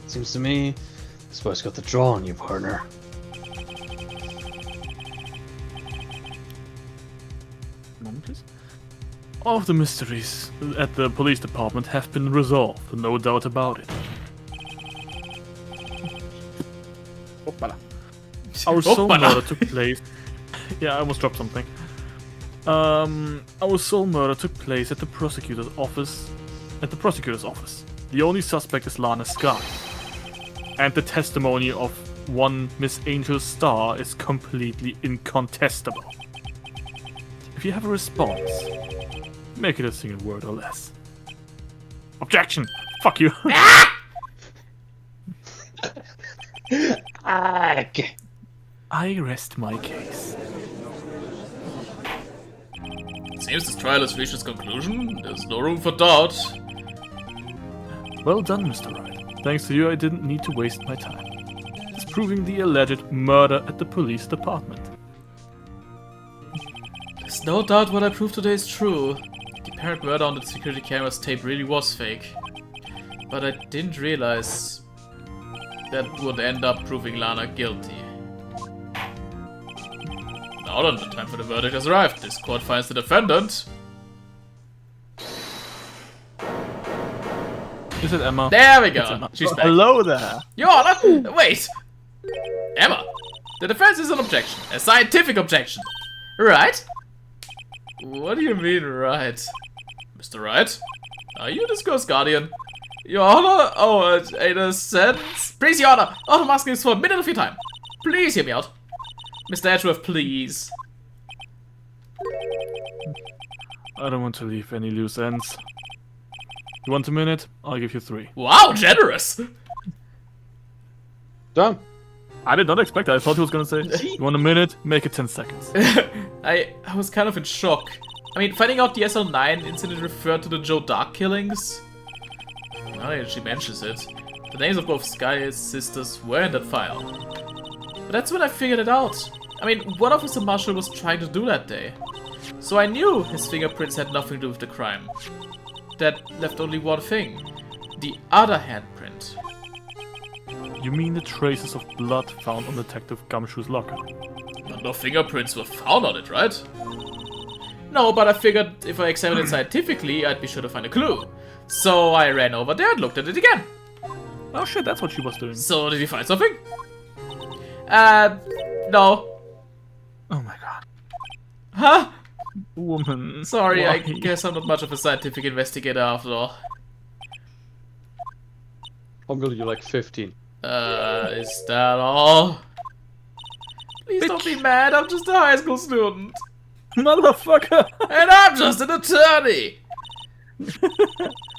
Seems to me, this boy's got the draw on you, partner. Moment, please. All of the mysteries at the police department have been resolved, no doubt about it. Our sole Hoppala. murder took place. Yeah, I almost dropped something. Our sole murder took place at the prosecutor's office. The only suspect is Lana Scott. And the testimony of one Miss Angel Starr is completely incontestable. If you have a response, make it a single word or less. Objection! Fuck you! I rest my case. seems this trial has reached its conclusion. There's no room for doubt. Well done, Mr. Wright. Thanks to you, I didn't need to waste my time. Disproving the alleged murder at the police department. There's no doubt what I proved today is true. The apparent murder on the security camera's tape really was fake. But I didn't realize that would end up proving Lana guilty. Now then, the time for the verdict has arrived. This court finds the defendant. Is it Emma? There we It's go. Emma. She's back. Hello there. Your Honor, wait! Emma, the defense is an objection. A scientific objection. Right? What do you mean, right? Mr. Wright? Are you this ghost guardian? Your Honor? Oh, in a sense? Please, Your Honor! All I'm asking is for a minute of your time. Please hear me out. Mr. Edgeworth, please. I don't want to leave any loose ends. You want a minute? I'll give you 3. Wow, generous! Done. I did not expect that. I thought he was gonna say, you want a minute? Make it 10 seconds. I was kind of in shock. I mean, finding out the SL9 incident referred to the Joe Dark killings. Now that she mentions it, the names of both Sky's sisters were in that file. But that's when I figured it out. I mean, what Officer Marshall was trying to do that day? So I knew his fingerprints had nothing to do with the crime. That left only one thing. The other handprint. You mean the traces of blood found on Detective Gumshoe's locker? But no fingerprints were found on it, right? No, but I figured if I examined it scientifically, I'd be sure to find a clue. So I ran over there and looked at it again. Oh shit, that's what she was doing. So did you find something? No. Oh my god. Huh? Woman. Sorry, I why? guess I'm not much of a scientific investigator after all. I'm gonna do like 15. Is that all? Please don't be mad, I'm just a high school student. Motherfucker! And I'm just an attorney!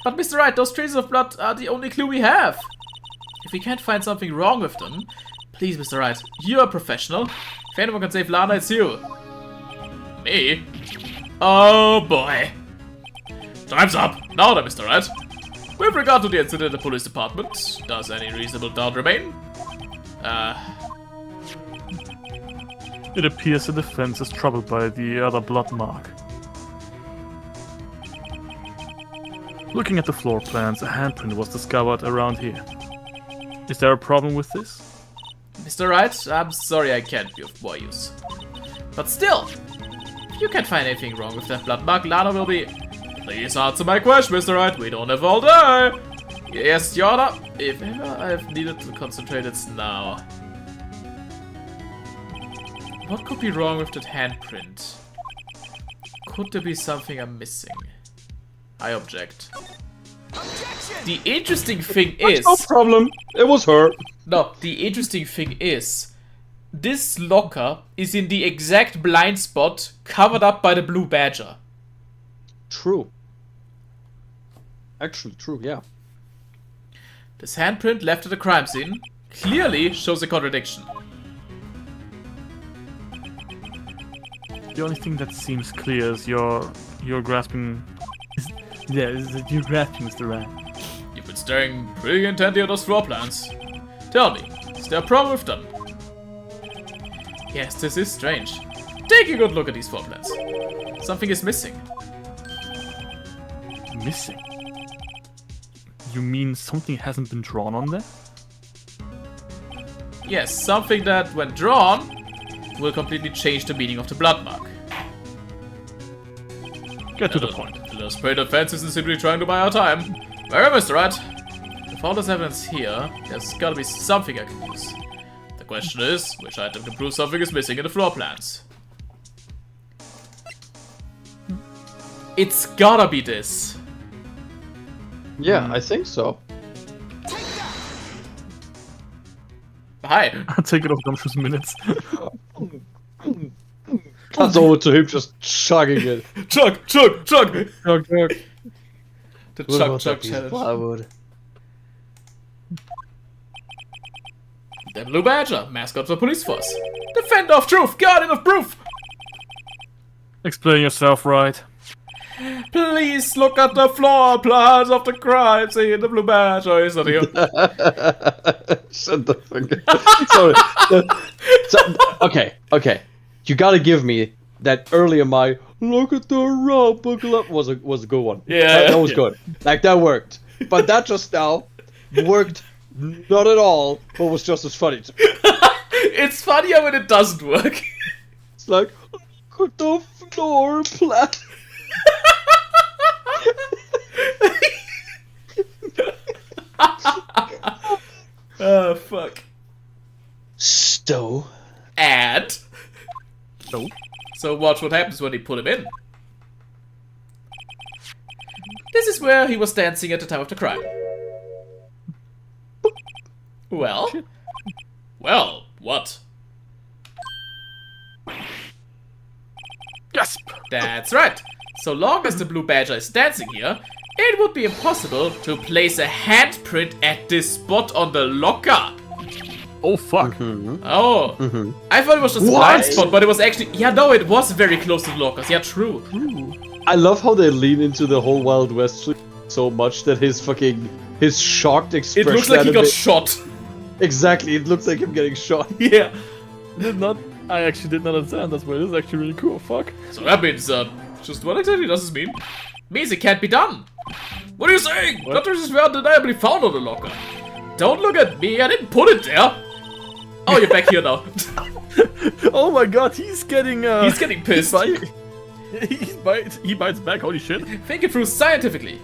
But Mr. Wright, those traces of blood are the only clue we have. If we can't find something wrong with them, please, Mr. Wright, you're a professional. If anyone can save Lana, it's you. Me? Oh boy. Time's up. Now then, Mr. Wright. With regard to the incident at the police department, does any reasonable doubt remain? It appears the defense is troubled by the other blood mark. Looking at the floor plans, a handprint was discovered around here. Is there a problem with this? Mr. Wright, I'm sorry I can't be of more use. But still, if you can't find anything wrong with that blood mark, Lana will be... Please answer my question, Mr. Wright, we don't have all day! Yes, Your Honor, if ever I've needed to concentrate, it's now. What could be wrong with that handprint? Could there be something I'm missing? I object. The interesting thing is... No problem. It was her. No, the interesting thing is... This locker is in the exact blind spot covered up by the blue badger. True. Actually, true, yeah. This handprint left at the crime scene clearly shows a contradiction. The only thing that seems clear is you're grasping... is that you're grasping, Mr. Wright. You've been staring pretty intently at those floor plans. Tell me, is there a problem with them? Yes, this is strange. Take a good look at these floor plans. Something is missing. Missing? You mean something hasn't been drawn on there? Yes, something that, when drawn, will completely change the meaning of the blood mark. Get to the point. The spray defense isn't simply trying to buy our time. Very well, Mr. Wright. With all this evidence here, there's gotta be something I can use. The question is, which item can prove something is missing in the floor plans? It's gotta be this. Yeah, I think so. Hi. I'll take it off Gumshoe's minutes. Cuts over to him just chugging it. Chug, chug, chug! Chug, chug. The chug, chug challenge. The Blue Badger, mascot of the police force. Defender of truth, guardian of proof! Explain yourself, right? Please look at the floor plans of the crime scene. The Blue Badger is not here. Shut the fuck up. Sorry. Okay. You gotta give me that earlier my look at the rope buckle up was a good one. Yeah, that was good. Like that worked. But that just now worked not at all, but was just as funny to me. It's funnier when it doesn't work. It's like look at the floor plan. Oh fuck. So And No. so watch what happens when they put him in. This is where he was dancing at the time of the crime. Well? Well, what? Gasp! That's right. So long as the Blue Badger is dancing here, it would be impossible to place a handprint at this spot on the locker. Oh fuck. Oh. I thought it was just a blind spot, but it was actually... Yeah, no, it was very close to the lockers. Yeah, true. I love how they lean into the whole Wild West so much that his shocked It expression. looks like he got shot. Exactly, it looks like him getting shot. Yeah. I actually did not understand. That's why this is actually really cool. Fuck. So that means, just what exactly does this mean? Means it can't be done. What are you saying? What? Gutters were undeniably found on the locker. Don't look at me, I didn't put it there. Oh, you're back here now. Oh my god, he's getting He's getting pissed. He bites back, holy shit. Think it through scientifically.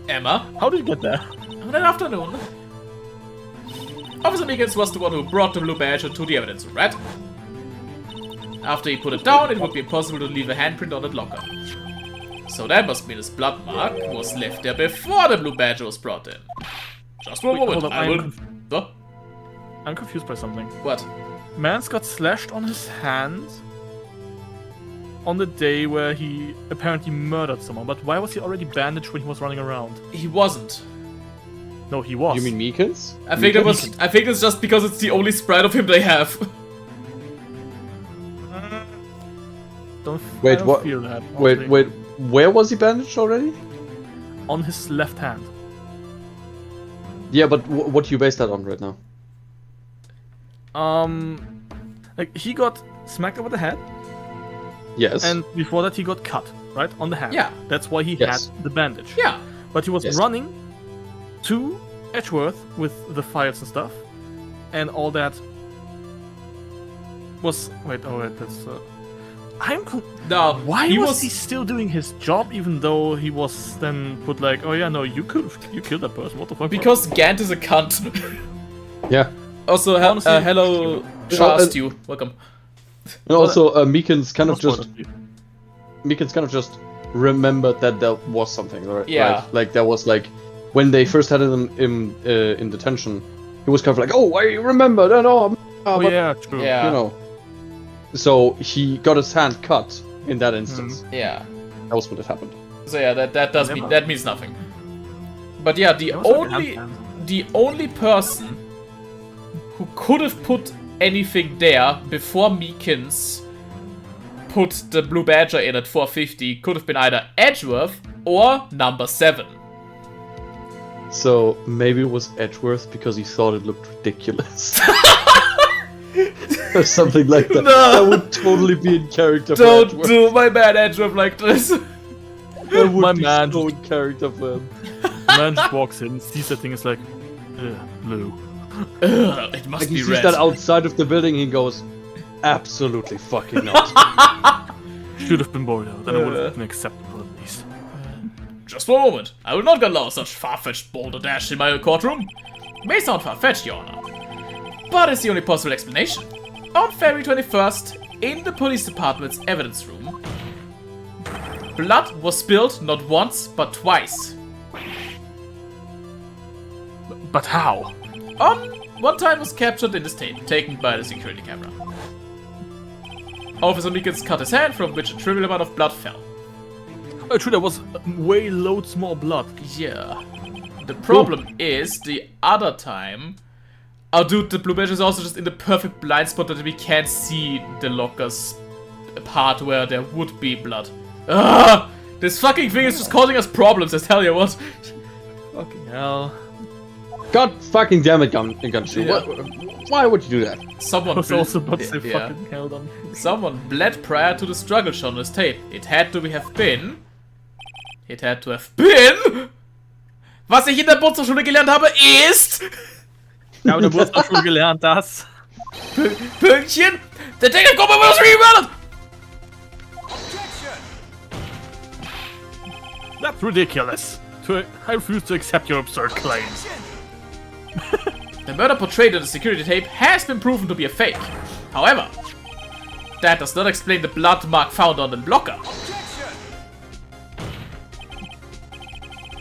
Emma, How did you get there? on that afternoon, Officer Meekins was the one who brought the Blue Badger to the evidence room, right? After he put it down, it would be impossible to leave a handprint on that locker. So that must mean his blood mark was left there before the Blue Badger was brought in. Just one Wait, moment, hold on, I will... Huh? I'm confused by something. What? Mans got slashed on his hand on the day where he apparently murdered someone. But why was he already bandaged when he was running around? He wasn't. No, he was. You mean Meekins? I think it's just because it's the only sprite of him they have. Don't, Wait, I don't what? feel that, Wait, honestly. wait. Where was he bandaged already? On his left hand. Yeah, but what do you base that on right now? Like he got smacked over the head, Yes. and before that he got cut, right, on the hand. Yeah. That's why he Yes. had the bandage. Yeah. But he was Yes. running to Edgeworth with the files and stuff, and all that was. Wait, that's. No. Why was he still doing his job even though he was then put like, oh yeah, no, you killed that person. What the fuck? Because Gant is a cunt. yeah. Also, Honestly, hello, Yeah, Charstew. Welcome. And also, Meekins kind of What's just what? Meekins kind of just remembered that there was something, right? Yeah. Right? Like there was like when they first had him in detention, he was kind of like, oh, I remember that. Oh, Oh but, yeah, true. Yeah. you know. So he got his hand cut in that instance. Yeah. That was what had happened. So yeah, that means nothing. But yeah, That was like a hand. the only person who could have put anything there before Meekins put the Blue Badger in at 450 could have been either Edgeworth or number 7. So maybe it was Edgeworth because he thought it looked ridiculous. Or something like that. No. That would totally be in character for Don't Edgeworth. do my man Edgeworth like this. That would My be man so just- in character for him. Man just walks in, sees that thing, is like, blue. Ugh, it must Like he be sees red. that outside of the building, he goes, absolutely fucking not. Should have been bored out. Then it would have been acceptable at least. Just for a moment. I will not allow such far-fetched balderdash in my courtroom. May sound far-fetched, Your Honor, but it's the only possible explanation. On February 21st, in the police department's evidence room, blood was spilled not once, but twice. But how? One time was captured in this tape, taken by the security camera. Officer Meekins cut his hand, from which a trivial amount of blood fell. Oh, true, there was way loads more blood. Yeah. The problem is, the other time... Oh dude, the Blue Badge is also just in the perfect blind spot that we can't see the locker's part where there would be blood. Ugh! This fucking thing is just causing us problems, I tell you what. Fucking hell. God fucking damn it, Gumshoe. Yeah. Why would you do that? I Someone was also about to say yeah. fucking hell done. Someone bled prior to the struggle shown on this tape. It had to have been... Was ich in der Bundesschule gelernt habe, ist... Ja, aber du hast doch schon gelernt, das. Pünktchen! Der Detective Gruppe wird remurdered! That's ridiculous. I refuse to accept your absurd claims. The murder portrayed in the security tape has been proven to be a fake. However, that does not explain the blood mark found on the blocker.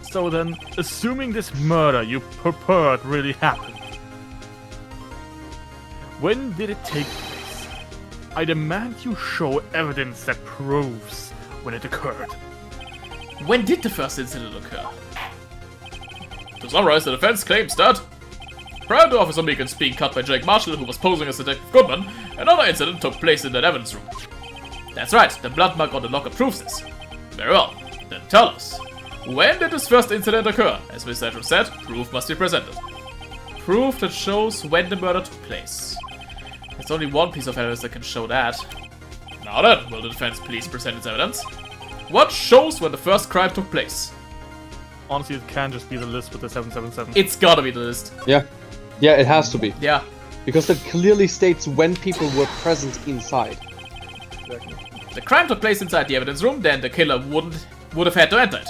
So then, assuming this murder you purport really happened, when did it take place? I demand you show evidence that proves when it occurred. When did the first incident occur? To summarize, the defense claims that prior to Officer Meekins being cut by Jake Marshall, who was posing as Detective Goodman, another incident took place in that evidence room. That's right, the blood mark on the locker proves this. Very well, then tell us. When did this first incident occur? As Mr. Edgeworth said, proof must be presented. Proof that shows when the murder took place. There's only one piece of evidence that can show that. Now then, will the defense please present its evidence? What shows when the first crime took place? Honestly, it can just be the list with the 777. It's gotta be the list. Yeah. Yeah, it has to be. Yeah. Because that clearly states when people were present inside. The crime took place inside the evidence room, then the killer would have had to enter it.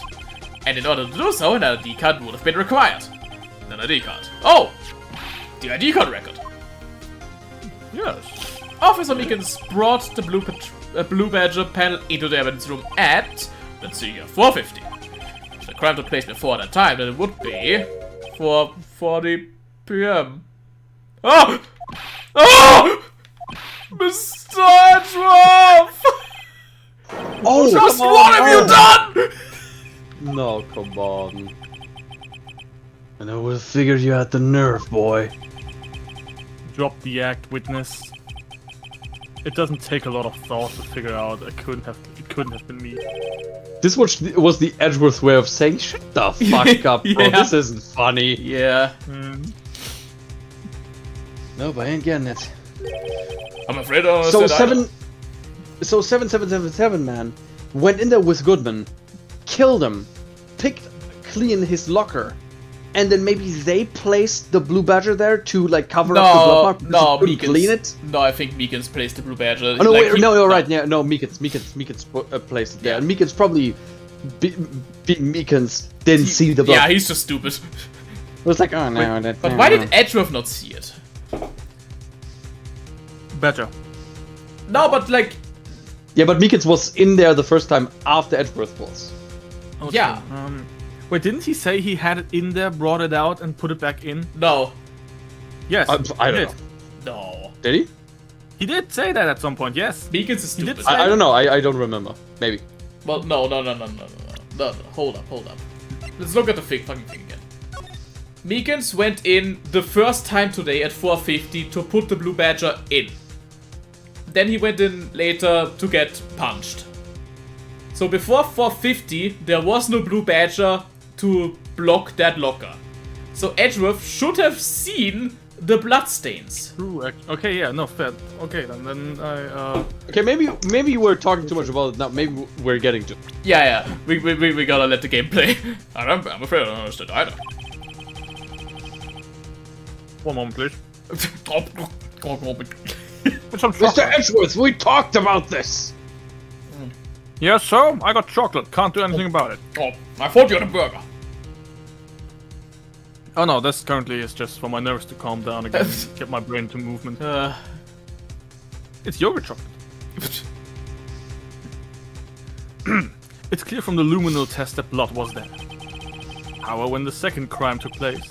And in order to do so, an ID card would have been required. An ID card. Oh! The ID card record. Yes. Officer Meekins brought the Blue Badger panel into the evidence room at, let's see here, 4:50. If the crime took place before that time, then it would be 4:40 p.m. Oh! Oh! Mr. Edgeworth! Oh, Just come what on, have you no. done? No, come on. And I would have figured you had the nerve, boy. Drop the act, witness. It doesn't take a lot of thought to figure out it couldn't have been me. This was the Edgeworth way of saying, shut the fuck up, bro. Yeah. This isn't funny. Yeah. Nope, I ain't getting it. I'm afraid I So said I- 7777 man went in there with Goodman, killed him, picked clean his locker, and then maybe they placed the blue badger there to like cover up the blood mark because no, he couldn't clean it. No, I think Meekins placed the blue badger. Oh no, like, wait, he- no, you're right. Yeah, no, Meekins placed it there, Yeah. and Meekins probably being Meekins didn't see the blood. Yeah, he's just stupid. It was like, oh no, that. But why did Edgeworth not see it? Badger. No, but like, Yeah, but Meekins was in there the first time after Edgeworth was. Oh, Yeah. true. Wait, didn't he say he had it in there, brought it out, and put it back in? no. Yes. I he don't did. know. No. Did he? He did say that at some point. Yes. Meekins is He did stupid. say- I don't know. I don't remember. Maybe. Well, no. Hold up. Let's look at the fucking thing again. Meekins went in the first time today at 4:50 to put the blue badger in. Then he went in later to get punched. So before 4:50, there was no blue badger to block that locker. So Edgeworth should have seen the bloodstains. True. Okay. Yeah. No. Fair. Okay. Then I. Okay, maybe you were talking too much about it now. Maybe we're getting to. Yeah. We gotta let the game play. I'm afraid I don't understand either. One moment, please. Mr. Edgeworth, we talked about this. Yes, so I got chocolate. Can't do anything about it. Oh, I thought you had a burger. Oh no, this currently is just for my nerves to calm down again, get my brain to movement. It's yogurt chocolate. It's clear from the luminal test that blood was there. However, when the second crime took place,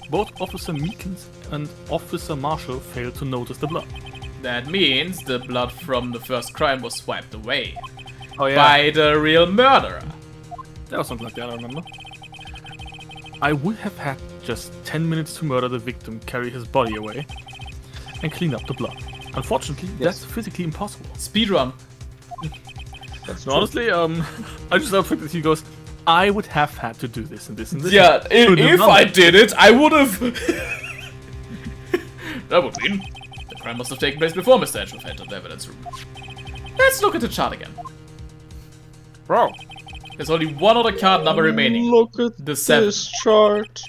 both Officer Meekins and Officer Marshall failed to notice the blood. That means the blood from the first crime was swiped away Oh yeah, by the real murderer. that was something like that, I remember. I would have had just 10 minutes to murder the victim, carry his body away, and clean up the blood. Unfortunately, that's physically impossible. Speedrun. So honestly, I just love the fact that he goes, I would have had to do this and this and this. Yeah, Couldn't have if done I that." did it, I would have. That would mean the crime must have taken place before Mr. Edgeworth entered the evidence room. Let's look at the chart again. Bro, There's only one other card number remaining. Look at The 7. this chart.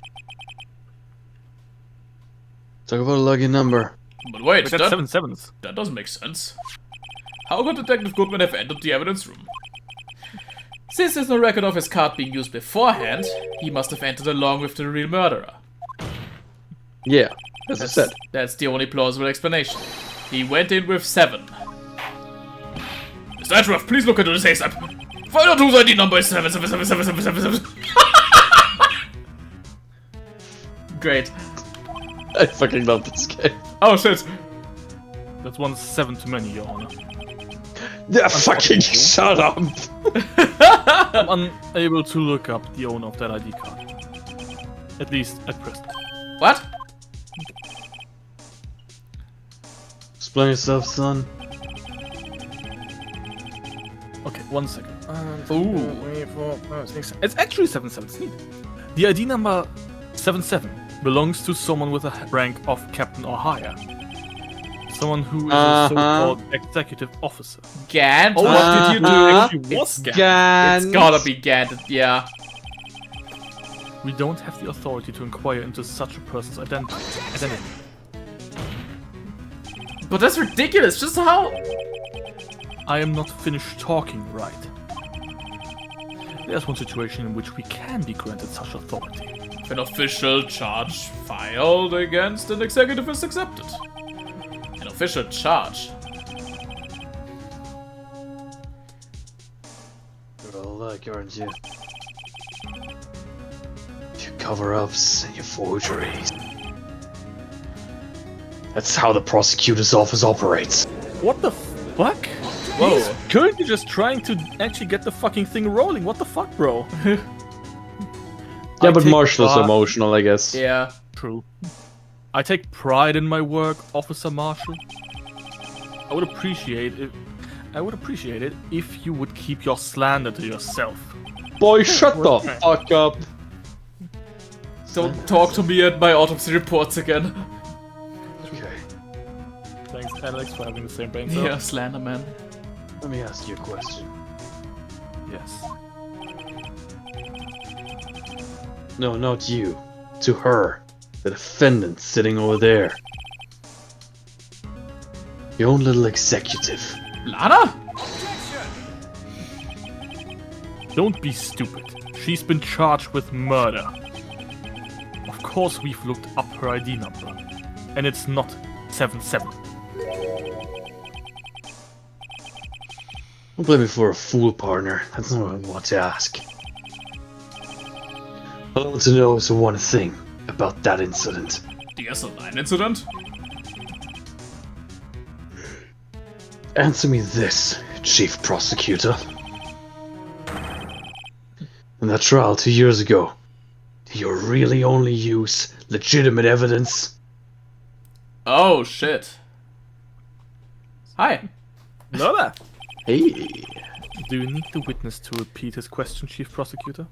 Talk about a lucky number. But wait, that's 7 sevens. that doesn't make sense. How could Detective Goodman have entered the evidence room? Since there's no record of his card being used beforehand, he must have entered along with the real murderer. Yeah, as I said. That's the only plausible explanation. He went in with 7. Mr. Edgeworth, please look into this ASAP. Find out whose ID number is 7777777. Great. I fucking love this game. Oh shit. That's 1 7 too many, Your Honor. Yeah, fucking shut up. I'm unable to look up the owner of that ID card. At least at present. What? Explain yourself, son. Okay, 1 second. Ooh. It's actually 77. It's neat. The ID number 77 belongs to someone with a rank of captain or higher. Someone who is a so-called executive officer. Gant? Oh, What did you do? Actually, was Gant. It's gotta be Gant, yeah. We don't have the authority to inquire into such a person's identity. But that's ridiculous, just how... I am not finished talking, right? There's one situation in which we can be granted such authority. If an official charge filed against an executive is accepted. An official charge? You're all luck, aren't you? Your cover-ups and your forgeries. That's how the prosecutor's office operates. What the fuck? Whoa. He's currently just trying to actually get the fucking thing rolling. What the fuck, bro? Yeah, I but take Marshall is pride- emotional, I guess. Yeah. True. I take pride in my work, Officer Marshall. I would appreciate it if you would keep your slander to yourself. Boy, shut the fuck up. Don't talk to me at my autopsy reports again. Okay, Thanks, Alex, for having the same brain Yeah, cell. Slenderman. let me ask you a question. Yes. No, not you. To her. The defendant sitting over there. Your own little executive. Lana? Don't be stupid. She's been charged with murder. Of course we've looked up her ID number. And it's not 77. Don't blame me for a fool, partner. That's not what I want to ask. All I want to know is one thing about that incident. The SL9 incident? Answer me this, Chief Prosecutor. In that trial 2 years ago, did you really only use legitimate evidence? Oh, shit. Hi. Lola! Hey. Do you need the witness to repeat his question, Chief Prosecutor?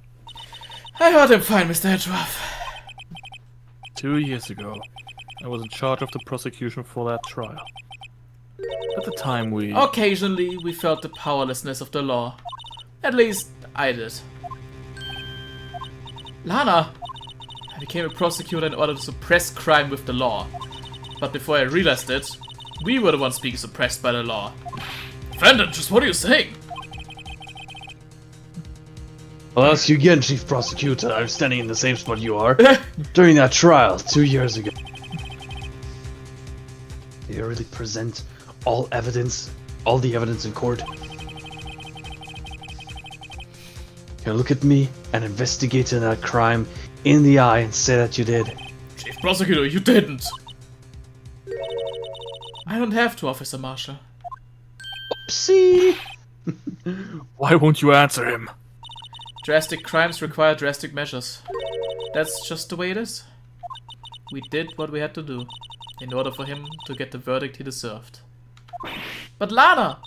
I heard him fine, Mr. Hedgeroth. 2 years ago, I was in charge of the prosecution for that trial. At the time we... Occasionally, we felt the powerlessness of the law. At least, I did. Lana! I became a prosecutor in order to suppress crime with the law. But before I realized it, we were the ones being suppressed by the law. Defendant, just what are you saying? I'll ask you again, Chief Prosecutor. I'm standing in the same spot you are. During that trial 2 years ago, did you really present all the evidence in court? Can you look at me, an investigator in that crime, in the eye and say that you did? Chief Prosecutor, you didn't! I don't have to, Officer Marshall. Oopsie! Why won't you answer him? Drastic crimes require drastic measures. That's just the way it is. We did what we had to do, in order for him to get the verdict he deserved. But Lana!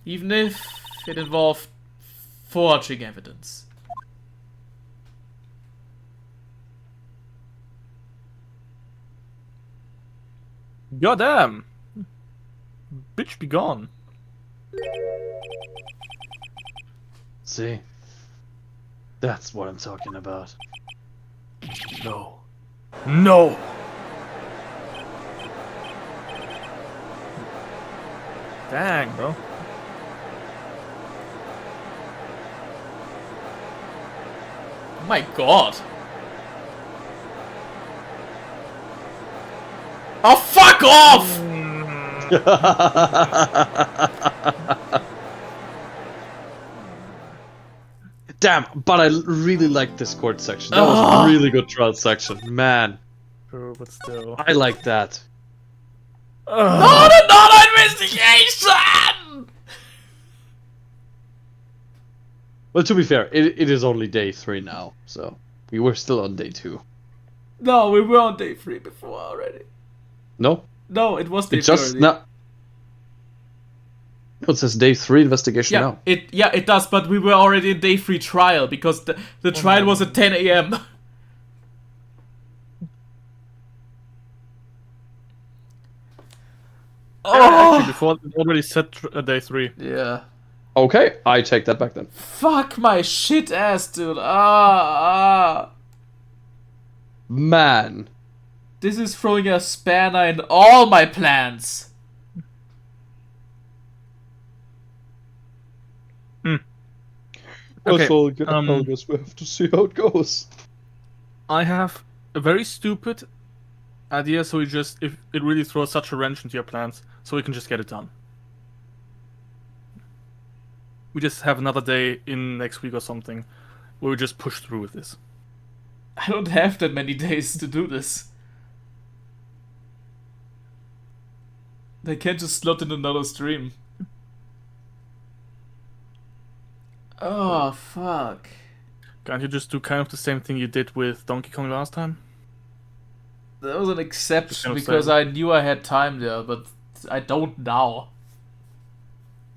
Even if it involved forging evidence. Goddamn! Bitch be gone. See? That's what I'm talking about. No. No! Dang, bro. Oh my god! Oh, fuck off! Damn, but I really like this court section. That was a really good trial section. Man, True, but still. I like that. Not another investigation! Well, to be fair, it is only day 3 now, so we were still on day 2. No, we were on day 3 before already. No? No, it was day It 3 just already. now. No, it says day 3 investigation now. It does, but we were already in day 3 trial because the trial was at 10 a.m. Actually, before it already said day 3. Yeah. Okay, I take that back then. Fuck my shit ass, dude. Ah. Man. This is throwing a spanner in all my plans. Okay, Well, good. um, I guess we have to see how it goes. I have a very stupid idea, so if it really throws such a wrench into your plans, so we can just get it done. We just have another day in next week or something, where we just push through with this. I don't have that many days to do this. They can't just slot in another stream. Oh, fuck. Can't you just do kind of the same thing you did with Donkey Kong last time? That was an exception Kind of because same. I knew I had time there, but I don't now.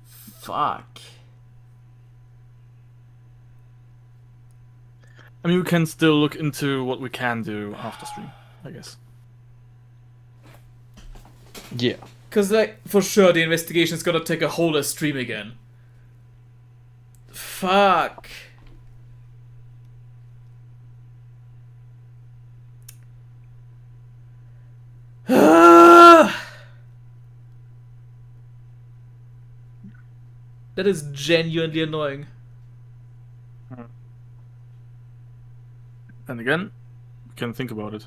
Fuck. I mean, we can still look into what we can do after stream, I guess. Yeah. Because, like, for sure the investigation is gonna take a whole stream again. Fuck. That is genuinely annoying. And again, we can think about it.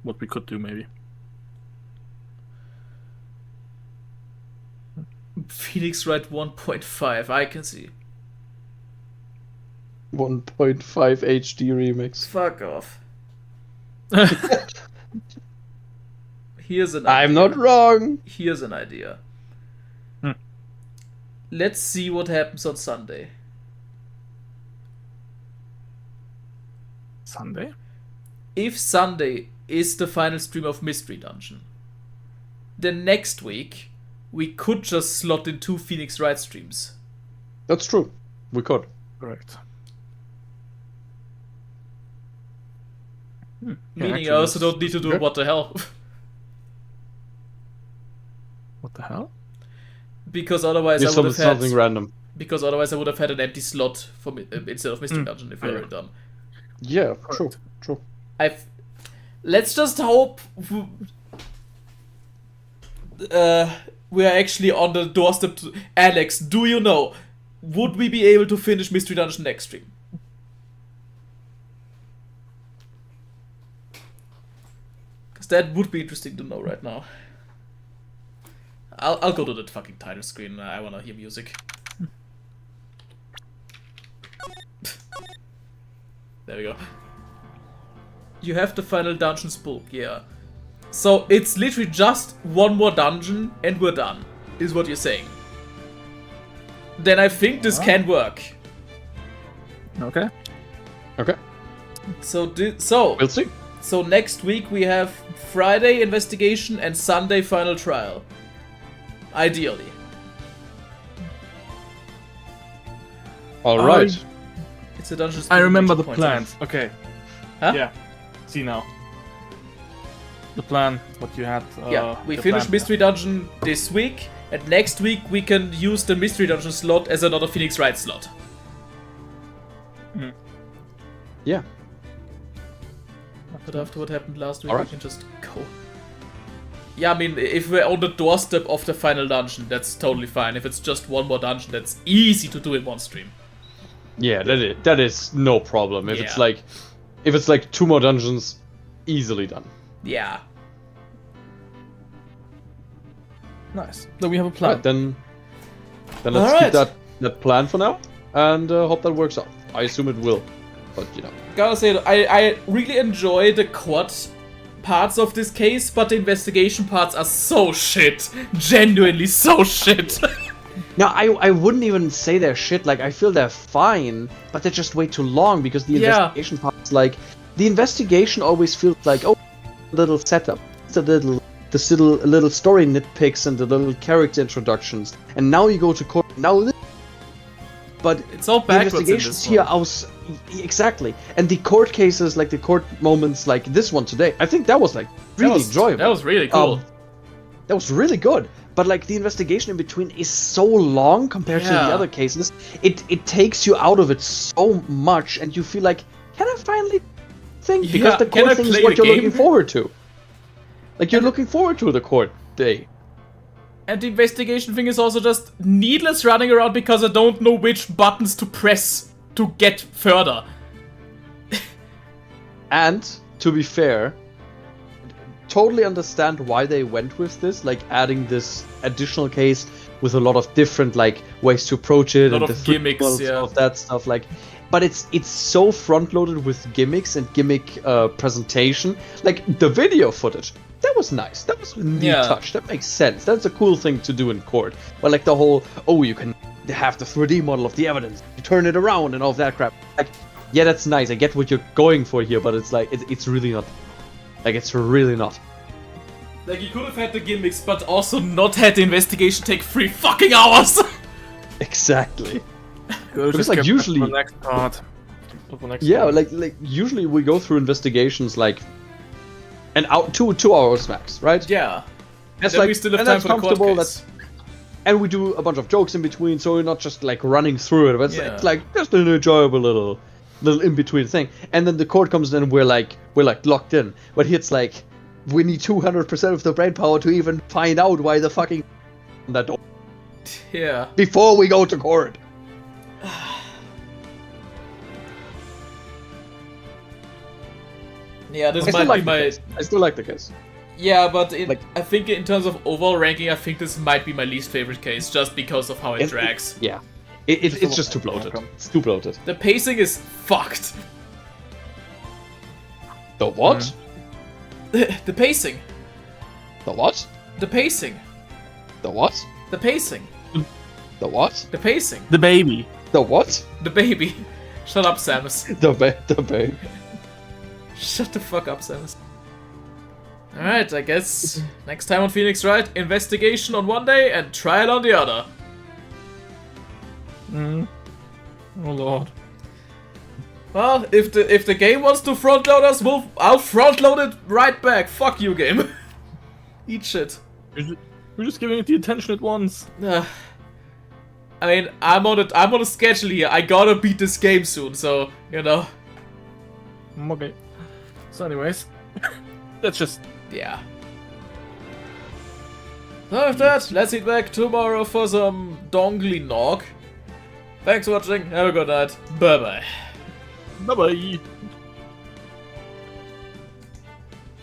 What we could do, maybe. Phoenix Wright 1.5, I can see. 1.5 HD remix. Fuck off. Here's an I'm idea. not wrong. Here's an idea. Hmm. Let's see what happens on Sunday. Sunday? If Sunday is the final stream of Mystery Dungeon, then next week we could just slot in 2 Phoenix Wright streams. That's true. We could. Correct. Meaning actually, I also that's- don't need to that's do good. what the hell. What the hell? Because otherwise It's I would have something had random. because otherwise I would have had an empty slot for instead of Mystery Dungeon if I Yeah. were done. Yeah, true. True. Let's just hope we are actually on the doorstep to... Alex, do you know, would we be able to finish Mystery Dungeon next stream? Because that would be interesting to know right now. I'll go to the fucking title screen. I want to hear music. There we go. You have the final dungeon's book, yeah. So it's literally just one more dungeon and we're done, is what you're saying. Then I think this can work. Okay. Okay. So We'll see. so next week we have Friday investigation and Sunday final trial. Ideally. All right. It's a dungeon. I remember the point. plans. Okay. Huh? Yeah. See now. The plan, what you had. Yeah, we the finish plan. Mystery Dungeon this week, and next week we can use the Mystery Dungeon slot as another Phoenix Wright slot. Yeah. But after what happened last week, Alright. we can just go. Yeah, I mean, if we're on the doorstep of the final dungeon, that's totally fine. If it's just one more dungeon, that's easy to do in one stream. Yeah, that is no problem. If Yeah. it's like 2 more dungeons, easily done. Yeah. Nice. Then we have a plan. Right, then let's Alright. keep that plan for now, and hope that works out. I assume it will, but you know. Gotta say, I really enjoy the quad parts of this case, but the investigation parts are so shit. Genuinely so shit. No, I wouldn't even say they're shit. Like, I feel they're fine, but they're just way too long because the Yeah. investigation part's like... The investigation always feels like, oh, little setup. It's a little story nitpicks and the little character introductions. And now you go to court, now this... But It's all the backwards in investigations this here one. exactly. And the court cases, like the court moments like this one today, I think that was like really enjoyable. That was really cool. That was really good. But like the investigation in between is so long compared to the Yeah. other cases. It takes you out of it so much, and you feel like, can I finally think? Because Yeah, the can I court thing is play what the you're game? looking forward to. Like you're looking forward to the court day. And the investigation thing is also just needless running around because I don't know which buttons to press to get further. And to be fair, totally understand why they went with this, like adding this additional case with a lot of different like ways to approach it Lot and of the gimmicks, thrills yeah. of that stuff. Like, but it's so front loaded with gimmicks and gimmick presentation. Like the video footage that was nice. That was a neat Yeah. touch. That makes sense. That's a cool thing to do in court. But like the whole, oh, you can have the 3D model of the evidence, you turn it around and all of that crap. Like, yeah, that's nice. I get what you're going for here, but it's like it's really not. Like, it's really not. Like, you could have had the gimmicks, but also not had the investigation take 3 fucking hours! Exactly. Because Because, like, usually- the next part. For the next Yeah, part. like usually we go through investigations like an out 2 hours max, right? Yeah. That's Then like we still have and time that's for the court comfortable. case. And we do a bunch of jokes in between, so we're not just like running through it. But Yeah. it's like just an enjoyable little in between thing. And then the court comes in, and we're like locked in. But here it's like we need 200% of the brain power to even find out why the fucking that door Yeah. before we go to court. Yeah, this I still might like be the my... case. I still like the case. Yeah, but Like- I think in terms of overall ranking, I think this might be my least favorite case, just because of how it drags. Yeah, it's just too bloated. It's too bloated. The pacing is fucked. The what? The pacing. The what? The pacing. The what? The pacing. The what? The pacing. The baby. The what? The baby. Shut up, Samus. The babe. Shut the fuck up, Samus. Alright, I guess next time on Phoenix Wright, investigation on one day and trial on the other. Oh lord. Well, if the game wants to front load us, I'll front load it right back. Fuck you, game. Eat shit. We're just giving it the attention it wants. I mean, I'm on a schedule here. I gotta beat this game soon, so you know. Okay. So anyways, let's just... Yeah. So with that, let's eat back tomorrow for some dongly nog. Thanks for watching. Have a good night. Bye bye. Bye-bye.